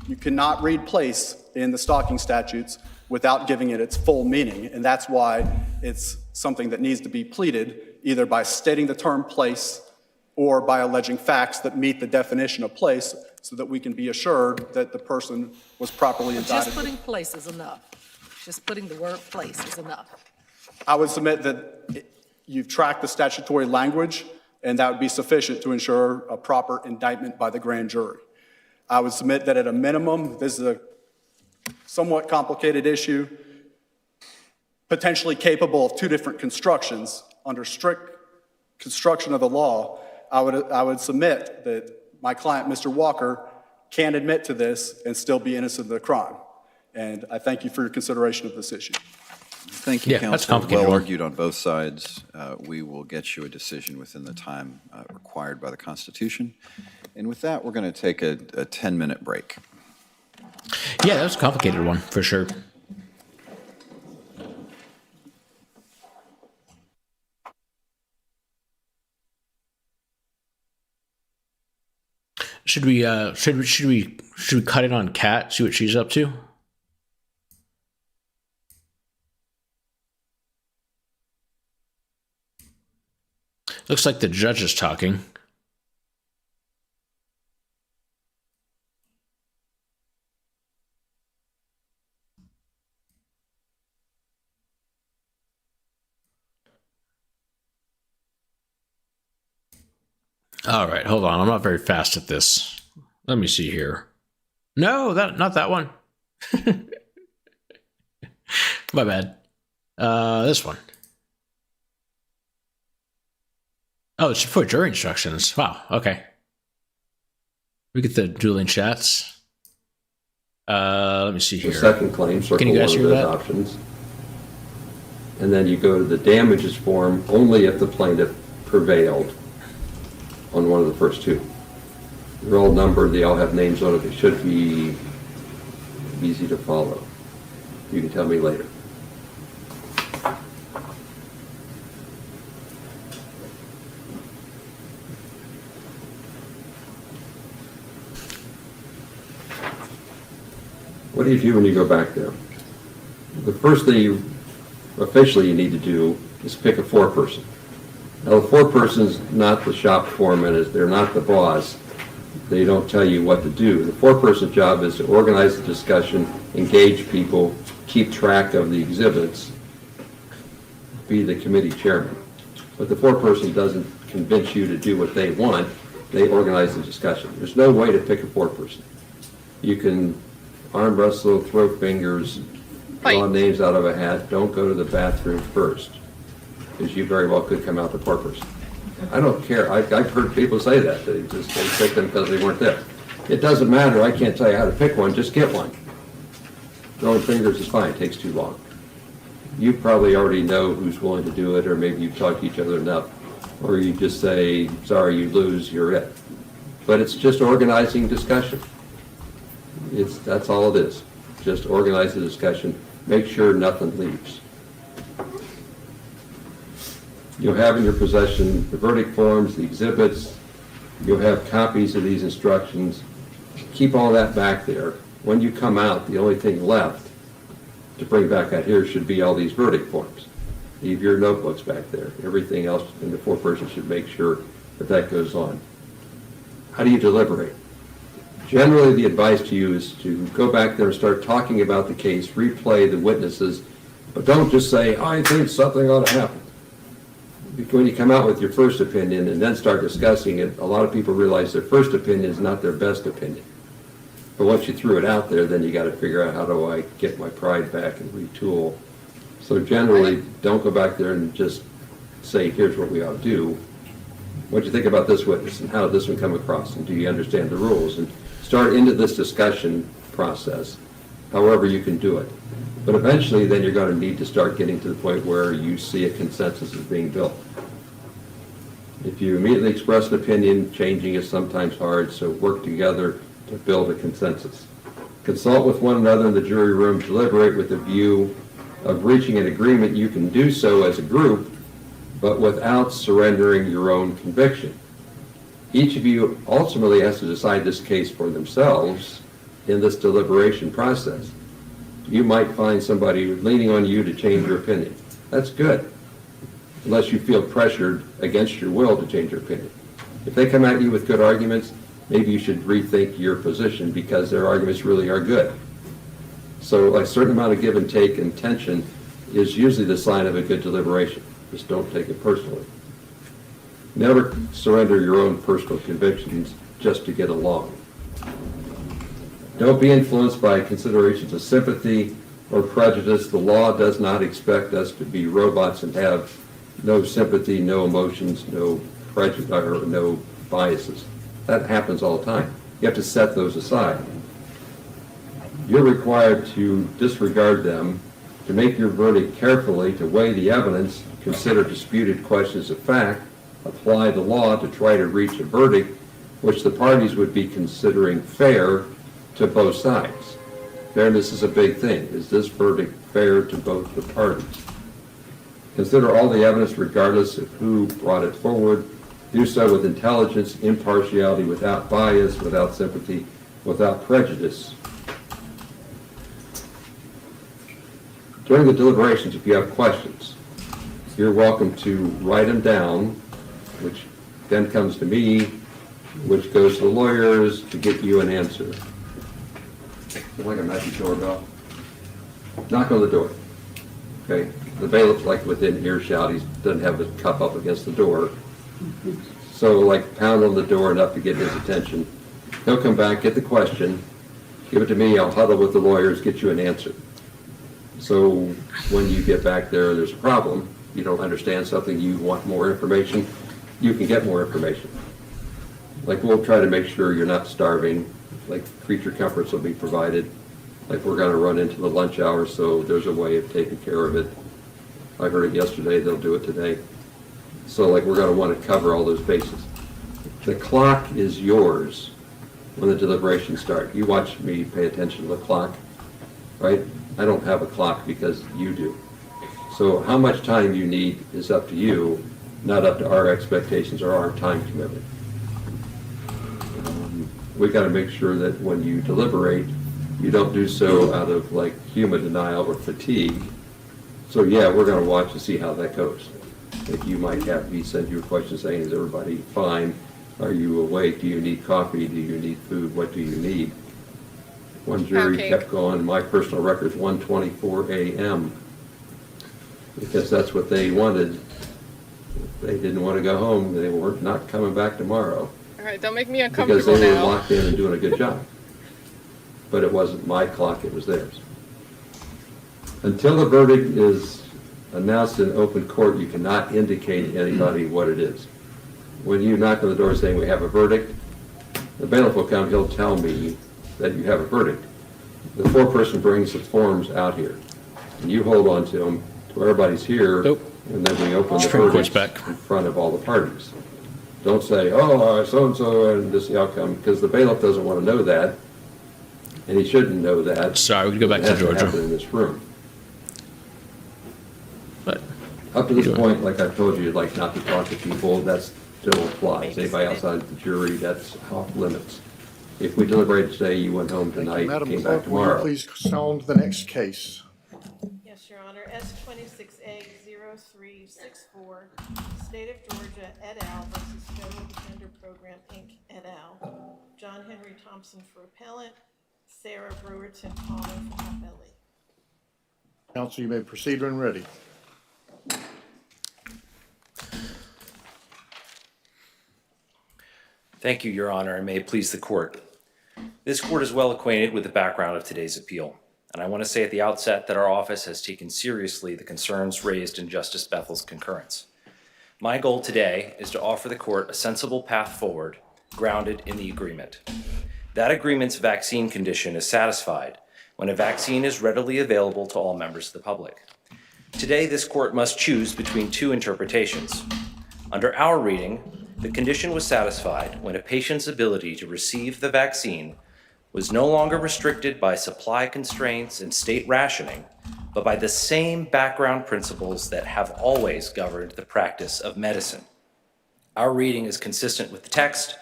You cannot read place in the stalking statutes without giving it its full meaning, and that's why it's something that needs to be pleaded either by stating the term place or by alleging facts that meet the definition of place so that we can be assured that the person was properly indicted. Just putting place is enough. Just putting the word place is enough. I would submit that you've tracked the statutory language, and that would be sufficient to ensure a proper indictment by the grand jury. I would submit that at a minimum, this is a somewhat complicated issue, potentially capable of two different constructions. Under strict construction of the law, I would submit that my client, Mr. Walker, can admit to this and still be innocent of the crime. And I thank you for your consideration of this issue. Thank you, Yeah, that's counsel. complicated. Well argued on both sides. We will get you a decision within the time required by the Constitution. And with that, we're going to take a 10-minute break. Yeah, that was a complicated one, for sure. Should we cut in on Kat, see what she's up to? Looks like the judge is talking. All right, hold on. I'm not very fast at this. Let me see here. No, not that one. My bad. This one. Oh, it's for jury instructions. Wow. Okay. We get the dueling chats. Let me see here. The second claim, circle Can you guys one hear of those that? options. And then you go to the damages form only if the plaintiff prevailed on one of the first two. They're all numbered, they all have names on it, they should be easy to follow. You can tell me later. What do you do when you go back there? The first thing officially you need to do is pick a foreperson. Now, the foreperson's not the shop foreman, they're not the boss. They don't tell you what to do. The foreperson's job is to organize the discussion, engage people, keep track of the exhibits, be the committee chairman. But the foreperson doesn't convince you to do what they want, they organize the discussion. There's no way to pick a foreperson. You can arm wrestle, throw fingers, draw names out of a hat, don't go to the bathroom first, because you very well could come out the foreperson. I don't care. I've heard people say that. They pick them because they weren't there. It doesn't matter. I can't tell you how to pick one. Just get one. Throwing fingers is fine. It takes too long. You probably already know who's willing to do it, or maybe you've talked to each other enough, or you just say, sorry, you lose, you're it. But it's just organizing discussion. That's all it is. Just organize the discussion. Make sure nothing leaves. You'll have in your possession the verdict forms, the exhibits. You'll have copies of these instructions. Keep all that back there. When you come out, the only thing left to bring back out here should be all these verdict forms. Leave your notebooks back there. Everything else in the foreperson should make sure that that goes on. How do you deliberate? Generally, the advice to you is to go back there and start talking about the case, replay the witnesses, but don't just say, I think something ought to happen. When you come out with your first opinion and then start discussing it, a lot of people realize their first opinion is not their best opinion. But once you threw it out there, then you got to figure out, how do I get my pride back and retool? So generally, don't go back there and just say, here's what we ought to do. What do you think about this witness, and how did this one come across, and do you understand the rules? And start into this discussion process, however you can do it. But eventually, then you're going to need to start getting to the point where you see a consensus is being built. If you immediately express an opinion, changing is sometimes hard, so work together to build a consensus. Consult with one another in the jury room, deliberate with a view of reaching an agreement. You can do so as a group, but without surrendering your own conviction. Each of you ultimately has to decide this case for themselves, in this deliberation process. You might find somebody leaning on you to change your opinion. That's good, unless you feel pressured against your will to change your opinion. If they come at you with good arguments, maybe you should rethink your position because their arguments really are good. So a certain amount of give and take and tension is usually the sign of a good deliberation. Just don't take it personally. Never surrender your own personal convictions just to get along. Don't be influenced by considerations of sympathy or prejudice. The law does not expect us to be robots and have no sympathy, no emotions, no prejudice, or no biases. That happens all the time. You have to set those aside. You're required to disregard them, to make your verdict carefully, to weigh the evidence, consider disputed questions of fact, apply the law to try to reach a verdict which the parties would be considering fair to both sides. Fairness is a big thing. Is this verdict fair to both the parties? Consider all the evidence regardless of who brought it forward. Do so with intelligence, impartiality, without bias, without sympathy, without prejudice. During the deliberations, if you have questions, you're welcome to write them down, which then comes to me, which goes to the lawyers to get you an answer. Like a magic doorbell. Knock on the door. Okay? The bailiff's like within earshot. He doesn't have his cup up against the door. So like pound on the door enough to get his attention. He'll come back, get the question, give it to me, I'll huddle with the lawyers, get you an answer. So when you get back there, there's a problem, you don't understand something, you want more information, you can get more information. Like we'll try to make sure you're not starving, like creature comforts will be provided, like we're gonna run into the lunch hour, so there's a way of taking care of it. I heard it yesterday, they'll do it today. So like we're gonna wanna cover all those bases. The clock is yours when the deliberations start. You watch me pay attention to the clock, right? I don't have a clock because you do. So how much time you need is up to you, not up to our expectations or our time commitment. We got to make sure that when you deliberate, you don't do so out of like human denial or fatigue. So yeah, we're going to watch to see how that goes. If you might have me send you a question saying, is everybody fine? Are you awake? Do you need coffee? Do you need food? What do you need? One jury kept going, my personal record is 1:24 a.m. because that's what they wanted. They didn't want to go home. They were not coming back tomorrow. All right, don't make me uncomfortable because they were now. locked in and doing a good job. But it wasn't my clock, it was theirs. Until the verdict is announced in open court, you cannot indicate to anybody what it is. When you knock on the door saying we have a verdict, the bailiff will come, he'll tell me that you have a verdict. The foreperson brings the forms out here, and you hold on to them till everybody's here, and then we open the verdict in front of all the parties. Don't say, oh, so-and-so, and this is the outcome, because the bailiff doesn't want to know that, and he shouldn't know that. Sorry, we can go back to Georgia. In this room. But up to this point, like I've told you, like not to talk to people, that still applies. Anybody outside the jury, that's off limits. If we deliberate today, you went home tonight, Madam came Clerk, back will you tomorrow. please sound the next case? Yes, Your Honor. S26A0364, State of Georgia et al. Versus Federal Defender Program, Inc. et al. John Henry Thompson for appellant, Sarah Brewerton Palmer for appellee. Counsel, you may proceed when ready. Thank you, Your Honor, and may it please the court. This court is well acquainted with the background of today's appeal, and I want to say at the outset that our office has taken seriously the concerns raised in Justice Bethel's concurrence. My goal today is to offer the court a sensible path forward grounded in the agreement. That agreement's vaccine condition is satisfied when a vaccine is readily available to all members of the public. Today, this court must choose between two interpretations. Under our reading, the condition was satisfied when a patient's ability to receive the vaccine was no longer restricted by supply constraints and state rationing, but by the same background principles that have always governed the practice of medicine. Our reading is consistent with the text,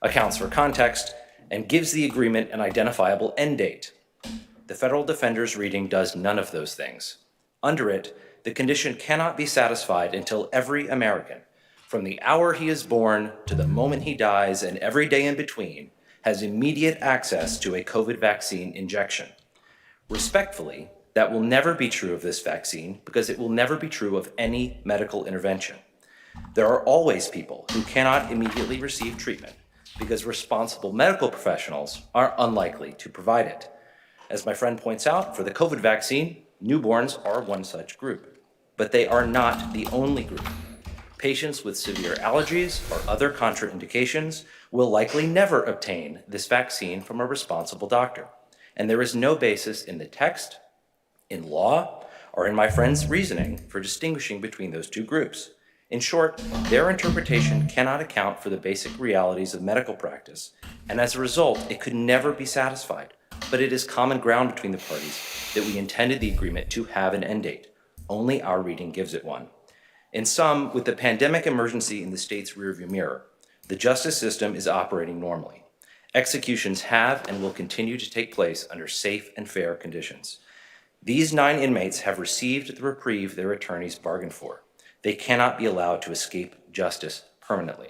accounts for context, and gives the agreement an identifiable end date. The federal defender's reading does none of those things. Under it, the condition cannot be satisfied until every American, from the hour he is born to the moment he dies and every day in between, has immediate access to a COVID vaccine injection. Respectfully, that will never be true of this vaccine because it will never be true of any medical intervention. There are always people who cannot immediately receive treatment because responsible medical professionals are unlikely to provide it. As my friend points out, for the COVID vaccine, newborns are one such group, but they are not the only group. Patients with severe allergies or other contraindications will likely never obtain this vaccine from a responsible doctor. And there is no basis in the text, in law, or in my friend's reasoning for distinguishing between those two groups. In short, their interpretation cannot account for the basic realities of medical practice, and as a result, it could never be satisfied. But it is common ground between the parties that we intended the agreement to have an end date. Only our reading gives it one. In sum, with the pandemic emergency in the state's rearview mirror, the justice system is operating normally. Executions have and will continue to take place under safe and fair conditions. These 9 inmates have received the reprieve their attorneys bargained for. They cannot be allowed to escape justice permanently.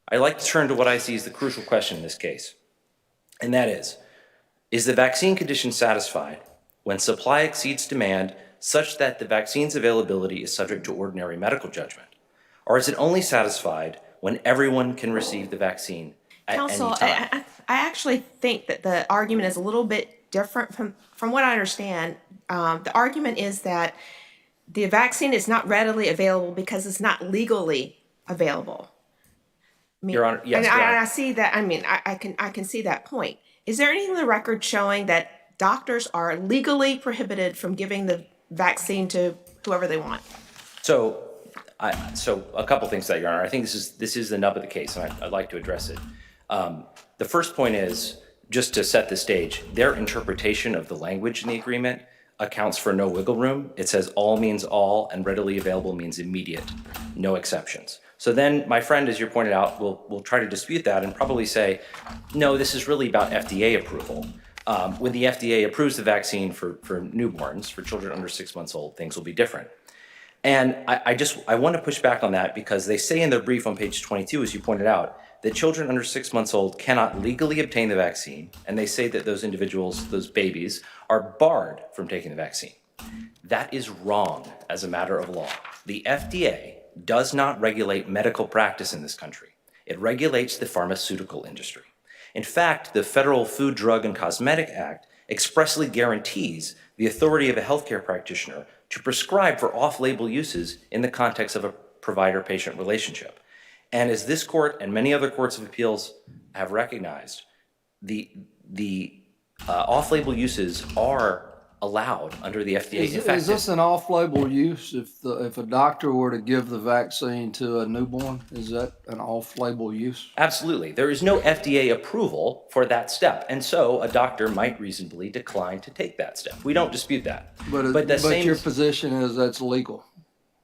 I'd like to turn to what I see as the crucial question in this case, and that is the vaccine condition satisfied when supply exceeds demand such that the vaccine's availability is subject to ordinary medical judgment? Or is it only satisfied when everyone can receive the vaccine at Counsel, any time? I actually think that the argument is a little bit different from what I understand. The argument is that the vaccine is not readily available because it's not legally available. I mean, Your Honor, yes, Your and Honor. I see that. I mean, I can see that point. Is there anything in the record showing that doctors are legally prohibited from giving the vaccine to whoever they want? So a couple things that, Your Honor. I think this is the nub of the case, and I'd like to address it. The first point is, just to set the stage, their interpretation of the language in the agreement accounts for no wiggle room. It says all means all, and readily available means immediate, no exceptions. So then my friend, as you pointed out, will try to dispute that and probably say, no, this is really about FDA approval. When the FDA approves the vaccine for newborns, for children under 6 months old, things will be different. And I want to push back on that because they say in their brief on page 22, as you pointed out, that children under 6 months old cannot legally obtain the vaccine, and they say that those individuals, those babies, are barred from taking the vaccine. That is wrong as a matter of law. The FDA does not regulate medical practice in this country. It regulates the pharmaceutical industry. In fact, the Federal Food, Drug, and Cosmetic Act expressly guarantees the authority of a healthcare practitioner to prescribe for off-label uses in the context of a provider-patient relationship. And as this court and many other courts of appeals have recognized, the off-label uses are allowed under the FDA. Is this an off-label use if a doctor were to give the vaccine to a newborn? Is that an off-label use? Absolutely. There is no FDA approval for that step. And so a doctor might reasonably decline to take that step. We don't dispute that. But your position is that's legal.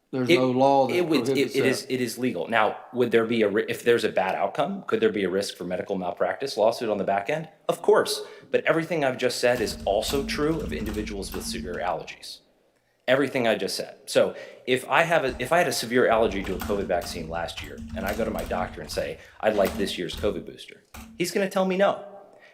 There's no law that prohibits that. It is legal. Now, would there be if there's a bad outcome, could there be a risk for medical malpractice lawsuit on the back end? Of course. But everything I've just said is also true of individuals with severe allergies. Everything I just said. So if I had a severe allergy to a COVID vaccine last year, and I go to my doctor and say, I'd like this year's COVID booster, he's going to tell me no.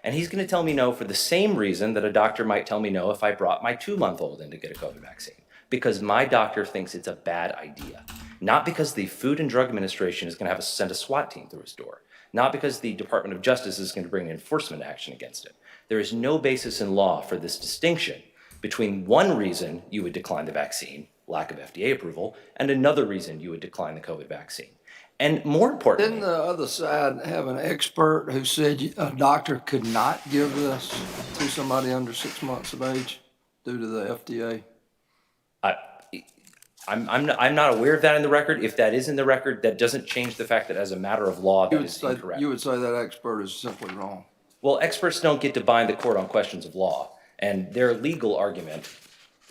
And he's going to tell me no for the same reason that a doctor might tell me no if I brought my 2-month-old in to get a COVID vaccine. Because my doctor thinks it's a bad idea. Not because the Food and Drug Administration is going to send a SWAT team through his door. Not because the Department of Justice is going to bring enforcement action against it. There is no basis in law for this distinction between one reason you would decline the vaccine, lack of FDA approval, and another reason you would decline the COVID vaccine. And more importantly— Didn't the other side have an expert who said a doctor could not give this to somebody under 6 months of age due to the FDA? I'm not aware of that in the record. If that is in the record, that doesn't change the fact that as a matter of law, that is incorrect. You would say that expert is simply wrong. Well, experts don't get to bind the court on questions of law, and their legal argument,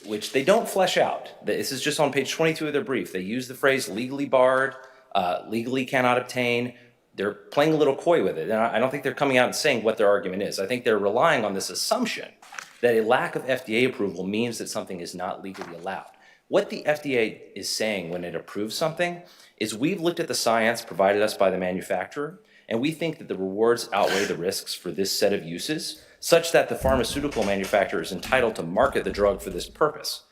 which they don't flesh out, this is just on page 22 of their brief. They use the phrase legally barred, legally cannot obtain. they're playing a little coy with it. And I don't think they're coming out and saying what their argument is. I think they're relying on this assumption that a lack of FDA approval means that something is not legally allowed. What the FDA is saying when it approves something is we've looked at the science provided us by the manufacturer, and we think that the rewards outweigh the risks for this set of uses, such that the pharmaceutical manufacturer is entitled to market the drug for this purpose.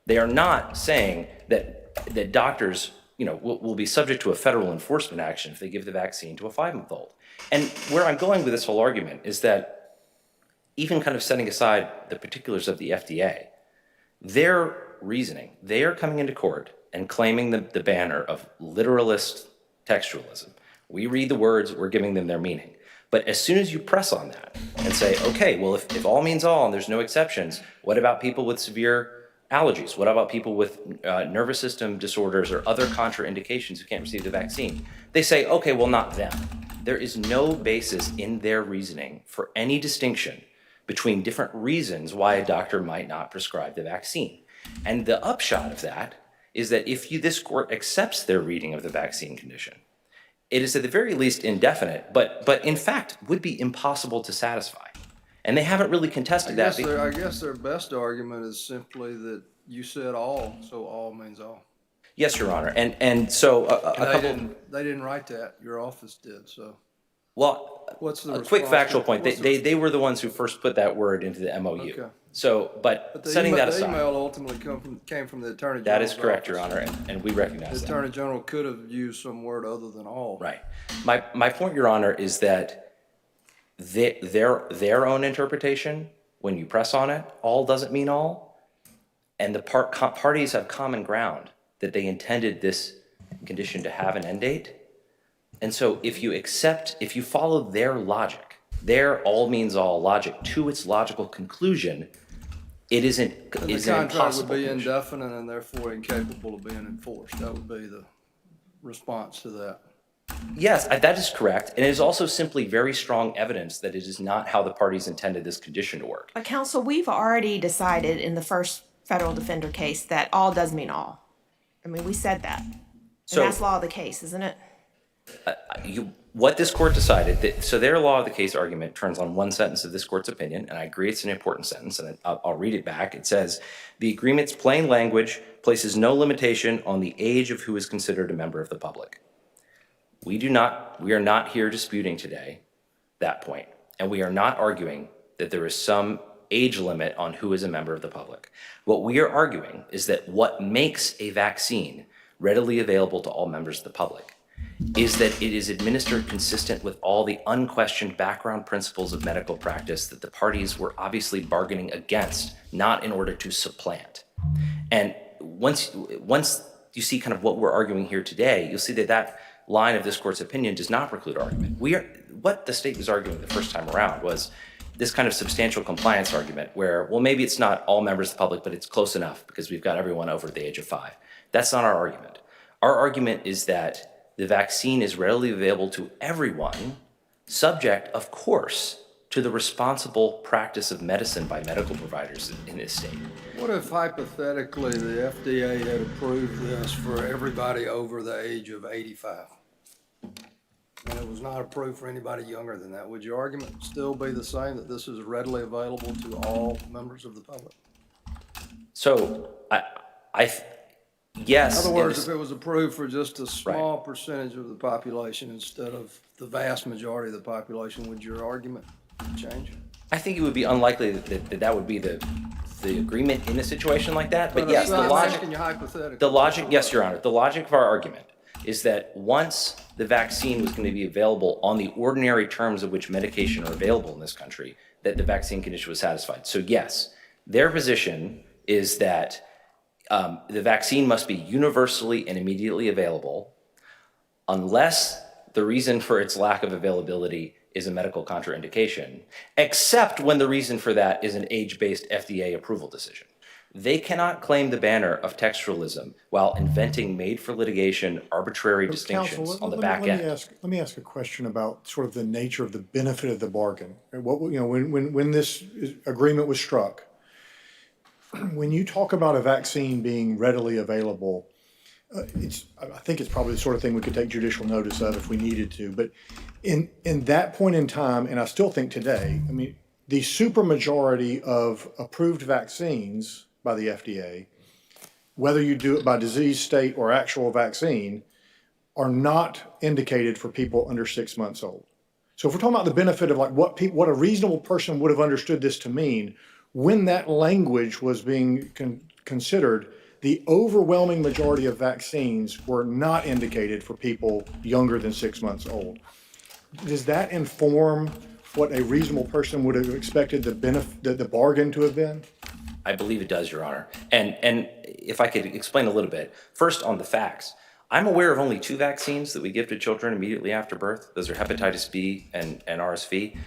They are not saying that doctors, will be subject to a federal enforcement action if they give the vaccine to a 5-month-old. And where I'm going with this whole argument is that even kind of setting aside the particulars of the FDA, their reasoning, they are coming into court and claiming the banner of literalist textualism. We read the words, we're giving them their meaning. But as soon as you press on that and say, okay, well, if all means all and there's no exceptions, what about people with severe allergies? What about people with nervous system disorders or other contraindications who can't receive the vaccine? They say, okay, well, not them. There is no basis in their reasoning for any distinction between different reasons why a doctor might not prescribe the vaccine. And the upshot of that is that if this court accepts their reading of the vaccine condition, it is at the very least indefinite, but in fact would be impossible to satisfy. And they haven't really contested that. I guess their best argument is simply that you said all, so all means all. Yes, Your Honor. And so they didn't write that. Your office did. So. Well, what's the quick factual point. They were the ones who first put that word into the MOU. Okay. So, but setting that aside. The email ultimately came from the Attorney General. That is correct, Your Honor, and we recognize that. The Attorney General could have used some word other than all. Right. My point, Your Honor, is that their own interpretation, when you press on it, all doesn't mean all, and the parties have common ground that they intended this condition to have an end date. And so if you follow their logic, their all means all logic to its logical conclusion, it isn't an impossible the contract would be condition. indefinite and therefore incapable of being enforced. That would be the response to that. Yes, that is correct. And it is also simply very strong evidence that it is not how the parties intended this condition to work. But counsel, we've already decided in the first federal defender case that all does mean all. I mean, we said that. And that's law of the case, isn't it? What this court decided, so their law of the case argument turns on one sentence of this court's opinion, and I agree it's an important sentence, and I'll read it back. It says, the agreement's plain language places no limitation on the age of who is considered a member of the public. We are not here disputing today that point, and we are not arguing that there is some age limit on who is a member of the public. What we are arguing is that what makes a vaccine readily available to all members of the public is that it is administered consistent with all the unquestioned background principles of medical practice that the parties were obviously bargaining against, not in order to supplant. And once you see kind of what we're arguing here today, you'll see that line of this court's opinion does not preclude argument. What the state was arguing the first time around was this kind of substantial compliance argument where, well, maybe it's not all members of the public, but it's close enough because we've got everyone over the age of 5. That's not our argument. Our argument is that the vaccine is readily available to everyone, subject, of course, to the responsible practice of medicine by medical providers in this state. What if hypothetically the FDA had approved this for everybody over the age of 85? And it was not approved for anybody younger than that. Would your argument still be the same, that this is readily available to all members of the public? So, yes. In other words, if it was approved for just a small percentage of the population instead of the vast majority of the population, would your argument change? I think it would be unlikely that would be the agreement in a situation like that. But yes, the logic, yes, Your Honor, the logic of our argument is that once the vaccine was going to be available on the ordinary terms of which medication are available in this country, that the vaccine condition was satisfied. So yes, their position is that the vaccine must be universally and immediately available unless the reason for its lack of availability is a medical contraindication, except when the reason for that is an age-based FDA approval decision. They cannot claim the banner of textualism while inventing made-for-litigation arbitrary distinctions on the back end. Let me ask a question about sort of the nature of the benefit of the bargain. When this agreement was struck, when you talk about a vaccine being readily available, I think it's probably the sort of thing we could take judicial notice of if we needed to. But in that point in time, and I still think today, I mean, the supermajority of approved vaccines by the FDA, whether you do it by disease state or actual vaccine, are not indicated for people under 6 months old. So if we're talking about the benefit of like what a reasonable person would have understood this to mean, when that language was being considered, the overwhelming majority of vaccines were not indicated for people younger than 6 months old. Does that inform what a reasonable person would have expected the bargain to have been? I believe it does, Your Honor. And if I could explain a little bit, first on the facts. I'm aware of only 2 vaccines that we give to children immediately after birth. Those are hepatitis B and RSV.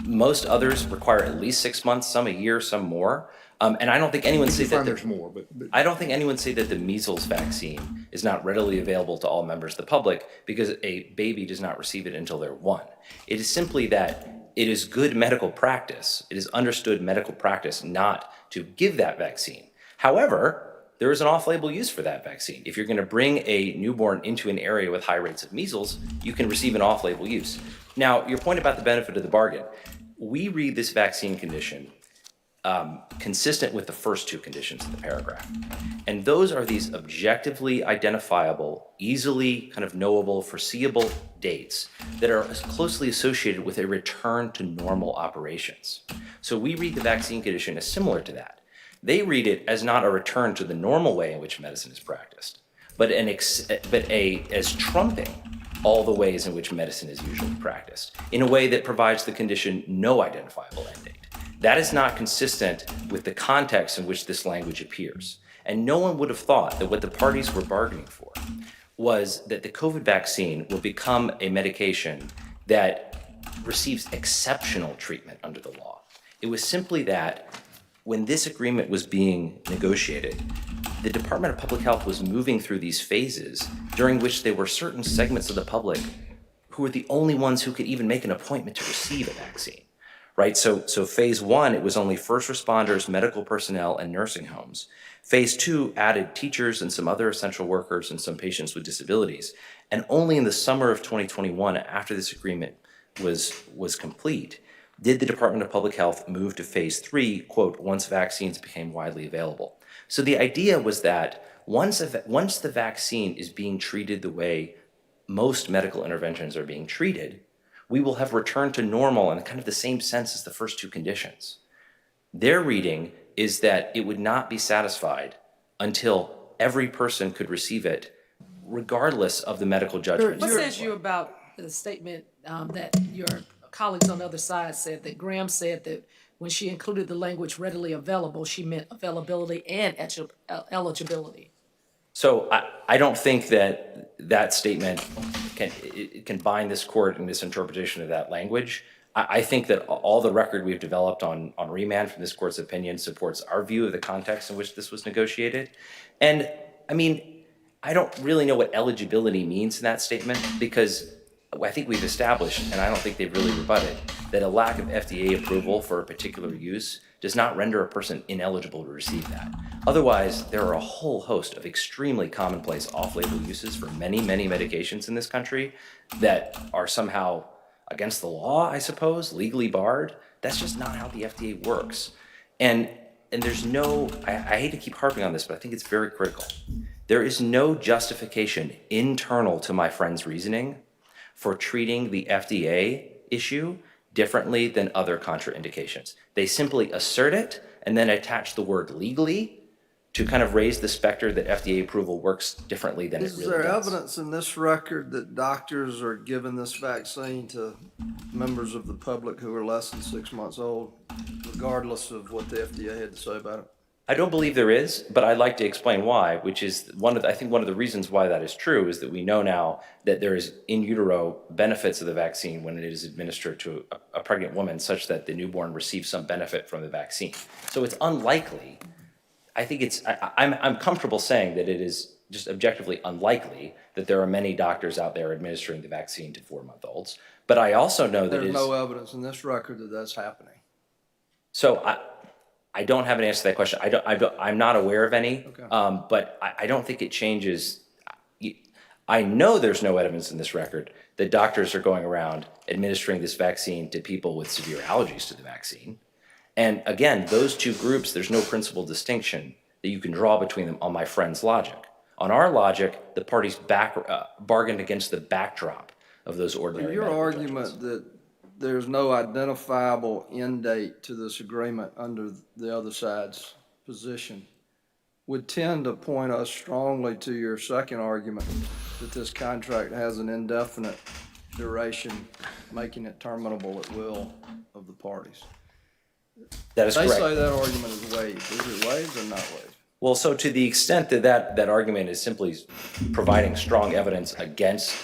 Most others require at least 6 months, some a year, some more. And I don't think anyone say that there's more, but I don't think anyone say that the measles vaccine is not readily available to all members of the public because a baby does not receive it until they're 1. It is simply that it is good medical practice. It is understood medical practice not to give that vaccine. However, there is an off-label use for that vaccine. If you're going to bring a newborn into an area with high rates of measles, you can receive an off-label use. Now, your point about the benefit of the bargain, we read this vaccine condition consistent with the first 2 conditions in the paragraph. And those are these objectively identifiable, easily kind of knowable, foreseeable dates that are closely associated with a return to normal operations. So we read the vaccine condition as similar to that. They read it as not a return to the normal way in which medicine is practiced, but as trumping all the ways in which medicine is usually practiced, in a way that provides the condition no identifiable end date. That is not consistent with the context in which this language appears. And no one would have thought that what the parties were bargaining for was that the COVID vaccine will become a medication that receives exceptional treatment under the law. It was simply that when this agreement was being negotiated, the Department of Public Health was moving through these phases during which there were certain segments of the public who were the only ones who could even make an appointment to receive a vaccine, right? So phase 1, it was only first responders, medical personnel, and nursing homes. Phase 2 added teachers and some other essential workers and some patients with disabilities. And only in the summer of 2021, after this agreement was complete, did the Department of Public Health move to phase 3, quote, once vaccines became widely available. So the idea was that once the vaccine is being treated the way most medical interventions are being treated, we will have returned to normal in kind of the same sense as the first 2 conditions. Their reading is that it would not be satisfied until every person could receive it, regardless of the medical judgment. What says you about the statement that your colleagues on the other side said, that Graham said that when she included the language readily available, she meant availability and eligibility? So I don't think that statement can bind this court in this interpretation of that language. I think that all the record we've developed on remand from this court's opinion supports our view of the context in which this was negotiated. And I mean, I don't really know what eligibility means in that statement, because I think we've established, and I don't think they've really rebutted, that a lack of FDA approval for a particular use does not render a person ineligible to receive that. Otherwise, there are a whole host of extremely commonplace off-label uses for many, many medications in this country that are somehow against the law, I suppose, legally barred. That's just not how the FDA works. And there's no, I hate to keep harping on this, but I think it's very critical. There is no justification internal to my friend's reasoning for treating the FDA issue differently than other contraindications. They simply assert it and then attach the word legally to kind of raise the specter that FDA approval works differently than it really does. Is there evidence in this record that doctors are giving this vaccine to members of the public who are less than 6 months old, regardless of what the FDA had to say about it? I don't believe there is, but I'd like to explain why, which is I think one of the reasons why that is true is that we know now that there is in utero benefits of the vaccine when it is administered to a pregnant woman, such that the newborn receives some benefit from the vaccine. So it's unlikely. I think I'm comfortable saying that it is just objectively unlikely that there are many doctors out there administering the vaccine to 4-month-olds. But I also know that there's no evidence in this record that that's happening. So I don't have an answer to that question. I'm not aware of any, Okay. but I don't think it changes. I know there's no evidence in this record that doctors are going around administering this vaccine to people with severe allergies to the vaccine. And again, those two groups, there's no principal distinction that you can draw between them on my friend's logic. On our logic, the parties bargained against the backdrop of those ordinary Your medical argument judgments. that there's no identifiable end date to this agreement under the other side's position would tend to point us strongly to your second argument that this contract has an indefinite duration, making it terminable at will of the parties. That is correct. They say that argument is waived. Is it waived or not waived? Well, so to the extent that that argument is simply providing strong evidence against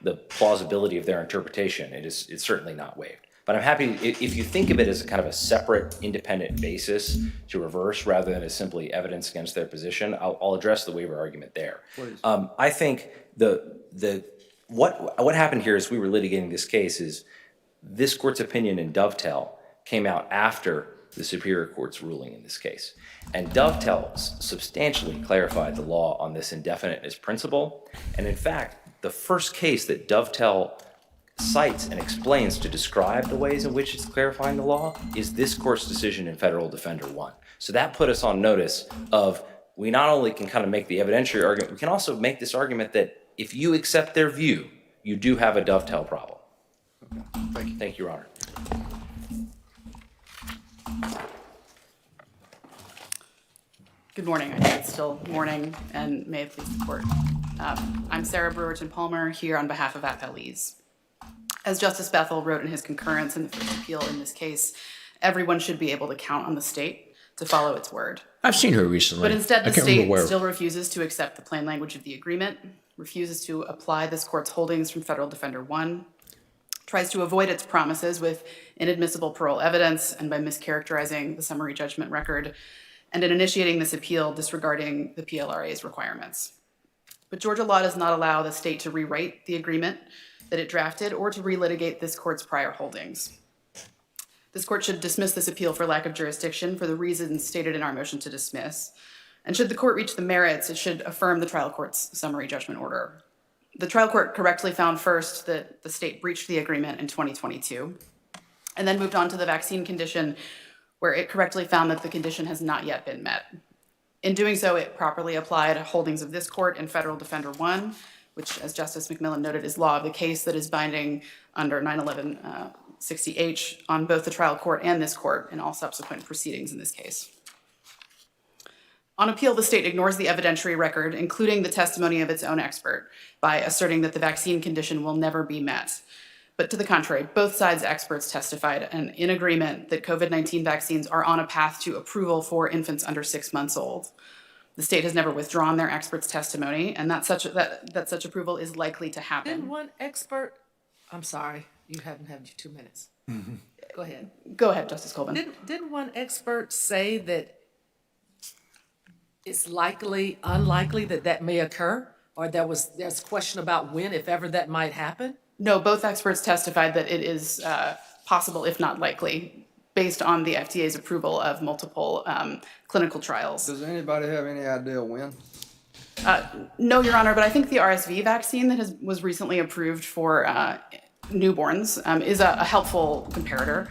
the plausibility of their interpretation, it's certainly not waived. But I'm happy, if you think of it as a kind of a separate, independent basis to reverse rather than as simply evidence against their position, I'll address the waiver argument there. Please. I think what happened here as we were litigating this case is this court's opinion in Dovetail came out after the Superior Court's ruling in this case. And Dovetail substantially clarified the law on this indefiniteness principle. And in fact, the first case that Dovetail cites and explains to describe the ways in which it's clarifying the law is this court's decision in Federal Defender 1. So that put us on notice of, we not only can kind of make the evidentiary argument, we can also make this argument that if you accept their view, you do have a Dovetail problem. Thank you. Thank you, Your Honor. Good morning. I think it's still morning, and may it please the court. I'm Sarah Brewerton-Palmer here on behalf of appellees. As Justice Bethel wrote in his concurrence in the first appeal in this case, everyone should be able to count on the state to follow its word. I've seen her recently. But instead, I the can't remember state where. still refuses to accept the plain language of the agreement, refuses to apply this court's holdings from Federal Defender 1, tries to avoid its promises with inadmissible parole evidence and by mischaracterizing the summary judgment record, and in initiating this appeal, disregarding the PLRA's requirements. But Georgia law does not allow the state to rewrite the agreement that it drafted or to relitigate this court's prior holdings. This court should dismiss this appeal for lack of jurisdiction for the reasons stated in our motion to dismiss. And should the court reach the merits, it should affirm the trial court's summary judgment order. The trial court correctly found first that the state breached the agreement in 2022, and then moved on to the vaccine condition, where it correctly found that the condition has not yet been met. In doing so, it properly applied holdings of this court in Federal Defender 1, which, as Justice McMillan noted, is law of the case that is binding under 911-60H on both the trial court and this court in all subsequent proceedings in this case. On appeal, the state ignores the evidentiary record, including the testimony of its own expert, by asserting that the vaccine condition will never be met. But to the contrary, both sides' experts testified and in agreement that COVID-19 vaccines are on a path to approval for infants under 6 months old. The state has never withdrawn their experts' testimony, and that such approval is likely to happen. Didn't one expert, I'm sorry, you haven't had your 2 minutes. Go ahead. Go ahead, Justice Colvin. Didn't one expert say that it's likely, unlikely that may occur? Or there's question about when, if ever, that might happen? No, both experts testified that it is possible, if not likely, based on the FDA's approval of multiple clinical trials. Does anybody have any idea when? No, Your Honor, but I think the RSV vaccine that was recently approved for newborns is a helpful comparator.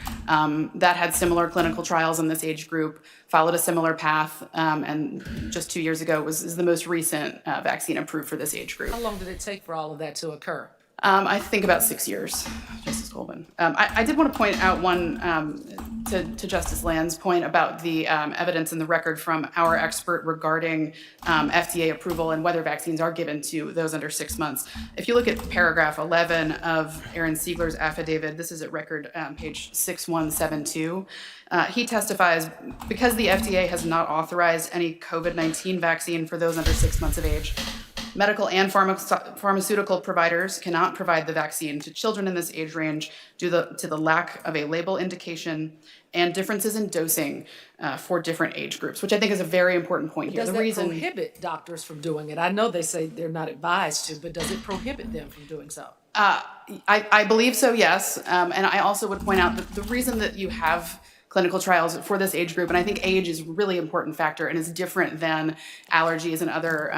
That had similar clinical trials in this age group, followed a similar path, and just 2 years ago is the most recent vaccine approved for this age group. How long did it take for all of that to occur? I think about 6 years, Justice Colvin. I did want to point out one to Justice Land's point about the evidence in the record from our expert regarding FDA approval and whether vaccines are given to those under 6 months. If you look at paragraph 11 of Aaron Siegler's affidavit, this is at record page 6172, he testifies, because the FDA has not authorized any COVID-19 vaccine for those under 6 months of age, medical and pharmaceutical providers cannot provide the vaccine to children in this age range due to the lack of a label indication and differences in dosing for different age groups, which I think is a very important point here. Does that prohibit doctors from doing it? I know they say they're not advised to, but does it prohibit them from doing so? I believe so, yes. And I also would point out that the reason that you have clinical trials for this age group. And I think age is a really important factor and is different than allergies and other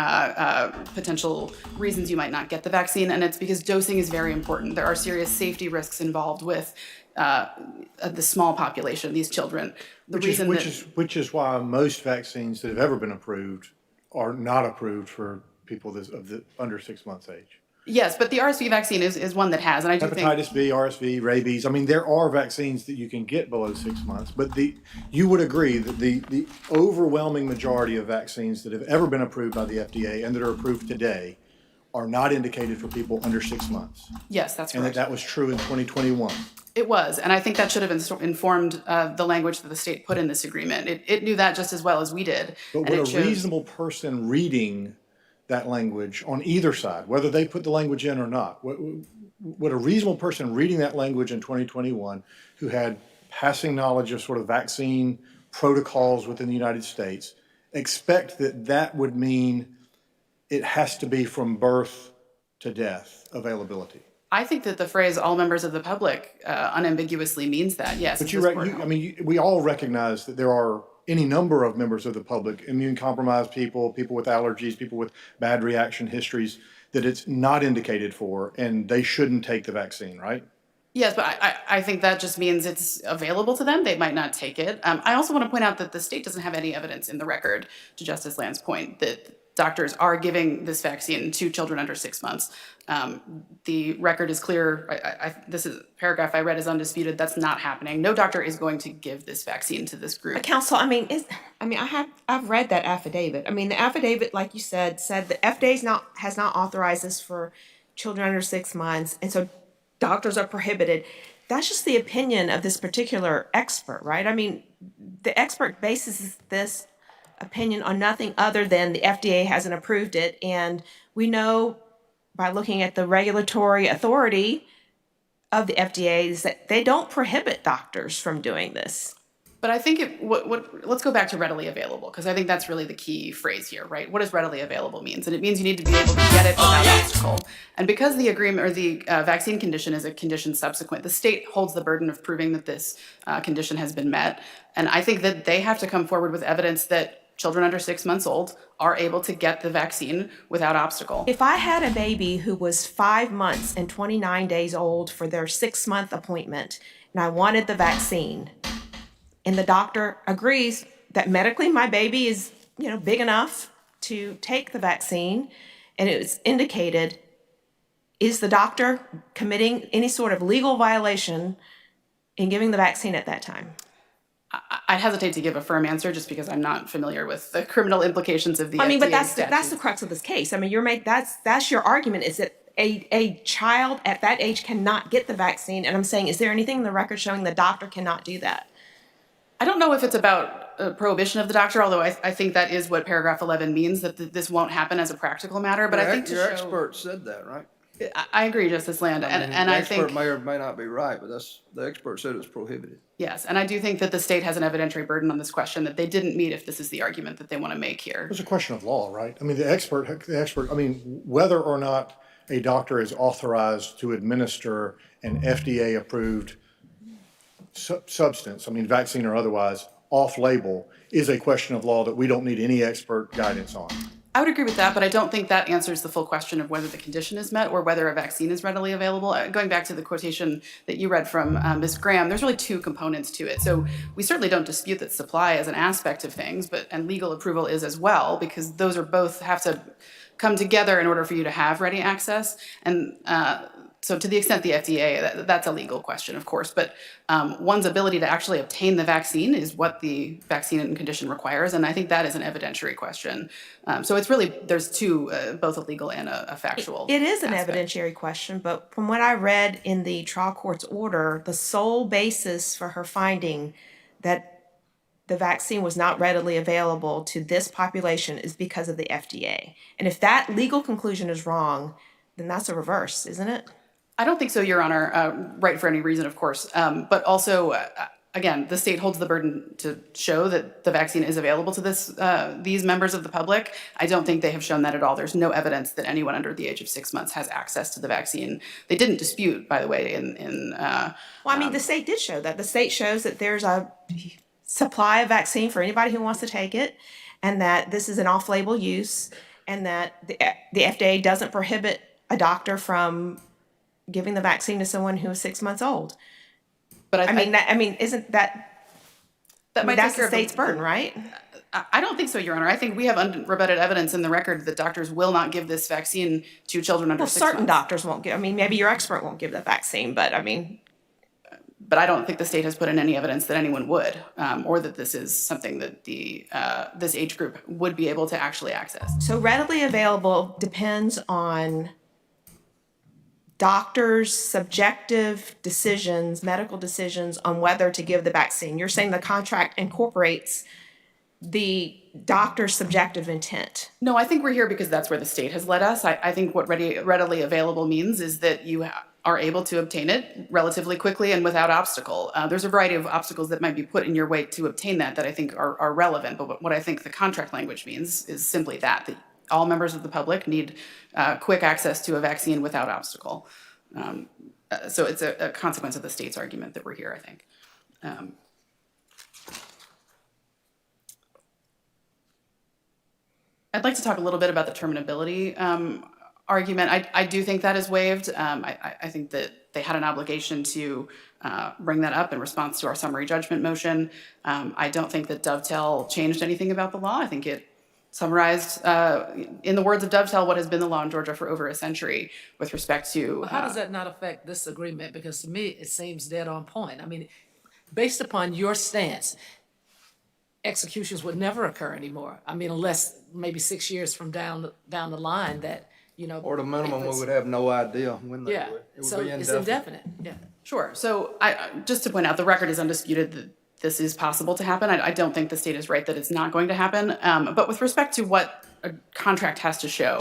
potential reasons you might not get the vaccine. And it's because dosing is very important. There are serious safety risks involved with the small population, these children. Which is why most vaccines that have ever been approved are not approved for people of the under 6 months age. Yes, but the RSV vaccine is one that has, and I do think Hepatitis B, RSV, rabies. I mean, there are vaccines that you can get below 6 months, but you would agree that the overwhelming majority of vaccines that have ever been approved by the FDA and that are approved today are not indicated for people under 6 months. Yes, that's correct. And that was true in 2021. It was, and I think that should have informed the language that the state put in this agreement. It knew that just as well as we did. But would a reasonable person reading that language on either side, whether they put the language in or not, would a reasonable person reading that language in 2021 who had passing knowledge of sort of vaccine protocols within the United States expect that that would mean it has to be from birth to death availability? I think that the phrase "all members of the public" unambiguously means that. Yes. But we all recognize that there are any number of members of the public, immune-compromised people, people with allergies, people with bad reaction histories, that it's not indicated for, and they shouldn't take the vaccine, right? Yes, but I think that just means it's available to them. They might not take it. I also want to point out that the state doesn't have any evidence in the record, to Justice Land's point, that doctors are giving this vaccine to children under 6 months. The record is clear. This is paragraph I read is undisputed. That's not happening. No doctor is going to give this vaccine to this group. Counsel, I've read that affidavit. I mean, the affidavit, like you said the FDA has not authorized this for children under 6 months, and so doctors are prohibited. That's just the opinion of this particular expert, right? I mean, the expert bases this opinion on nothing other than the FDA hasn't approved it, and we know by looking at the regulatory authority of the FDA is that they don't prohibit doctors from doing this. But I think let's go back to readily available, because I think that's really the key phrase here, right? What does readily available means? And it means you need to be able to get it without obstacle. And because the agreement or the vaccine condition is a condition subsequent, the state holds the burden of proving that this condition has been met. And I think that they have to come forward with evidence that children under 6 months old are able to get the vaccine without obstacle. If I had a baby who was 5 months and 29 days old for their 6-month appointment, and I wanted the vaccine, and the doctor agrees that medically my baby is, big enough to take the vaccine, and it's indicated, is the doctor committing any sort of legal violation in giving the vaccine at that time? I hesitate to give a firm answer just because I'm not familiar with the criminal implications of the but FDA that's the crux of this case. I mean, that's your argument, is that a child at that age cannot get the vaccine, and I'm saying, is there anything in the record showing the doctor cannot do that? I don't know if it's about prohibition of the doctor, although I think that is what paragraph 11 means, that this won't happen as a practical matter. But I think your expert said that, right? I agree, Justice Land, and I think the expert may or may not be right, but the expert said it was prohibited. Yes, and I do think that the state has an evidentiary burden on this question that they didn't meet if this is the argument that they want to make here. It's a question of law, right? I mean, the expert, whether or not a doctor is authorized to administer an FDA-approved substance, vaccine or otherwise, off-label, is a question of law that we don't need any expert guidance on. I would agree with that, but I don't think that answers the full question of whether the condition is met or whether a vaccine is readily available. Going back to the quotation that you read from Ms. Graham, there's really two components to it. So we certainly don't dispute that supply is an aspect of things, and legal approval is as well, because those are both have to come together in order for you to have ready access. And so to the extent the FDA, that's a legal question, of course, but one's ability to actually obtain the vaccine is what the vaccine and condition requires, and I think that is an evidentiary question. So it's really, there's two, both a legal and a factual It is an aspect. evidentiary question, but from what I read in the trial court's order, the sole basis for her finding that the vaccine was not readily available to this population is because of the FDA. And if that legal conclusion is wrong, then that's a reverse, isn't it? I don't think so, Your Honor, right for any reason, of course. But also, again, the state holds the burden to show that the vaccine is available to these members of the public. I don't think they have shown that at all. There's no evidence that anyone under the age of 6 months has access to the vaccine. They didn't dispute, by the way, Well, I mean, the state did show that. The state shows that there's a supply of vaccine for anybody who wants to take it, and that this is an off-label use, and that the FDA doesn't prohibit a doctor from giving the vaccine to someone who is 6 months old. But isn't that might that's take care the of state's burden, right? I don't think so, Your Honor. I think we have unrebutted evidence in the record that doctors will not give this vaccine to children under 6 months. Certain doctors won't give. I mean, maybe your expert won't give the vaccine, but I mean. But I don't think the state has put in any evidence that anyone would, or that this is something that this age group would be able to actually access. So readily available depends on doctors' subjective decisions, medical decisions on whether to give the vaccine. You're saying the contract incorporates the doctor's subjective intent. No, I think we're here because that's where the state has led us. I think what readily available means is that you are able to obtain it relatively quickly and without obstacle. There's a variety of obstacles that might be put in your way to obtain that I think are relevant. But what I think the contract language means is simply that all members of the public need quick access to a vaccine without obstacle. So it's a consequence of the state's argument that we're here, I think. I'd like to talk a little bit about the terminability argument. I do think that is waived. I think that they had an obligation to bring that up in response to our summary judgment motion. I don't think that Dovetail changed anything about the law. I think it summarized, in the words of Dovetail, what has been the law in Georgia for over a century with respect to... Well, how does that not affect this agreement? Because to me, it seems dead on point. I mean, based upon your stance, executions would never occur anymore. I mean, unless maybe 6 years from down the line that, you know... Or the minimum, we would have no idea when they Yeah, would. It would so be it's indefinite. indefinite, yeah. Sure. So just to point out, the record is undisputed that this is possible to happen. I don't think the state is right that it's not going to happen. But with respect to what a contract has to show,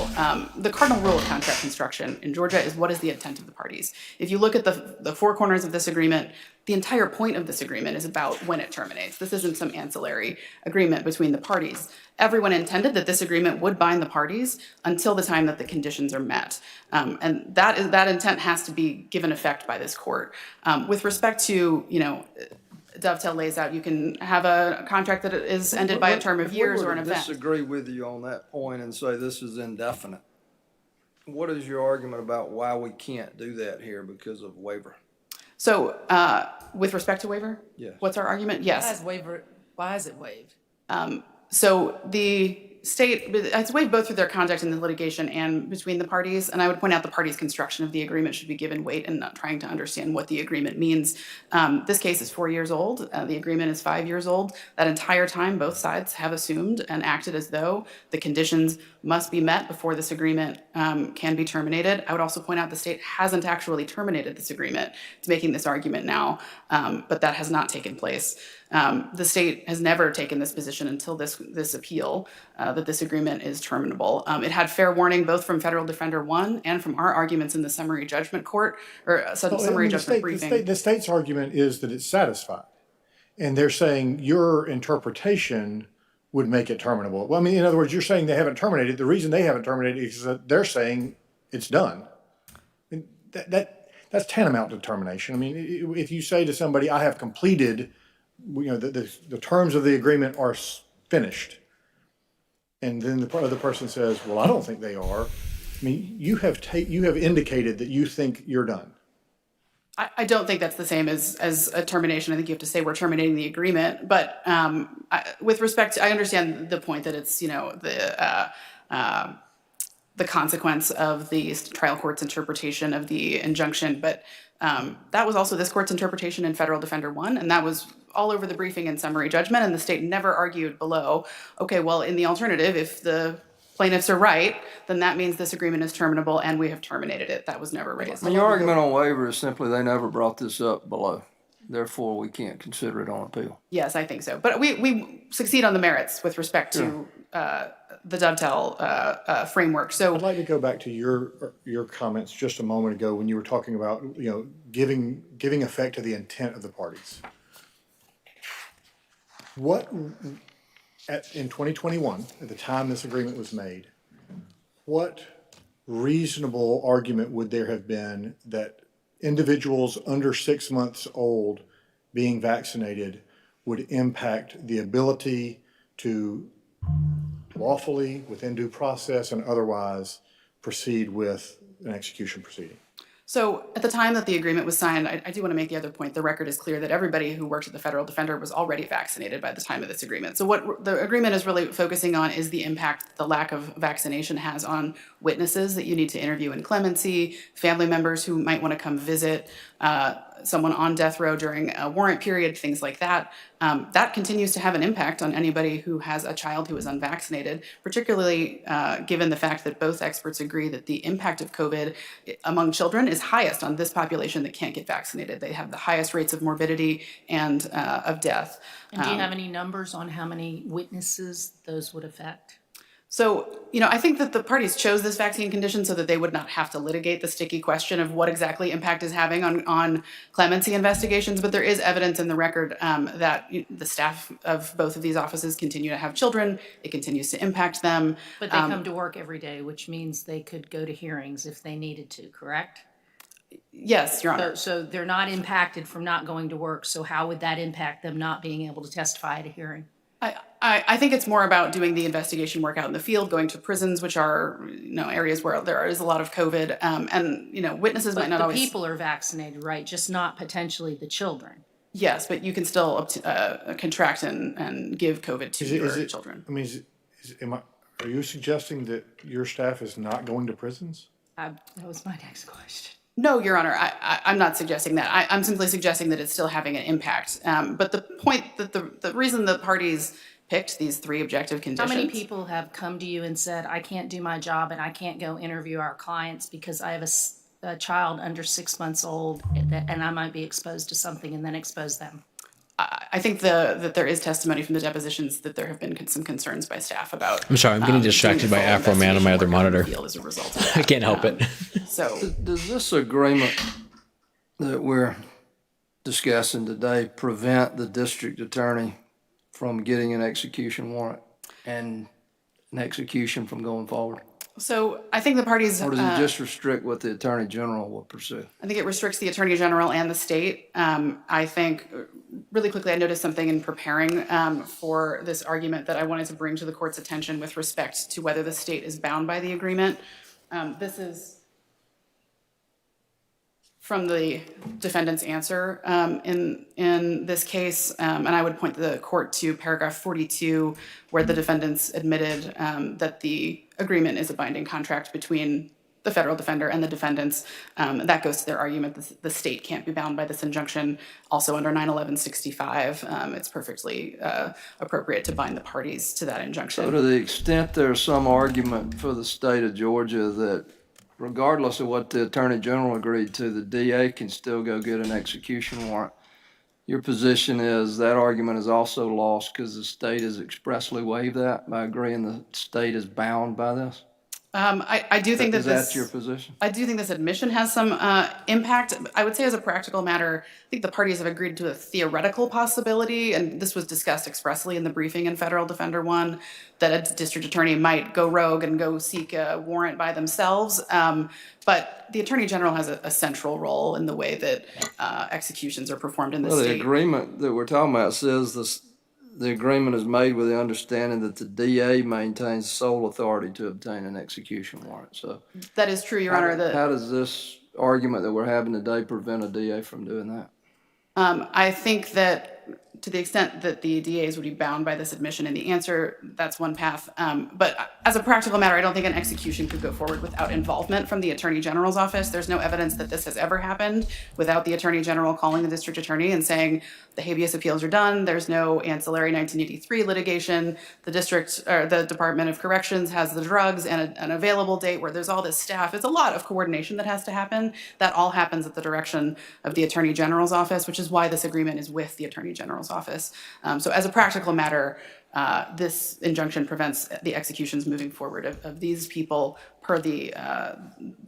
the cardinal rule of contract construction in Georgia is what is the intent of the parties. If you look at the four corners of this agreement, the entire point of this agreement is about when it terminates. This isn't some ancillary agreement between the parties. Everyone intended that this agreement would bind the parties until the time that the conditions are met. And that intent has to be given effect by this court. With respect to, Dovetail lays out, you can have a contract that is ended by a term of years or an If we event. were to disagree with you on that point and say this is indefinite, what is your argument about why we can't do that here because of waiver? So with respect to waiver? Yes. What's our argument? Yes. Why is it waived? So the state, it's waived both through their conduct in the litigation and between the parties. And I would point out the parties' construction of the agreement should be given weight and not trying to understand what the agreement means. This case is 4 years old. The agreement is 5 years old. That entire time, both sides have assumed and acted as though the conditions must be met before this agreement can be terminated. I would also point out the state hasn't actually terminated this agreement. It's making this argument now, but that has not taken place. The state has never taken this position until this appeal, that this agreement is terminable. It had fair warning both from Federal Defender 1 and from our arguments in the summary judgment court, or summary judgment briefing. The state's argument is that it's satisfied. And they're saying your interpretation would make it terminable. Well, I mean, in other words, you're saying they haven't terminated. The reason they haven't terminated is that they're saying it's done. I mean, that's tantamount to termination. I mean, if you say to somebody, I have completed, the terms of the agreement are finished, and then the other person says, well, I don't think they are. I mean, you have indicated that you think you're done. I don't think that's the same as a termination. I think you have to say we're terminating the agreement. But with respect to, I understand the point that it's, the consequence of the trial court's interpretation of the injunction. But that was also this court's interpretation in Federal Defender 1, and that was all over the briefing and summary judgment, and the state never argued below, okay, well, in the alternative, if the plaintiffs are right, then that means this agreement is terminable and we have terminated it. That was never raised. And your argument on waiver is simply they never brought this up below. Therefore, we can't consider it on appeal. Yes, I think so. But we succeed on the merits with respect to the Dovetail framework. So I'd like to go back to your comments just a moment ago when you were talking about, giving effect to the intent of the parties. In 2021, at the time this agreement was made, what reasonable argument would there have been that individuals under 6 months old being vaccinated would impact the ability to lawfully, within due process and otherwise, proceed with an execution proceeding? So at the time that the agreement was signed, I do want to make the other point. The record is clear that everybody who worked at the federal defender was already vaccinated by the time of this agreement. So what the agreement is really focusing on is the impact that the lack of vaccination has on witnesses that you need to interview in clemency, family members who might want to come visit, someone on death row during a warrant period, things like that. That continues to have an impact on anybody who has a child who is unvaccinated, particularly given the fact that both experts agree that the impact of COVID among children is highest on this population that can't get vaccinated. They have the highest rates of morbidity and of death. And do you have any numbers on how many witnesses those would affect? So, I think that the parties chose this vaccine condition so that they would not have to litigate the sticky question of what exactly impact is having on clemency investigations. But there is evidence in the record that the staff of both of these offices continue to have children. It continues to impact them. But they come to work every day, which means they could go to hearings if they needed to, correct? Yes, Your Honor. So they're not impacted from not going to work. So how would that impact them not being able to testify at a hearing? I think it's more about doing the investigation work out in the field, going to prisons, which are areas where there is a lot of COVID, and witnesses might not But the always. people are vaccinated, right? Just not potentially the children. Yes, but you can still contract and give COVID to your children. I mean, are you suggesting that your staff is not going to prisons? That was my next question. No, Your Honor, I'm not suggesting that. I'm simply suggesting that it's still having an impact. But the point that the reason the parties picked these three objective conditions. How many people have come to you and said, I can't do my job and I can't go interview our clients because I have a child under 6 months old and I might be exposed to something, and then expose them? I think that there is testimony from the depositions that there have been some concerns by staff about. I'm sorry, I'm getting distracted by Afro Man on my other monitor. As a result of that. I can't help it. So Does this agreement that we're discussing today prevent the district attorney from getting an execution warrant and an execution from going forward? So I think the parties. Or does it just restrict what the attorney general will pursue? I think it restricts the attorney general and the state. I think, really quickly, I noticed something in preparing for this argument that I wanted to bring to the court's attention with respect to whether the state is bound by the agreement. This is from the defendant's answer in this case, and I would point the court to paragraph 42, where the defendants admitted that the agreement is a binding contract between the federal defender and the defendants. That goes to their argument that the state can't be bound by this injunction. Also under 9/11/65, it's perfectly appropriate to bind the parties to that injunction. So to the extent there's some argument for the state of Georgia that regardless of what the attorney general agreed to, the DA can still go get an execution warrant, your position is that argument is also lost because the state has expressly waived that by agreeing the state is bound by this? I do think that Is that your position? I do think this admission has some impact. I would say as a practical matter, I think the parties have agreed to a theoretical possibility, and this was discussed expressly in the briefing in Federal Defender 1, that a district attorney might go rogue and go seek a warrant by themselves. But the attorney general has a central role in the way that executions are performed in the state. The agreement that we're talking about says the agreement is made with the understanding that the DA maintains sole authority to obtain an execution warrant. So that is true, Your Honor. How does this argument that we're having today prevent a DA from doing that? I think that to the extent that the DAs would be bound by this admission in the answer, that's one path. But as a practical matter, I don't think an execution could go forward without involvement from the Attorney General's office. There's no evidence that this has ever happened without the Attorney General calling the district attorney and saying the habeas appeals are done. There's no ancillary 1983 litigation. The district or the Department of Corrections has the drugs and an available date where there's all this staff. It's a lot of coordination that has to happen. That all happens at the direction of the Attorney General's office, which is why this agreement is with the Attorney General's office. So as a practical matter, this injunction prevents the executions moving forward of these people per the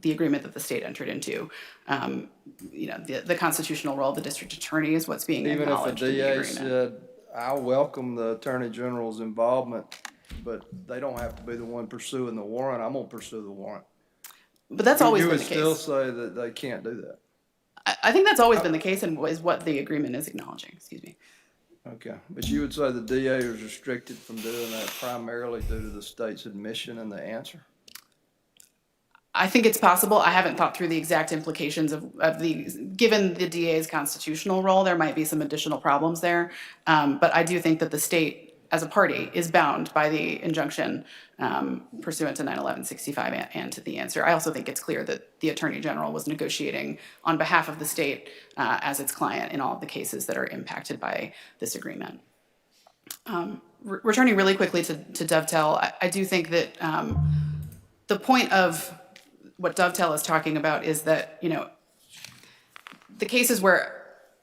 agreement that the state entered into. The constitutional role of the district attorney is what's being acknowledged in the agreement. Even if the DA said, I welcome the Attorney General's involvement, but they don't have to be the one pursuing the warrant. I'm gonna pursue the warrant. But that's always You been would the still case. say that they can't do that. I think that's always been the case and is what the agreement is acknowledging. Excuse me. Okay, but you would say the DA is restricted from doing that primarily due to the state's admission and the answer? I think it's possible. I haven't thought through the exact implications of given the DA's constitutional role, there might be some additional problems there. But I do think that the state, as a party, is bound by the injunction pursuant to 9/11/65 and to the answer. I also think it's clear that the Attorney General was negotiating on behalf of the state as its client in all of the cases that are impacted by this agreement. Returning really quickly to Dovetail, I do think that the point of what Dovetail is talking about is that, the cases where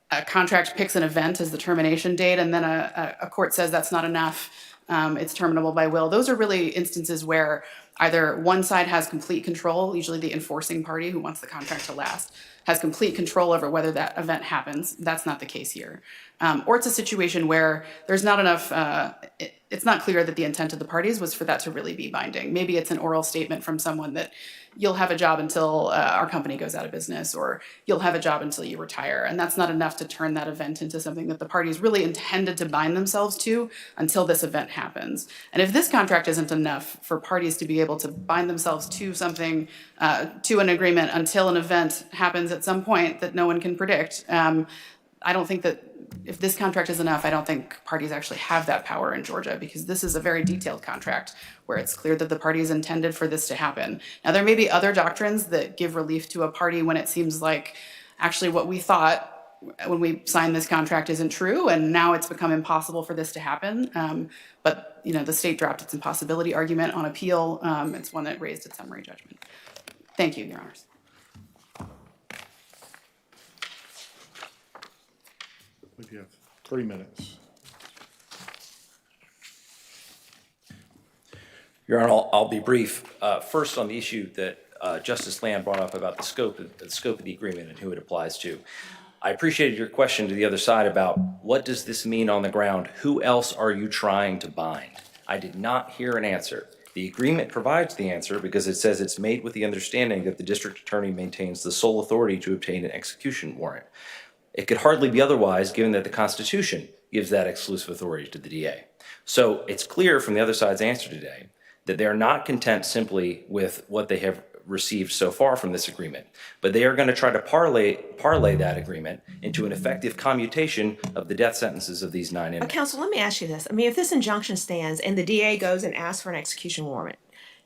a contract picks an event as the termination date and then a court says that's not enough, it's terminable by will. Those are really instances where either one side has complete control, usually the enforcing party who wants the contract to last, has complete control over whether that event happens. That's not the case here. Or it's a situation where there's not enough, it's not clear that the intent of the parties was for that to really be binding. Maybe it's an oral statement from someone that you'll have a job until our company goes out of business, or you'll have a job until you retire. And that's not enough to turn that event into something that the parties really intended to bind themselves to until this event happens. And if this contract isn't enough for parties to be able to bind themselves to something, to an agreement until an event happens at some point that no one can predict, I don't think that if this contract is enough, I don't think parties actually have that power in Georgia, because this is a very detailed contract where it's clear that the parties intended for this to happen. Now, there may be other doctrines that give relief to a party when it seems like actually what we thought when we signed this contract isn't true, and now it's become impossible for this to happen. But the state dropped its impossibility argument on appeal. It's one that raised its summary judgment. Thank you, Your Honors. We have 3 minutes. Your Honor, I'll be brief. First, on the issue that Justice Land brought up about the scope of the agreement and who it applies to. I appreciated your question to the other side about what does this mean on the ground? Who else are you trying to bind? I did not hear an answer. The agreement provides the answer because it says it's made with the understanding that the district attorney maintains the sole authority to obtain an execution warrant. It could hardly be otherwise, given that the Constitution gives that exclusive authority to the DA. So it's clear from the other side's answer today that they are not content simply with what they have received so far from this agreement, but they are going to try to parlay that agreement into an effective commutation of the death sentences of these 9 inmates. Counsel, let me ask you this. I mean, if this injunction stands and the DA goes and asks for an execution warrant,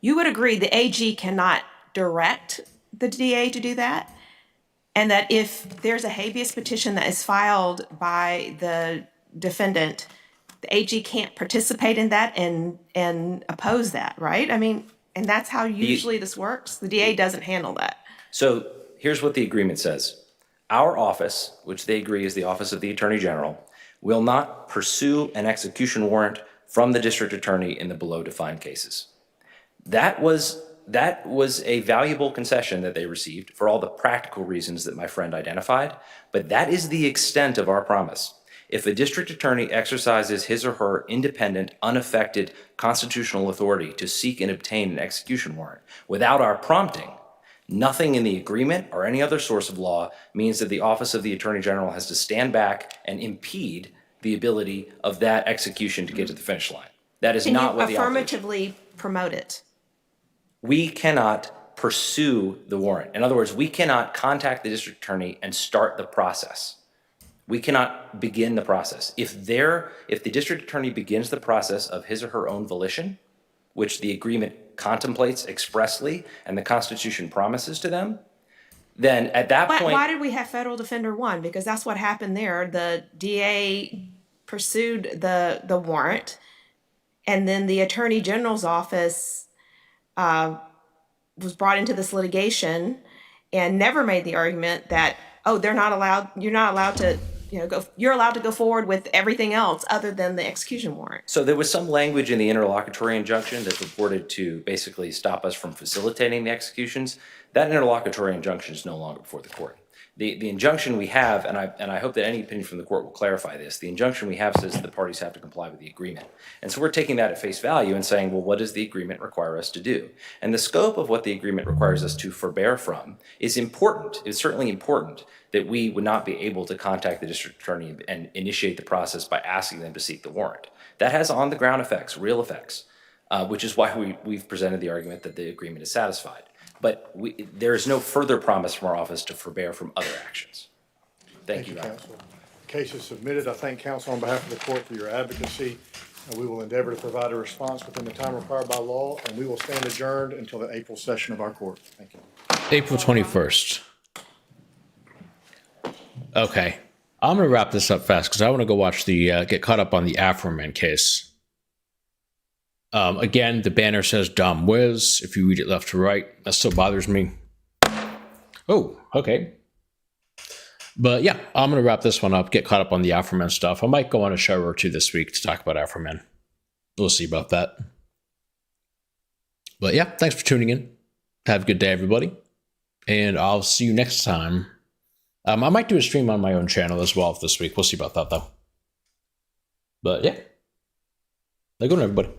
you would agree the AG cannot direct the DA to do that? And that if there's a habeas petition that is filed by the defendant, the AG can't participate in that and oppose that, right? I mean, and that's how usually this works? The DA doesn't handle that. So here's what the agreement says. Our office, which they agree is the Office of the Attorney General, will not pursue an execution warrant from the district attorney in the below defined cases. That was a valuable concession that they received for all the practical reasons that my friend identified, but that is the extent of our promise. If a district attorney exercises his or her independent, unaffected constitutional authority to seek and obtain an execution warrant without our prompting, nothing in the agreement or any other source of law means that the Office of the Attorney General has to stand back and impede the ability of that execution to get to the finish line. That is not what the affirmatively promote it? We cannot pursue the warrant. In other words, we cannot contact the district attorney and start the process. We cannot begin the process. If the district attorney begins the process of his or her own volition, which the agreement contemplates expressly and the Constitution promises to them, then at that point... Why did we have Federal Defender 1? Because that's what happened there. The DA pursued the warrant, and then the Attorney General's office was brought into this litigation and never made the argument that, oh, you're not allowed to you're allowed to go forward with everything else other than the execution warrant. So there was some language in the interlocutory injunction that purported to basically stop us from facilitating the executions. That interlocutory injunction is no longer before the court. The injunction we have, and I hope that any opinion from the court will clarify this, the injunction we have says that the parties have to comply with the agreement. And so we're taking that at face value and saying, well, what does the agreement require us to do? And the scope of what the agreement requires us to forbear from is important. It's certainly important that we would not be able to contact the district attorney and initiate the process by asking them to seek the warrant. That has on-the-ground effects, real effects, which is why we've presented the argument that the agreement is satisfied. But there is no further promise from our office to forbear from other actions. Thank you, Your Honor. counsel. The case is submitted. I thank counsel on behalf of the court for your advocacy. We will endeavor to provide a response within the time required by law, and we will stand adjourned until the April session of our court. Thank you. April 21st. Okay. I'm going to wrap this up fast because I want to go watch get caught up on the Afroman case. Again, the banner says Dom Wiz. If you read it left to right, that still bothers me. Oh, okay. But yeah, I'm going to wrap this one up, get caught up on the Afroman stuff. I might go on a show or two this week to talk about Afroman. We'll see about that. But yeah, thanks for tuning in. Have a good day, everybody. And I'll see you next time. I might do a stream on my own channel as well this week. We'll see about that, though. But yeah. Have a good one, everybody.